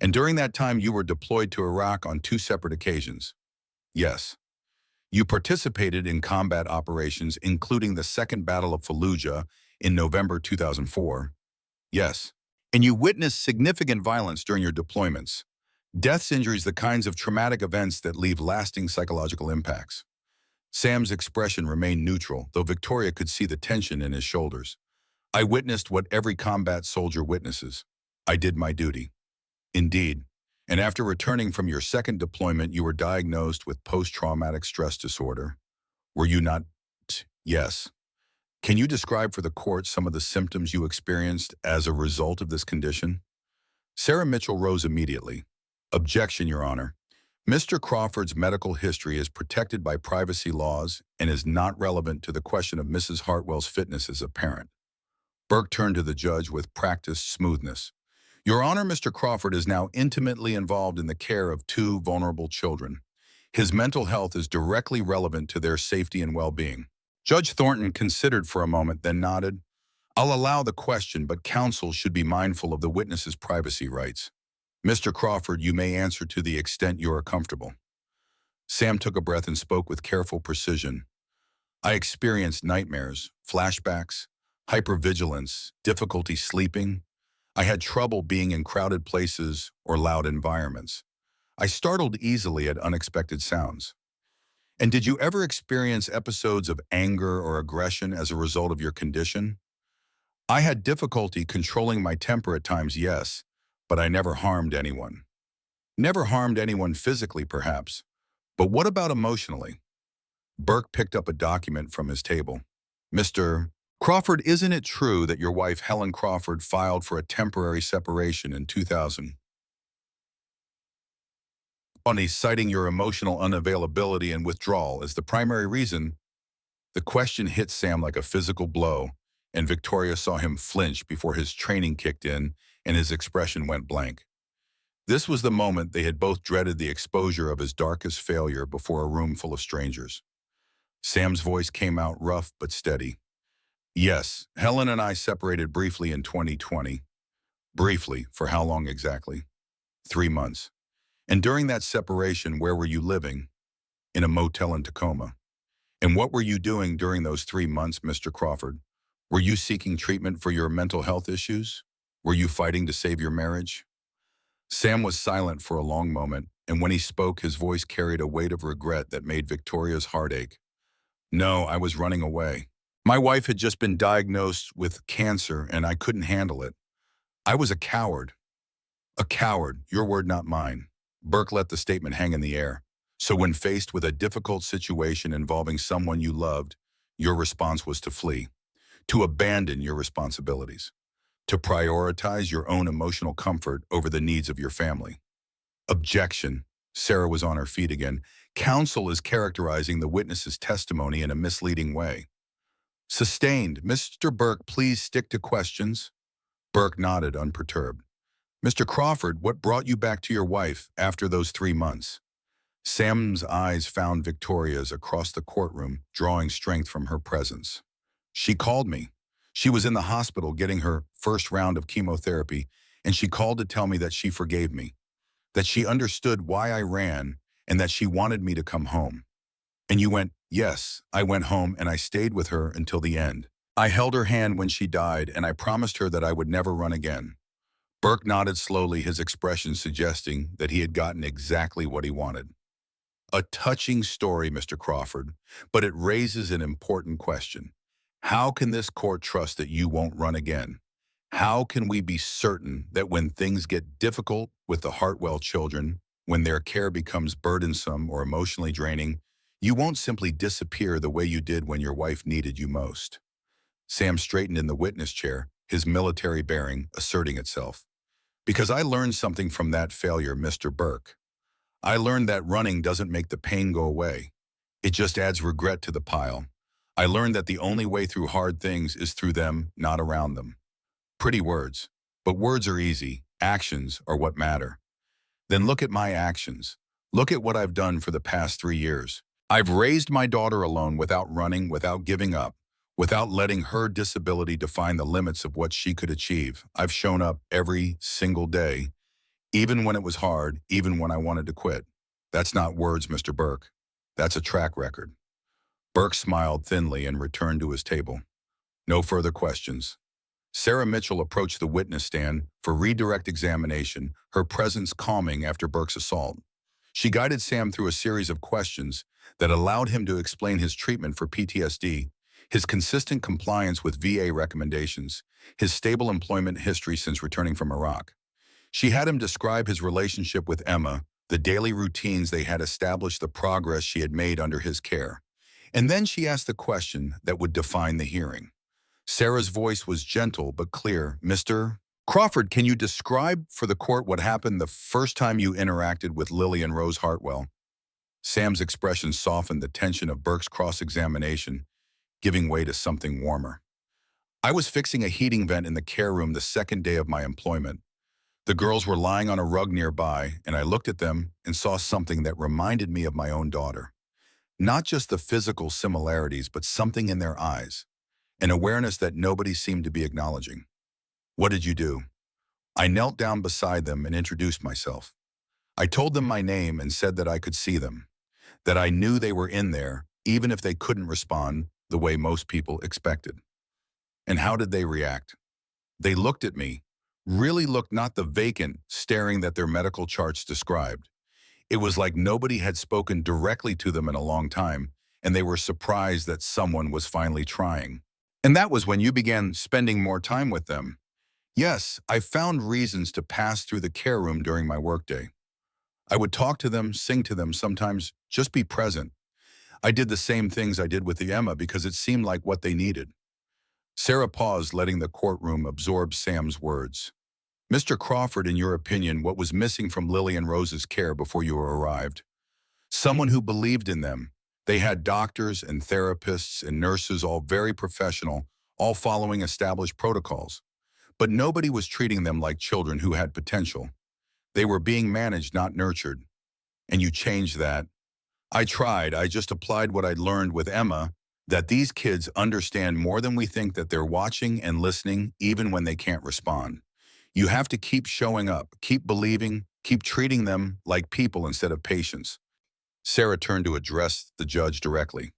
And during that time, you were deployed to Iraq on two separate occasions? Yes. You participated in combat operations, including the Second Battle of Fallujah in November 2004? Yes. And you witnessed significant violence during your deployments. Deaths, injuries, the kinds of traumatic events that leave lasting psychological impacts. Sam's expression remained neutral, though Victoria could see the tension in his shoulders. I witnessed what every combat soldier witnesses. I did my duty. Indeed. And after returning from your second deployment, you were diagnosed with post-traumatic stress disorder. Were you not? Yes. Can you describe for the court some of the symptoms you experienced as a result of this condition? Sarah Mitchell rose immediately. Objection, Your Honor. Mr. Crawford's medical history is protected by privacy laws and is not relevant to the question of Mrs. Hartwell's fitness as a parent. Burke turned to the judge with practiced smoothness. Your Honor, Mr. Crawford is now intimately involved in the care of two vulnerable children. His mental health is directly relevant to their safety and well-being. Judge Thornton considered for a moment, then nodded. I'll allow the question, but counsel should be mindful of the witness's privacy rights. Mr. Crawford, you may answer to the extent you are comfortable. Sam took a breath and spoke with careful precision. I experienced nightmares, flashbacks, hypervigilance, difficulty sleeping. I had trouble being in crowded places or loud environments. I startled easily at unexpected sounds. And did you ever experience episodes of anger or aggression as a result of your condition? I had difficulty controlling my temper at times, yes, but I never harmed anyone. Never harmed anyone physically, perhaps. But what about emotionally? Burke picked up a document from his table. Mr. Crawford, isn't it true that your wife, Helen Crawford, filed for a temporary separation in 2000? Citing your emotional unavailability and withdrawal as the primary reason, the question hit Sam like a physical blow, and Victoria saw him flinch before his training kicked in and his expression went blank. This was the moment they had both dreaded, the exposure of his darkest failure before a room full of strangers. Sam's voice came out rough but steady. Yes, Helen and I separated briefly in 2020. Briefly, for how long exactly? 3 months. And during that separation, where were you living? In a motel in Tacoma. And what were you doing during those 3 months, Mr. Crawford? Were you seeking treatment for your mental health issues? Were you fighting to save your marriage? Sam was silent for a long moment, and when he spoke, his voice carried a weight of regret that made Victoria's heart ache. No, I was running away. My wife had just been diagnosed with cancer, and I couldn't handle it. I was a coward. A coward, your word, not mine. Burke let the statement hang in the air. So when faced with a difficult situation involving someone you loved, your response was to flee, to abandon your responsibilities, to prioritize your own emotional comfort over the needs of your family. Objection. Sarah was on her feet again. Counsel is characterizing the witness's testimony in a misleading way. Sustained. Mr. Burke, please stick to questions. Burke nodded, unperturbed. Mr. Crawford, what brought you back to your wife after those 3 months? Sam's eyes found Victoria's across the courtroom, drawing strength from her presence. She called me. She was in the hospital getting her first round of chemotherapy, and she called to tell me that she forgave me, that she understood why I ran, and that she wanted me to come home. And you went, yes, I went home and I stayed with her until the end. I held her hand when she died, and I promised her that I would never run again. Burke nodded slowly, his expression suggesting that he had gotten exactly what he wanted. A touching story, Mr. Crawford, but it raises an important question. How can this court trust that you won't run again? How can we be certain that when things get difficult with the Hartwell children, when their care becomes burdensome or emotionally draining, you won't simply disappear the way you did when your wife needed you most? Sam straightened in the witness chair, his military bearing asserting itself. Because I learned something from that failure, Mr. Burke. I learned that running doesn't make the pain go away. It just adds regret to the pile. I learned that the only way through hard things is through them, not around them. Pretty words. But words are easy. Actions are what matter. Then look at my actions. Look at what I've done for the past 3 years. I've raised my daughter alone without running, without giving up, without letting her disability define the limits of what she could achieve. I've shown up every single day, even when it was hard, even when I wanted to quit. That's not words, Mr. Burke. That's a track record. Burke smiled thinly and returned to his table. No further questions. Sarah Mitchell approached the witness stand for redirect examination, her presence calming after Burke's assault. She guided Sam through a series of questions that allowed him to explain his treatment for PTSD, his consistent compliance with VA recommendations, his stable employment history since returning from Iraq. She had him describe his relationship with Emma, the daily routines they had established, the progress she had made under his care. And then she asked the question that would define the hearing. Sarah's voice was gentle but clear. Mr. Crawford, can you describe for the court what happened the first time you interacted with Lily and Rose Hartwell? Sam's expression softened the tension of Burke's cross-examination, giving way to something warmer. I was fixing a heating vent in the care room the second day of my employment. The girls were lying on a rug nearby, and I looked at them and saw something that reminded me of my own daughter. Not just the physical similarities, but something in their eyes, an awareness that nobody seemed to be acknowledging. What did you do? I knelt down beside them and introduced myself. I told them my name and said that I could see them, that I knew they were in there, even if they couldn't respond the way most people expected. And how did they react? They looked at me, really looked, not the vacant staring that their medical charts described. It was like nobody had spoken directly to them in a long time, and they were surprised that someone was finally trying. And that was when you began spending more time with them. Yes, I found reasons to pass through the care room during my workday. I would talk to them, sing to them, sometimes just be present. I did the same things I did with the Emma because it seemed like what they needed. Sarah paused, letting the courtroom absorb Sam's words. Mr. Crawford, in your opinion, what was missing from Lily and Rose's care before you arrived? Someone who believed in them. They had doctors and therapists and nurses, all very professional, all following established protocols. But nobody was treating them like children who had potential. They were being managed, not nurtured. And you changed that. I tried. I just applied what I'd learned with Emma, that these kids understand more than we think, that they're watching and listening even when they can't respond. You have to keep showing up, keep believing, keep treating them like people instead of patients. Sarah turned to address the judge directly.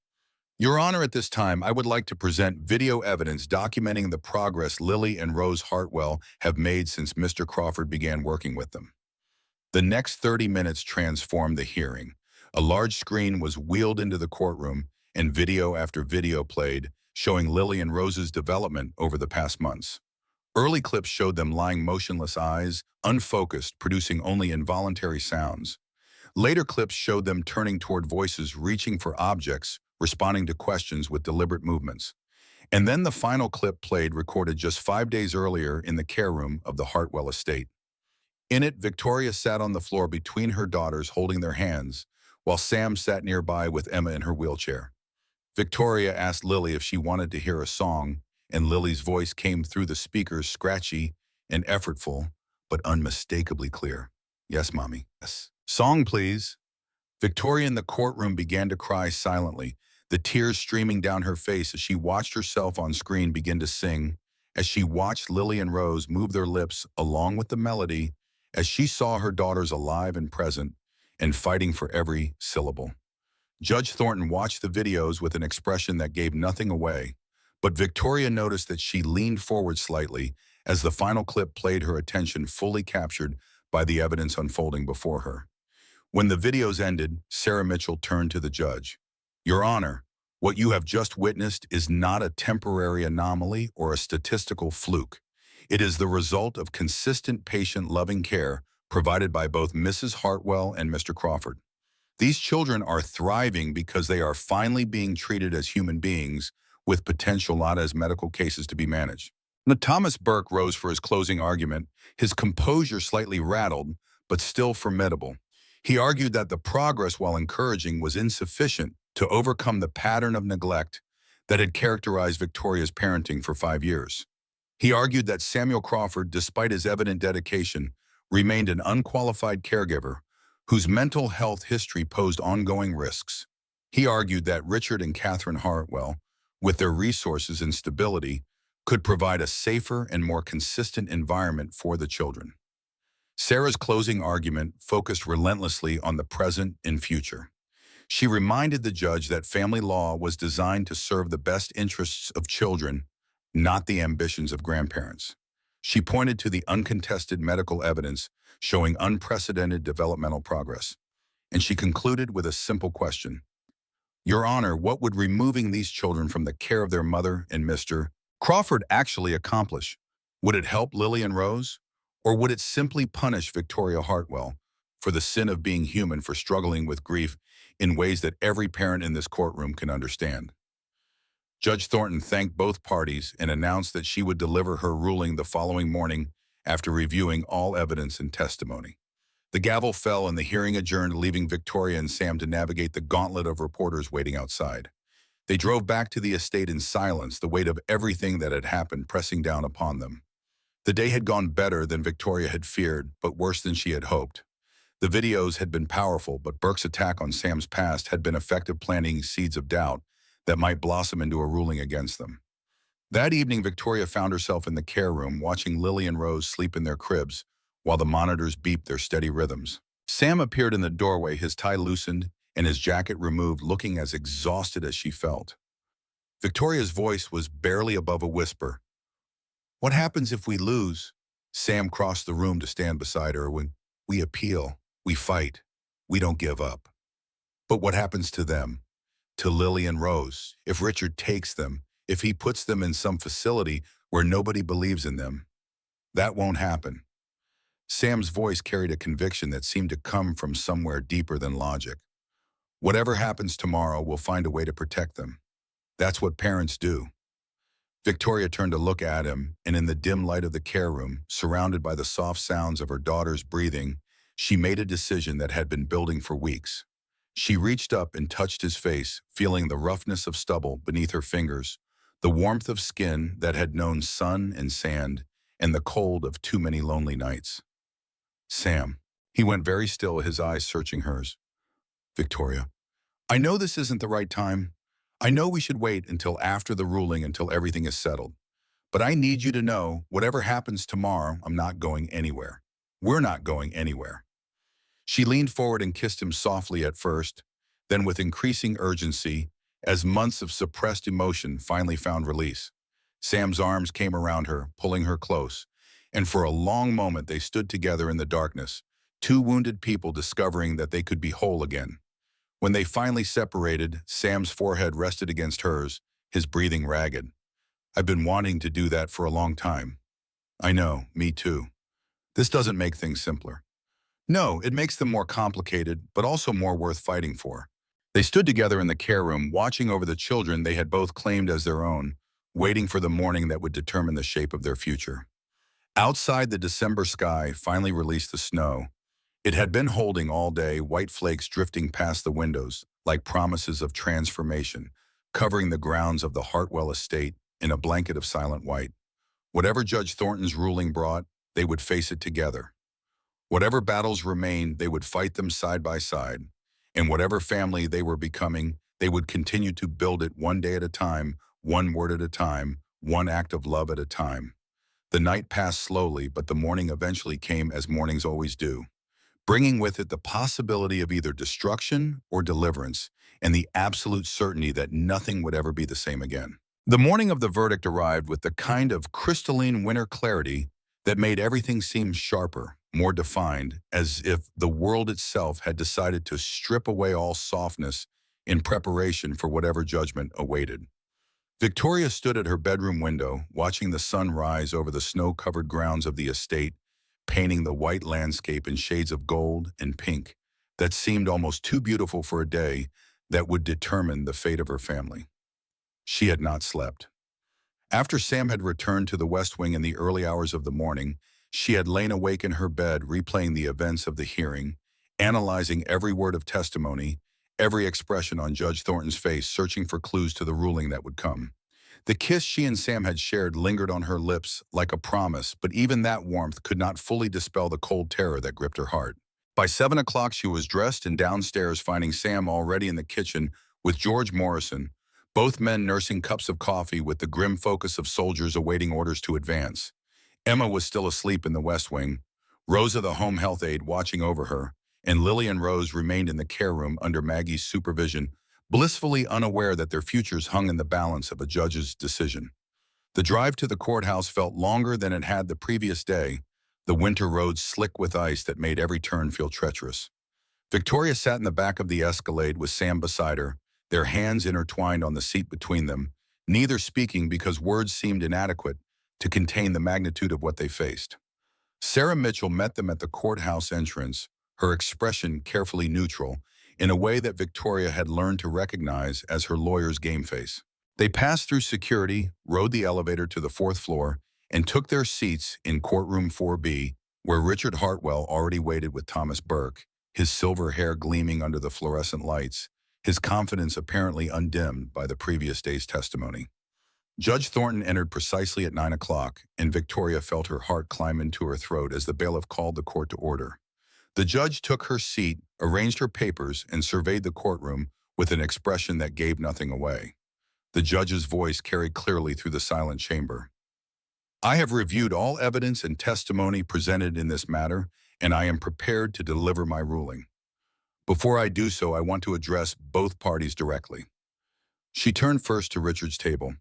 Your Honor, at this time, I would like to present video evidence documenting the progress Lily and Rose Hartwell have made since Mr. Crawford began working with them. The next 30 minutes transformed the hearing. A large screen was wheeled into the courtroom, and video after video played, showing Lily and Rose's development over the past months. Early clips showed them lying motionless, eyes unfocused, producing only involuntary sounds. Later clips showed them turning toward voices, reaching for objects, responding to questions with deliberate movements. And then the final clip played, recorded just 5 days earlier in the care room of the Hartwell estate. In it, Victoria sat on the floor between her daughters, holding their hands, while Sam sat nearby with Emma in her wheelchair. Victoria asked Lily if she wanted to hear a song, and Lily's voice came through the speakers, scratchy and effortful, but unmistakably clear. Yes, Mommy. Yes. Song, please. Victoria in the courtroom began to cry silently, the tears streaming down her face as she watched herself on screen begin to sing, as she watched Lily and Rose move their lips along with the melody, as she saw her daughters alive and present and fighting for every syllable. Judge Thornton watched the videos with an expression that gave nothing away, But Victoria noticed that she leaned forward slightly as the final clip played, her attention fully captured by the evidence unfolding before her. When the videos ended, Sarah Mitchell turned to the judge. "Your Honor, what you have just witnessed is not a temporary anomaly or a statistical fluke. It is the result of consistent patient loving care provided by both Mrs. Hartwell and Mr. Crawford. These children are thriving because they are finally being treated as human beings with potential, not as medical cases to be managed." Now, Thomas Burke rose for his closing argument, his composure slightly rattled, but still formidable. He argued that the progress, while encouraging, was insufficient to overcome the pattern of neglect that had characterized Victoria's parenting for 5 years. He argued that Samuel Crawford, despite his evident dedication, remained an unqualified caregiver whose mental health history posed ongoing risks. He argued that Richard and Catherine Hartwell, with their resources and stability, could provide a safer and more consistent environment for the children. Sarah's closing argument focused relentlessly on the present and future. She reminded the judge that family law was designed to serve the best interests of children, not the ambitions of grandparents. She pointed to the uncontested medical evidence showing unprecedented developmental progress, and she concluded with a simple question. "Your Honor, what would removing these children from the care of their mother and Mr. Crawford actually accomplish? Would it help Lily and Rose? Or would it simply punish Victoria Hartwell for the sin of being human, for struggling with grief in ways that every parent in this courtroom can understand?" Judge Thornton thanked both parties and announced that she would deliver her ruling the following morning after reviewing all evidence and testimony. The gavel fell and the hearing adjourned, leaving Victoria and Sam to navigate the gauntlet of reporters waiting outside. They drove back to the estate in silence, the weight of everything that had happened pressing down upon them. The day had gone better than Victoria had feared, but worse than she had hoped. The videos had been powerful, but Burke's attack on Sam's past had been effective, planting seeds of doubt that might blossom into a ruling against them. That evening, Victoria found herself in the care room, watching Lily and Rose sleep in their cribs, while the monitors beeped their steady rhythms. Sam appeared in the doorway, his tie loosened and his jacket removed, looking as exhausted as she felt. Victoria's voice was barely above a whisper. "What happens if we lose?" Sam crossed the room to stand beside her. "When we appeal, we fight, we don't give up. But what happens to them? To Lily and Rose? If Richard takes them, if he puts them in some facility where nobody believes in them? That won't happen." Sam's voice carried a conviction that seemed to come from somewhere deeper than logic. "Whatever happens tomorrow, we'll find a way to protect them. That's what parents do." Victoria turned to look at him, and in the dim light of the care room, surrounded by the soft sounds of her daughter's breathing, she made a decision that had been building for weeks. She reached up and touched his face, feeling the roughness of stubble beneath her fingers, the warmth of skin that had known sun and sand, and the cold of too many lonely nights. "Sam." He went very still, his eyes searching hers. "Victoria, I know this isn't the right time. I know we should wait until after the ruling, until everything is settled. But I need you to know, whatever happens tomorrow, I'm not going anywhere. We're not going anywhere." She leaned forward and kissed him softly at first, then with increasing urgency, as months of suppressed emotion finally found release. Sam's arms came around her, pulling her close, and for a long moment they stood together in the darkness, two wounded people discovering that they could be whole again. When they finally separated, Sam's forehead rested against hers, his breathing ragged. "I've been wanting to do that for a long time." "I know, me too. This doesn't make things simpler." "No, it makes them more complicated, but also more worth fighting for." They stood together in the care room, watching over the children they had both claimed as their own, waiting for the morning that would determine the shape of their future. Outside, the December sky finally released the snow. It had been holding all day, white flakes drifting past the windows, like promises of transformation, covering the grounds of the Hartwell estate in a blanket of silent white. Whatever Judge Thornton's ruling brought, they would face it together. Whatever battles remained, they would fight them side by side. And whatever family they were becoming, they would continue to build it one day at a time, one word at a time, one act of love at a time. The night passed slowly, but the morning eventually came, as mornings always do, bringing with it the possibility of either destruction or deliverance, and the absolute certainty that nothing would ever be the same again. The morning of the verdict arrived with the kind of crystalline winter clarity that made everything seem sharper, more defined, as if the world itself had decided to strip away all softness in preparation for whatever judgment awaited. Victoria stood at her bedroom window, watching the sun rise over the snow-covered grounds of the estate, painting the white landscape in shades of gold and pink that seemed almost too beautiful for a day that would determine the fate of her family. She had not slept. After Sam had returned to the West Wing in the early hours of the morning, she had lain awake in her bed replaying the events of the hearing, analyzing every word of testimony, every expression on Judge Thornton's face, searching for clues to the ruling that would come. The kiss she and Sam had shared lingered on her lips like a promise, but even that warmth could not fully dispel the cold terror that gripped her heart. By 7 o'clock, she was dressed and downstairs, finding Sam already in the kitchen with George Morrison, both men nursing cups of coffee with the grim focus of soldiers awaiting orders to advance. Emma was still asleep in the West Wing, Rosa, the home health aide, watching over her, and Lily and Rose remained in the care room under Maggie's supervision, blissfully unaware that their futures hung in the balance of a judge's decision. The drive to the courthouse felt longer than it had the previous day, the winter roads slick with ice that made every turn feel treacherous. Victoria sat in the back of the Escalade with Sam beside her, their hands intertwined on the seat between them, neither speaking because words seemed inadequate to contain the magnitude of what they faced. Sarah Mitchell met them at the courthouse entrance, her expression carefully neutral, in a way that Victoria had learned to recognize as her lawyer's game face. They passed through security, rode the elevator to the fourth floor, and took their seats in courtroom 4B, where Richard Hartwell already waited with Thomas Burke, his silver hair gleaming under the fluorescent lights, his confidence apparently undimmed by the previous day's testimony. Judge Thornton entered precisely at 9 o'clock, and Victoria felt her heart climb into her throat as the bailiff called the court to order. The judge took her seat, arranged her papers, and surveyed the courtroom with an expression that gave nothing away. The judge's voice carried clearly through the silent chamber. I have reviewed all evidence and testimony presented in this matter, and I am prepared to deliver my ruling. Before I do so, I want to address both parties directly. She turned first to Richard's table.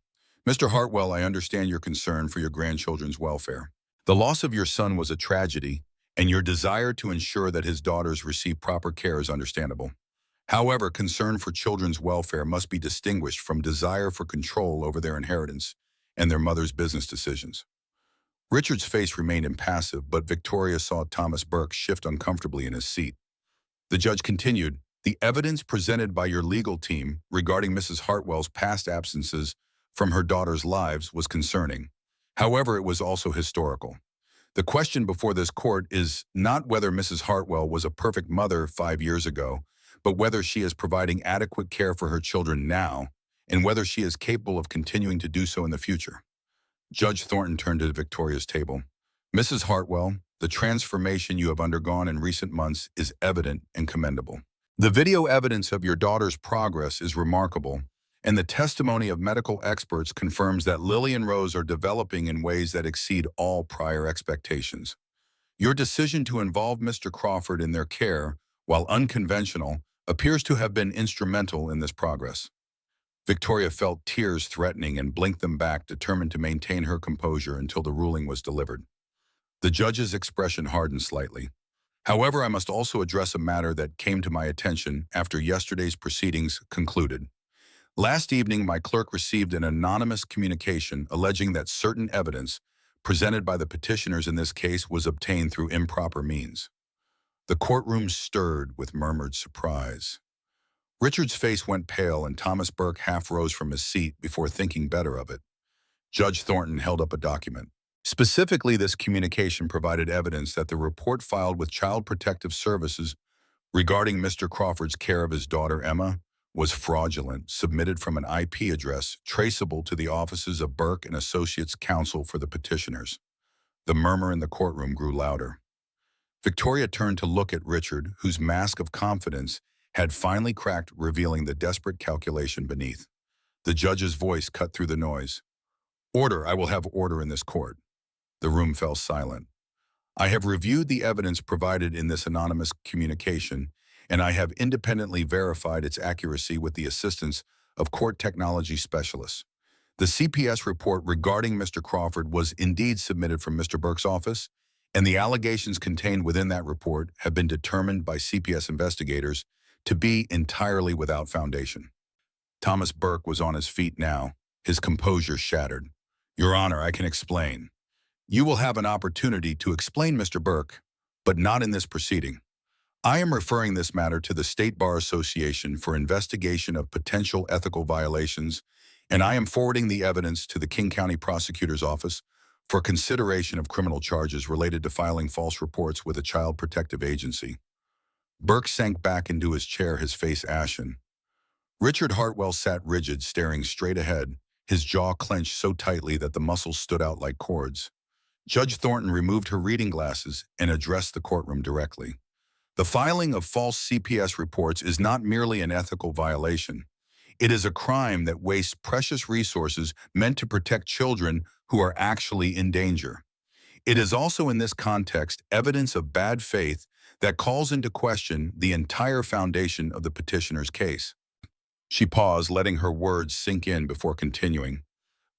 Mr. Hartwell, I understand your concern for your grandchildren's welfare. The loss of your son was a tragedy, and your desire to ensure that his daughters receive proper care is understandable. However, concern for children's welfare must be distinguished from desire for control over their inheritance and their mother's business decisions. Richard's face remained impassive, but Victoria saw Thomas Burke shift uncomfortably in his seat. The judge continued, the evidence presented by your legal team regarding Mrs. Hartwell's past absences from her daughters' lives was concerning. However, it was also historical. The question before this court is not whether Mrs. Hartwell was a perfect mother 5 years ago, but whether she is providing adequate care for her children now, and whether she is capable of continuing to do so in the future. Judge Thornton turned to Victoria's table. Mrs. Hartwell, the transformation you have undergone in recent months is evident and commendable. The video evidence of your daughter's progress is remarkable, and the testimony of medical experts confirms that Lily and Rose are developing in ways that exceed all prior expectations. Your decision to involve Mr. Crawford in their care, while unconventional, appears to have been instrumental in this progress. Victoria felt tears threatening and blinked them back, determined to maintain her composure until the ruling was delivered. The judge's expression hardened slightly. However, I must also address a matter that came to my attention after yesterday's proceedings concluded. Last evening, my clerk received an anonymous communication alleging that certain evidence presented by the petitioners in this case was obtained through improper means. The courtroom stirred with murmured surprise. Richard's face went pale and Thomas Burke half rose from his seat before thinking better of it. Judge Thornton held up a document. Specifically, this communication provided evidence that the report filed with Child Protective Services regarding Mr. Crawford's care of his daughter Emma was fraudulent, submitted from an IP address traceable to the offices of Burke and Associates Counsel for the petitioners. The murmur in the courtroom grew louder. Victoria turned to look at Richard, whose mask of confidence had finally cracked, revealing the desperate calculation beneath. The judge's voice cut through the noise. Order, I will have order in this court. The room fell silent. I have reviewed the evidence provided in this anonymous communication, and I have independently verified its accuracy with the assistance of court technology specialists. The CPS report regarding Mr. Crawford was indeed submitted from Mr. Burke's office, and the allegations contained within that report have been determined by CPS investigators to be entirely without foundation. Thomas Burke was on his feet now, his composure shattered. Your Honor, I can explain. You will have an opportunity to explain, Mr. Burke, but not in this proceeding. I am referring this matter to the State Bar Association for investigation of potential ethical violations, and I am forwarding the evidence to the King County Prosecutor's Office for consideration of criminal charges related to filing false reports with a child protective agency. Burke sank back into his chair, his face ashen. Richard Hartwell sat rigid, staring straight ahead, his jaw clenched so tightly that the muscles stood out like cords. Judge Thornton removed her reading glasses and addressed the courtroom directly. The filing of false CPS reports is not merely an ethical violation. It is a crime that wastes precious resources meant to protect children who are actually in danger. It is also in this context evidence of bad faith that calls into question the entire foundation of the petitioner's case. She paused, letting her words sink in before continuing.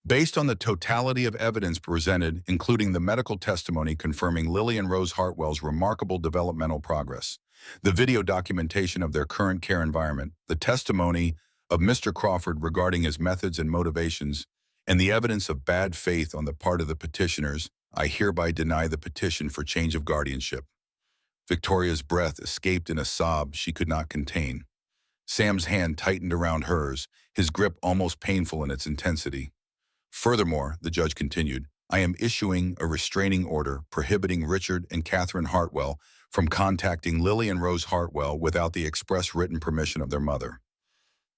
Based on the totality of evidence presented, including the medical testimony confirming Lillian Rose Hartwell's remarkable developmental progress, the video documentation of their current care environment, the testimony of Mr. Crawford regarding his methods and motivations, and the evidence of bad faith on the part of the petitioners, I hereby deny the petition for change of guardianship. Victoria's breath escaped in a sob she could not contain. Sam's hand tightened around hers, his grip almost painful in its intensity. Furthermore, the judge continued, I am issuing a restraining order prohibiting Richard and Catherine Hartwell from contacting Lillian Rose Hartwell without the express written permission of their mother.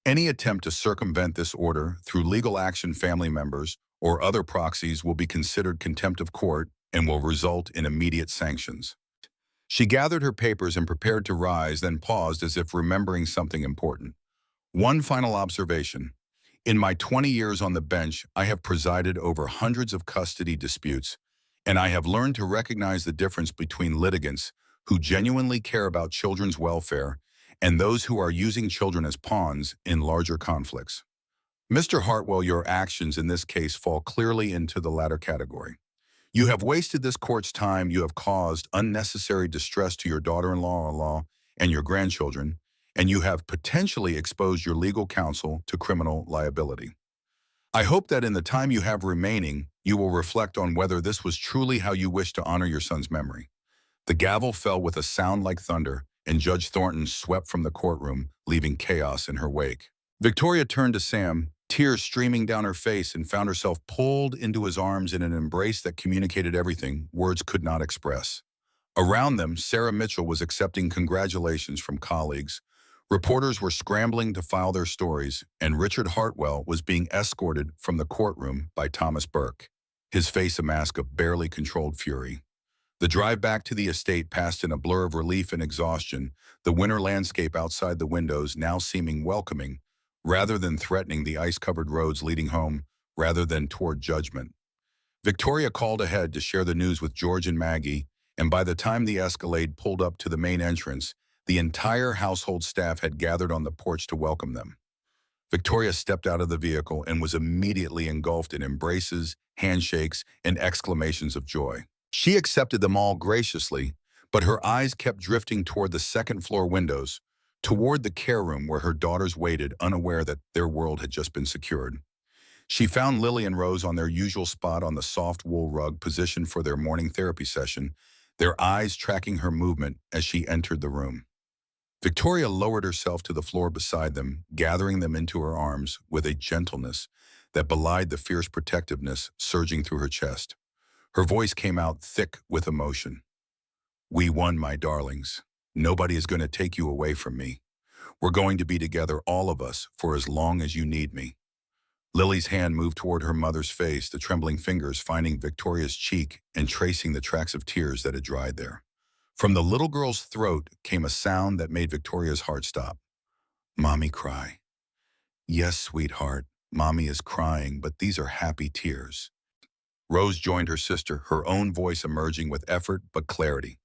Any attempt to circumvent this order through legal action family members or other proxies will be considered contempt of court and will result in immediate sanctions. She gathered her papers and prepared to rise, then paused as if remembering something important. One final observation. In my 20 years on the bench, I have presided over hundreds of custody disputes, and I have learned to recognize the difference between litigants who genuinely care about children's welfare and those who are using children as pawns in larger conflicts. Mr. Hartwell, your actions in this case fall clearly into the latter category. You have wasted this court's time, you have caused unnecessary distress to your daughter-in-law and your grandchildren, and you have potentially exposed your legal counsel to criminal liability. I hope that in the time you have remaining, you will reflect on whether this was truly how you wish to honor your son's memory. The gavel fell with a sound like thunder, and Judge Thornton swept from the courtroom, leaving chaos in her wake. Victoria turned to Sam, tears streaming down her face, and found herself pulled into his arms in an embrace that communicated everything words could not express. Around them, Sarah Mitchell was accepting congratulations from colleagues. Reporters were scrambling to file their stories, and Richard Hartwell was being escorted from the courtroom by Thomas Burke, his face a mask of barely controlled fury. The drive back to the estate passed in a blur of relief and exhaustion, the winter landscape outside the windows now seeming welcoming, rather than threatening, the ice-covered roads leading home, rather than toward judgment. Victoria called ahead to share the news with George and Maggie, and by the time the Escalade pulled up to the main entrance, the entire household staff had gathered on the porch to welcome them. Victoria stepped out of the vehicle and was immediately engulfed in embraces, handshakes, and exclamations of joy. She accepted them all graciously, but her eyes kept drifting toward the second-floor windows, toward the care room where her daughters waited, unaware that their world had just been secured. She found Lily and Rose on their usual spot on the soft wool rug positioned for their morning therapy session, their eyes tracking her movement as she entered the room. Victoria lowered herself to the floor beside them, gathering them into her arms with a gentleness that belied the fierce protectiveness surging through her chest. Her voice came out thick with emotion. We won, my darlings. Nobody is going to take you away from me. We're going to be together, all of us, for as long as you need me. Lily's hand moved toward her mother's face, the trembling fingers finding Victoria's cheek and tracing the tracks of tears that had dried there. From the little girl's throat came a sound that made Victoria's heart stop. Mommy cry. Yes, sweetheart, Mommy is crying, but these are happy tears. Rose joined her sister, her own voice emerging with effort but clarity.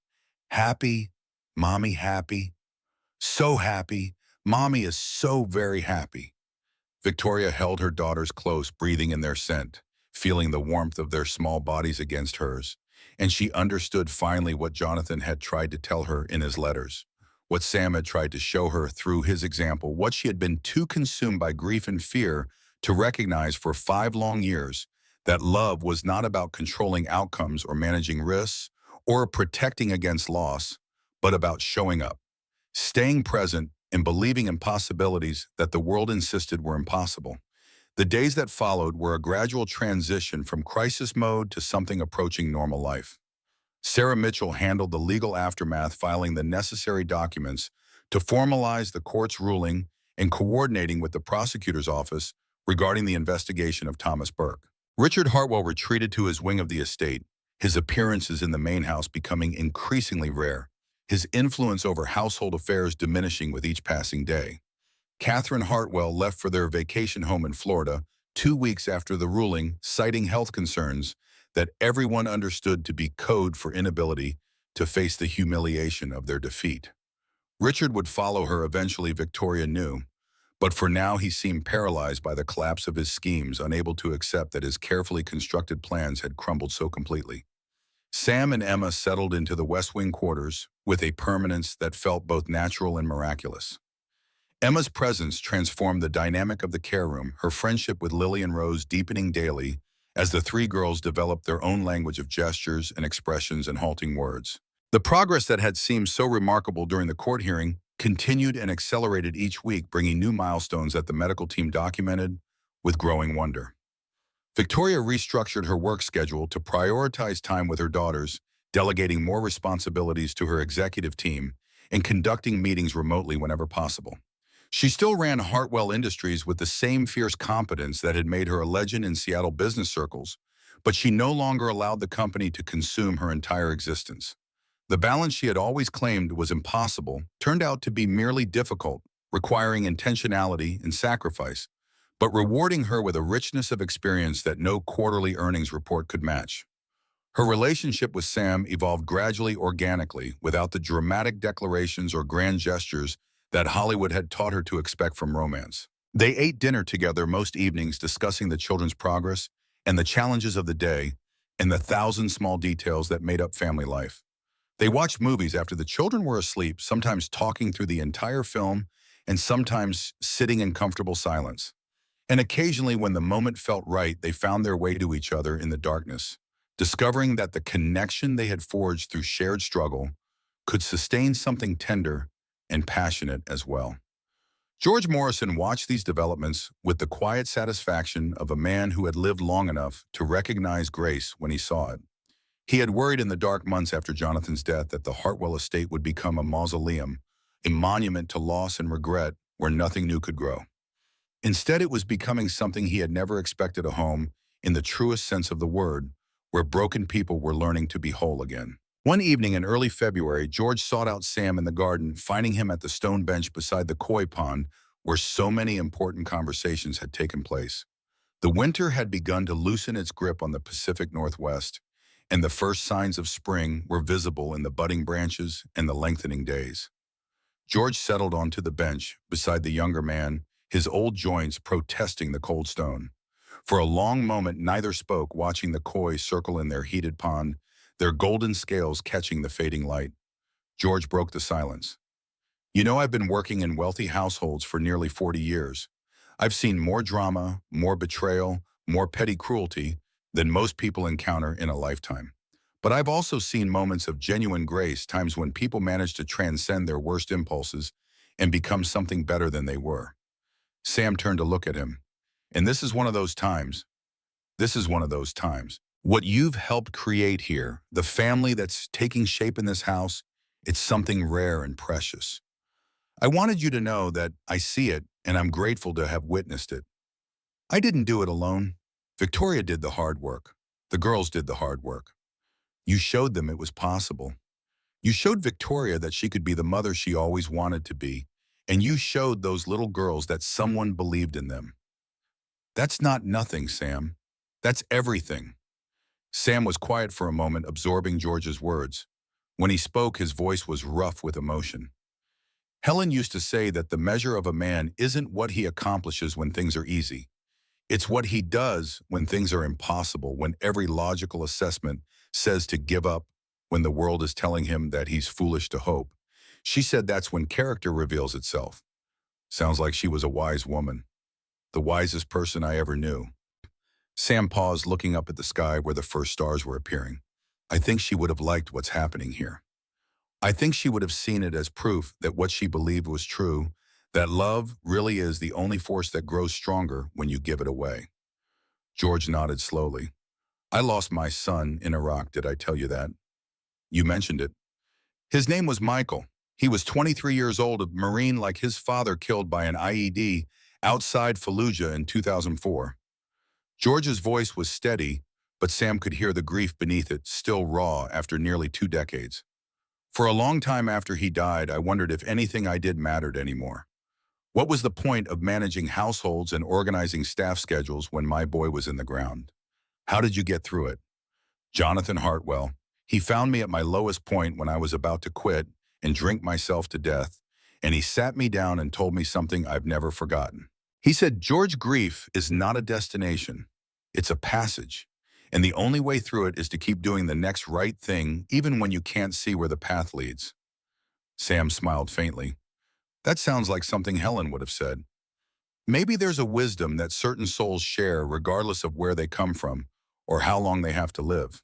Happy, Mommy happy. So happy. Mommy is so very happy. Victoria held her daughters close, breathing in their scent, feeling the warmth of their small bodies against hers. And she understood finally what Jonathan had tried to tell her in his letters, what Sam had tried to show her through his example, what she had been too consumed by grief and fear to recognize for 5 long years, that love was not about controlling outcomes or managing risks or protecting against loss, but about showing up, staying present, and believing in possibilities that the world insisted were impossible. The days that followed were a gradual transition from crisis mode to something approaching normal life. Sarah Mitchell handled the legal aftermath, filing the necessary documents to formalize the court's ruling and coordinating with the prosecutor's office regarding the investigation of Thomas Burke. Richard Hartwell retreated to his wing of the estate, his appearances in the main house becoming increasingly rare, his influence over household affairs diminishing with each passing day. Catherine Hartwell left for their vacation home in Florida 2 weeks after the ruling, citing health concerns that everyone understood to be code for inability to face the humiliation of their defeat. Richard would follow her eventually, Victoria knew, but for now he seemed paralyzed by the collapse of his schemes, unable to accept that his carefully constructed plans had crumbled so completely. Sam and Emma settled into the West Wing quarters with a permanence that felt both natural and miraculous. Emma's presence transformed the dynamic of the care room, her friendship with Lily and Rose deepening daily as the three girls developed their own language of gestures and expressions and halting words. The progress that had seemed so remarkable during the court hearing continued and accelerated each week, bringing new milestones that the medical team documented with growing wonder. Victoria restructured her work schedule to prioritize time with her daughters, delegating more responsibilities to her executive team and conducting meetings remotely whenever possible. She still ran Hartwell Industries with the same fierce competence that had made her a legend in Seattle business circles, but she no longer allowed the company to consume her entire existence. The balance she had always claimed was impossible turned out to be merely difficult, requiring intentionality and sacrifice, but rewarding her with a richness of experience that no quarterly earnings report could match. Her relationship with Sam evolved gradually, organically, without the dramatic declarations or grand gestures that Hollywood had taught her to expect from romance. They ate dinner together most evenings, discussing the children's progress and the challenges of the day and the thousand small details that made up family life. They watched movies after the children were asleep, sometimes talking through the entire film and sometimes sitting in comfortable silence. And occasionally, when the moment felt right, they found their way to each other in the darkness, discovering that the connection they had forged through shared struggle could sustain something tender and passionate as well. George Morrison watched these developments with the quiet satisfaction of a man who had lived long enough to recognize grace when he saw it. He had worried in the dark months after Jonathan's death that the Hartwell estate would become a mausoleum, a monument to loss and regret where nothing new could grow. Instead, it was becoming something he had never expected, a home, in the truest sense of the word, where broken people were learning to be whole again. One evening in early February, George sought out Sam in the garden, finding him at the stone bench beside the koi pond where so many important conversations had taken place. The winter had begun to loosen its grip on the Pacific Northwest, and the first signs of spring were visible in the budding branches and the lengthening days. George settled onto the bench beside the younger man, his old joints protesting the cold stone. For a long moment, neither spoke, watching the koi circle in their heated pond, their golden scales catching the fading light. George broke the silence. "You know, I've been working in wealthy households for nearly 40 years. I've seen more drama, more betrayal, more petty cruelty than most people encounter in a lifetime. But I've also seen moments of genuine grace, times when people manage to transcend their worst impulses and become something better than they were." Sam turned to look at him. "And this is one of those times. This is one of those times. What you've helped create here, the family that's taking shape in this house, it's something rare and precious. I wanted you to know that I see it and I'm grateful to have witnessed it. I didn't do it alone. Victoria did the hard work. The girls did the hard work. You showed them it was possible. You showed Victoria that she could be the mother she always wanted to be, and you showed those little girls that someone believed in them. That's not nothing, Sam. That's everything." Sam was quiet for a moment, absorbing George's words. When he spoke, his voice was rough with emotion. Helen used to say that the measure of a man isn't what he accomplishes when things are easy. It's what he does when things are impossible, when every logical assessment says to give up, when the world is telling him that he's foolish to hope. She said that's when character reveals itself. Sounds like she was a wise woman, the wisest person I ever knew. Sam paused, looking up at the sky where the first stars were appearing. I think she would have liked what's happening here. I think she would have seen it as proof that what she believed was true, that love really is the only force that grows stronger when you give it away. George nodded slowly. I lost my son in Iraq, did I tell you that? You mentioned it. His name was Michael. He was 23 years old, a Marine like his father killed by an IED outside Fallujah in 2004. George's voice was steady, but Sam could hear the grief beneath it, still raw after nearly 2 decades. For a long time after he died, I wondered if anything I did mattered anymore. What was the point of managing households and organizing staff schedules when my boy was in the ground? How did you get through it? Jonathan Hartwell. He found me at my lowest point when I was about to quit and drink myself to death, and he sat me down and told me something I've never forgotten. He said, George, grief is not a destination. It's a passage. And the only way through it is to keep doing the next right thing, even when you can't see where the path leads. Sam smiled faintly. That sounds like something Helen would have said. Maybe there's a wisdom that certain souls share regardless of where they come from or how long they have to live.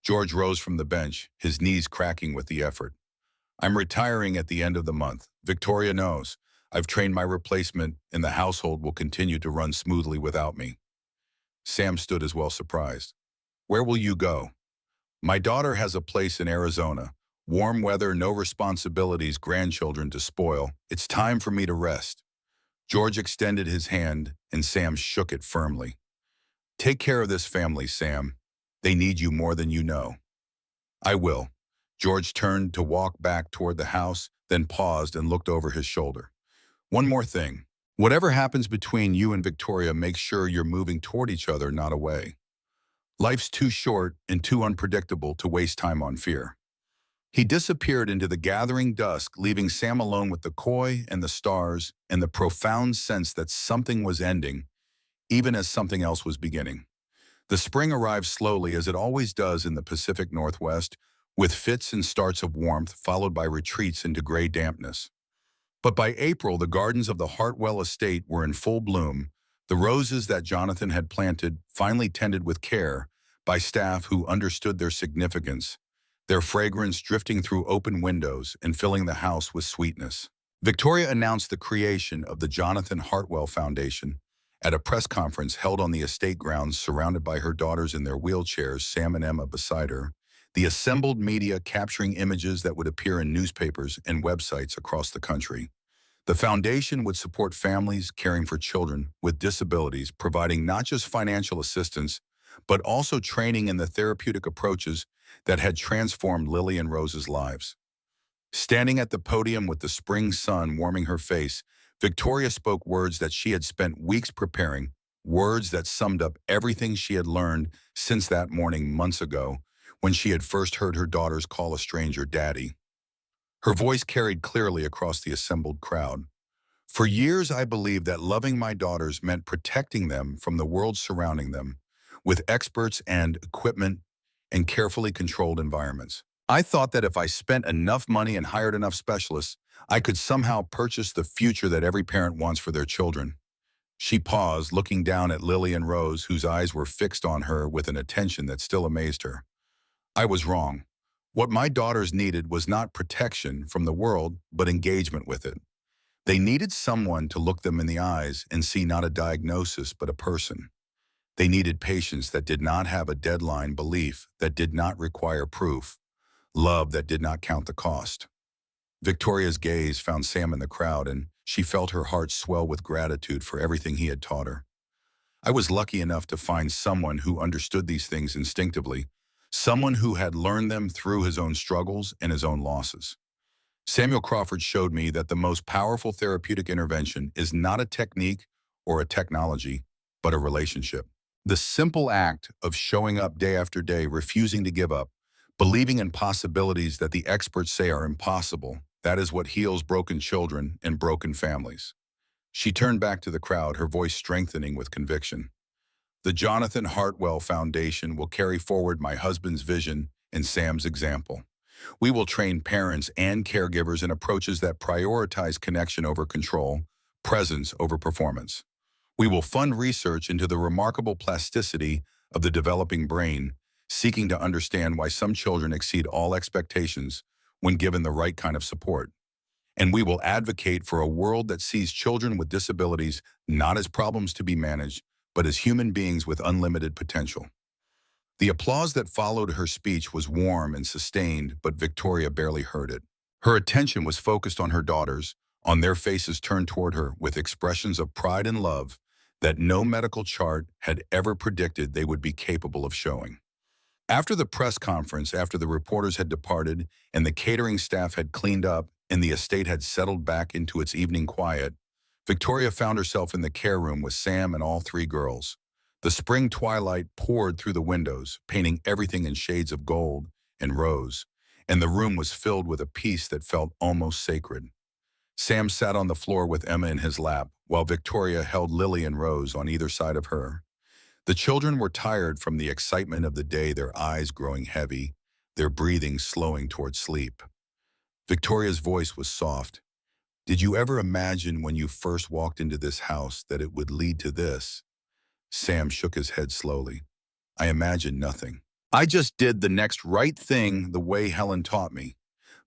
George rose from the bench, his knees cracking with the effort. I'm retiring at the end of the month. Victoria knows. I've trained my replacement, and the household will continue to run smoothly without me. Sam stood as well surprised. Where will you go? My daughter has a place in Arizona. Warm weather, no responsibilities, grandchildren to spoil. It's time for me to rest. George extended his hand, and Sam shook it firmly. Take care of this family, Sam. They need you more than you know. I will. George turned to walk back toward the house, then paused and looked over his shoulder. One more thing. Whatever happens between you and Victoria, make sure you're moving toward each other, not away. Life's too short and too unpredictable to waste time on fear. He disappeared into the gathering dusk, leaving Sam alone with the koi and the stars and the profound sense that something was ending, even as something else was beginning. The spring arrived slowly, as it always does in the Pacific Northwest, with fits and starts of warmth followed by retreats into gray dampness. But by April, the gardens of the Hartwell estate were in full bloom, the roses that Jonathan had planted finally tended with care by staff who understood their significance, their fragrance drifting through open windows and filling the house with sweetness. Victoria announced the creation of the Jonathan Hartwell Foundation at a press conference held on the estate grounds, surrounded by her daughters in their wheelchairs, Sam and Emma beside her, the assembled media capturing images that would appear in newspapers and websites across the country. The foundation would support families caring for children with disabilities, providing not just financial assistance, but also training in the therapeutic approaches that had transformed Lily and Rose's lives. Standing at the podium with the spring sun warming her face, Victoria spoke words that she had spent weeks preparing, words that summed up everything she had learned since that morning months ago when she had first heard her daughters call a stranger daddy. Her voice carried clearly across the assembled crowd. For years, I believed that loving my daughters meant protecting them from the world surrounding them, with experts and equipment and carefully controlled environments. I thought that if I spent enough money and hired enough specialists, I could somehow purchase the future that every parent wants for their children. She paused, looking down at Lily and Rose, whose eyes were fixed on her with an attention that still amazed her. I was wrong. What my daughters needed was not protection from the world, but engagement with it. They needed someone to look them in the eyes and see not a diagnosis, but a person. They needed patience that did not have a deadline, belief that did not require proof, love that did not count the cost. Victoria's gaze found Sam in the crowd, and she felt her heart swell with gratitude for everything he had taught her. I was lucky enough to find someone who understood these things instinctively, someone who had learned them through his own struggles and his own losses. Samuel Crawford showed me that the most powerful therapeutic intervention is not a technique or a technology, but a relationship. The simple act of showing up day after day, refusing to give up, believing in possibilities that the experts say are impossible, That is what heals broken children and broken families. She turned back to the crowd, her voice strengthening with conviction. The Jonathan Hartwell Foundation will carry forward my husband's vision and Sam's example. We will train parents and caregivers in approaches that prioritize connection over control, presence over performance. We will fund research into the remarkable plasticity of the developing brain, seeking to understand why some children exceed all expectations when given the right kind of support. And we will advocate for a world that sees children with disabilities not as problems to be managed, but as human beings with unlimited potential. The applause that followed her speech was warm and sustained, but Victoria barely heard it. Her attention was focused on her daughters, on their faces turned toward her with expressions of pride and love that no medical chart had ever predicted they would be capable of showing. After the press conference, after the reporters had departed and the catering staff had cleaned up and the estate had settled back into its evening quiet, Victoria found herself in the care room with Sam and all three girls. The spring twilight poured through the windows, painting everything in shades of gold and rose, and the room was filled with a peace that felt almost sacred. Sam sat on the floor with Emma in his lap, while Victoria held Lily and Rose on either side of her. The children were tired from the excitement of the day, their eyes growing heavy, their breathing slowing toward sleep. Victoria's voice was soft. "Did you ever imagine when you first walked into this house that it would lead to this?" Sam shook his head slowly. "I imagined nothing. I just did the next right thing the way Helen taught me.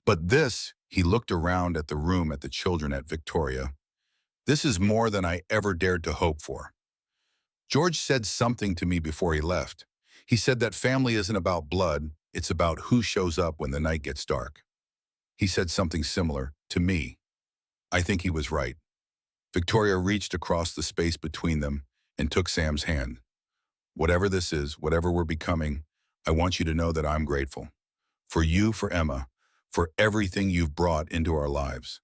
But this," he looked around at the room, at the children, at Victoria, "this is more than I ever dared to hope for." George said something to me before he left. He said that family isn't about blood, it's about who shows up when the night gets dark. He said something similar to me. I think he was right. Victoria reached across the space between them and took Sam's hand. "Whatever this is, whatever we're becoming, I want you to know that I'm grateful. For you, for Emma, for everything you've brought into our lives."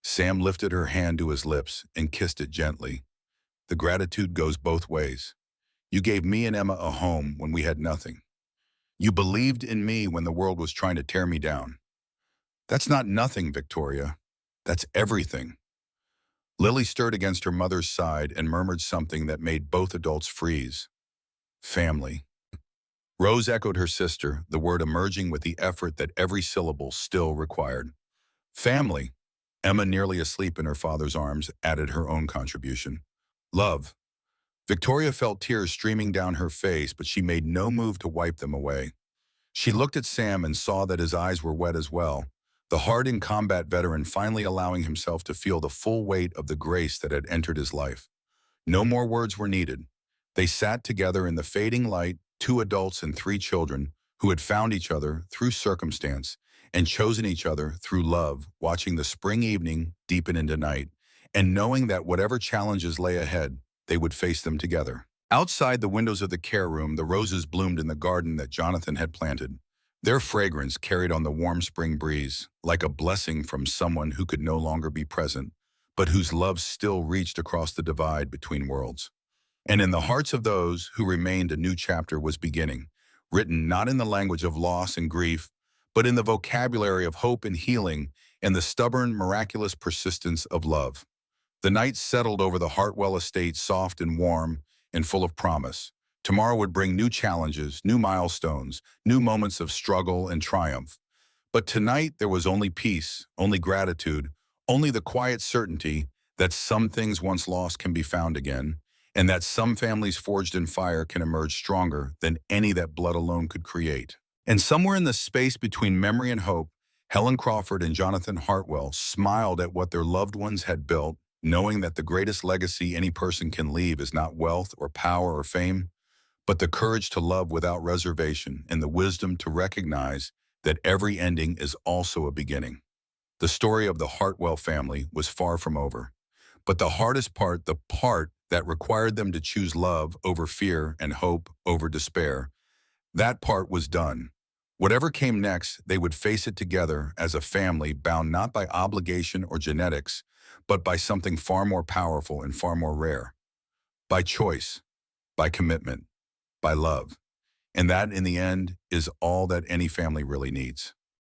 Sam lifted her hand to his lips and kissed it gently. "The gratitude goes both ways. You gave me and Emma a home when we had nothing. You believed in me when the world was trying to tear me down. That's not nothing, Victoria. That's everything." Lily stirred against her mother's side and murmured something that made both adults freeze. "Family." Rose echoed her sister, the word emerging with the effort that every syllable still required. "Family." Emma, nearly asleep in her father's arms, added her own contribution. "Love." Victoria felt tears streaming down her face, but she made no move to wipe them away. She looked at Sam and saw that his eyes were wet as well, the hardened combat veteran finally allowing himself to feel the full weight of the grace that had entered his life. No more words were needed. They sat together in the fading light, two adults and three children who had found each other through circumstance and chosen each other through love, watching the spring evening deepen into night, and knowing that whatever challenges lay ahead, they would face them together. Outside the windows of the care room, the roses bloomed in the garden that Jonathan had planted. Their fragrance carried on the warm spring breeze, like a blessing from someone who could no longer be present, but whose love still reached across the divide between worlds. And in the hearts of those who remained, a new chapter was beginning, written not in the language of loss and grief, but in the vocabulary of hope and healing, and the stubborn, miraculous persistence of love. The night settled over the Hartwell estate, soft and warm and full of promise. Tomorrow would bring new challenges, new milestones, new moments of struggle and triumph. But tonight there was only peace, only gratitude, only the quiet certainty that some things once lost can be found again, and that some families forged in fire can emerge stronger than any that blood alone could create. And somewhere in the space between memory and hope, Helen Crawford and Jonathan Hartwell smiled at what their loved ones had built, knowing that the greatest legacy any person can leave is not wealth or power or fame, but the courage to love without reservation and the wisdom to recognize that every ending is also a beginning. The story of the Hartwell family was far from over. But the hardest part, the part that required them to choose love over fear and hope over despair, that part was done. Whatever came next, they would face it together as a family, bound not by obligation or genetics, but by something far more powerful and far more rare. By choice, by commitment, by love. And that, in the end, is all that any family really needs.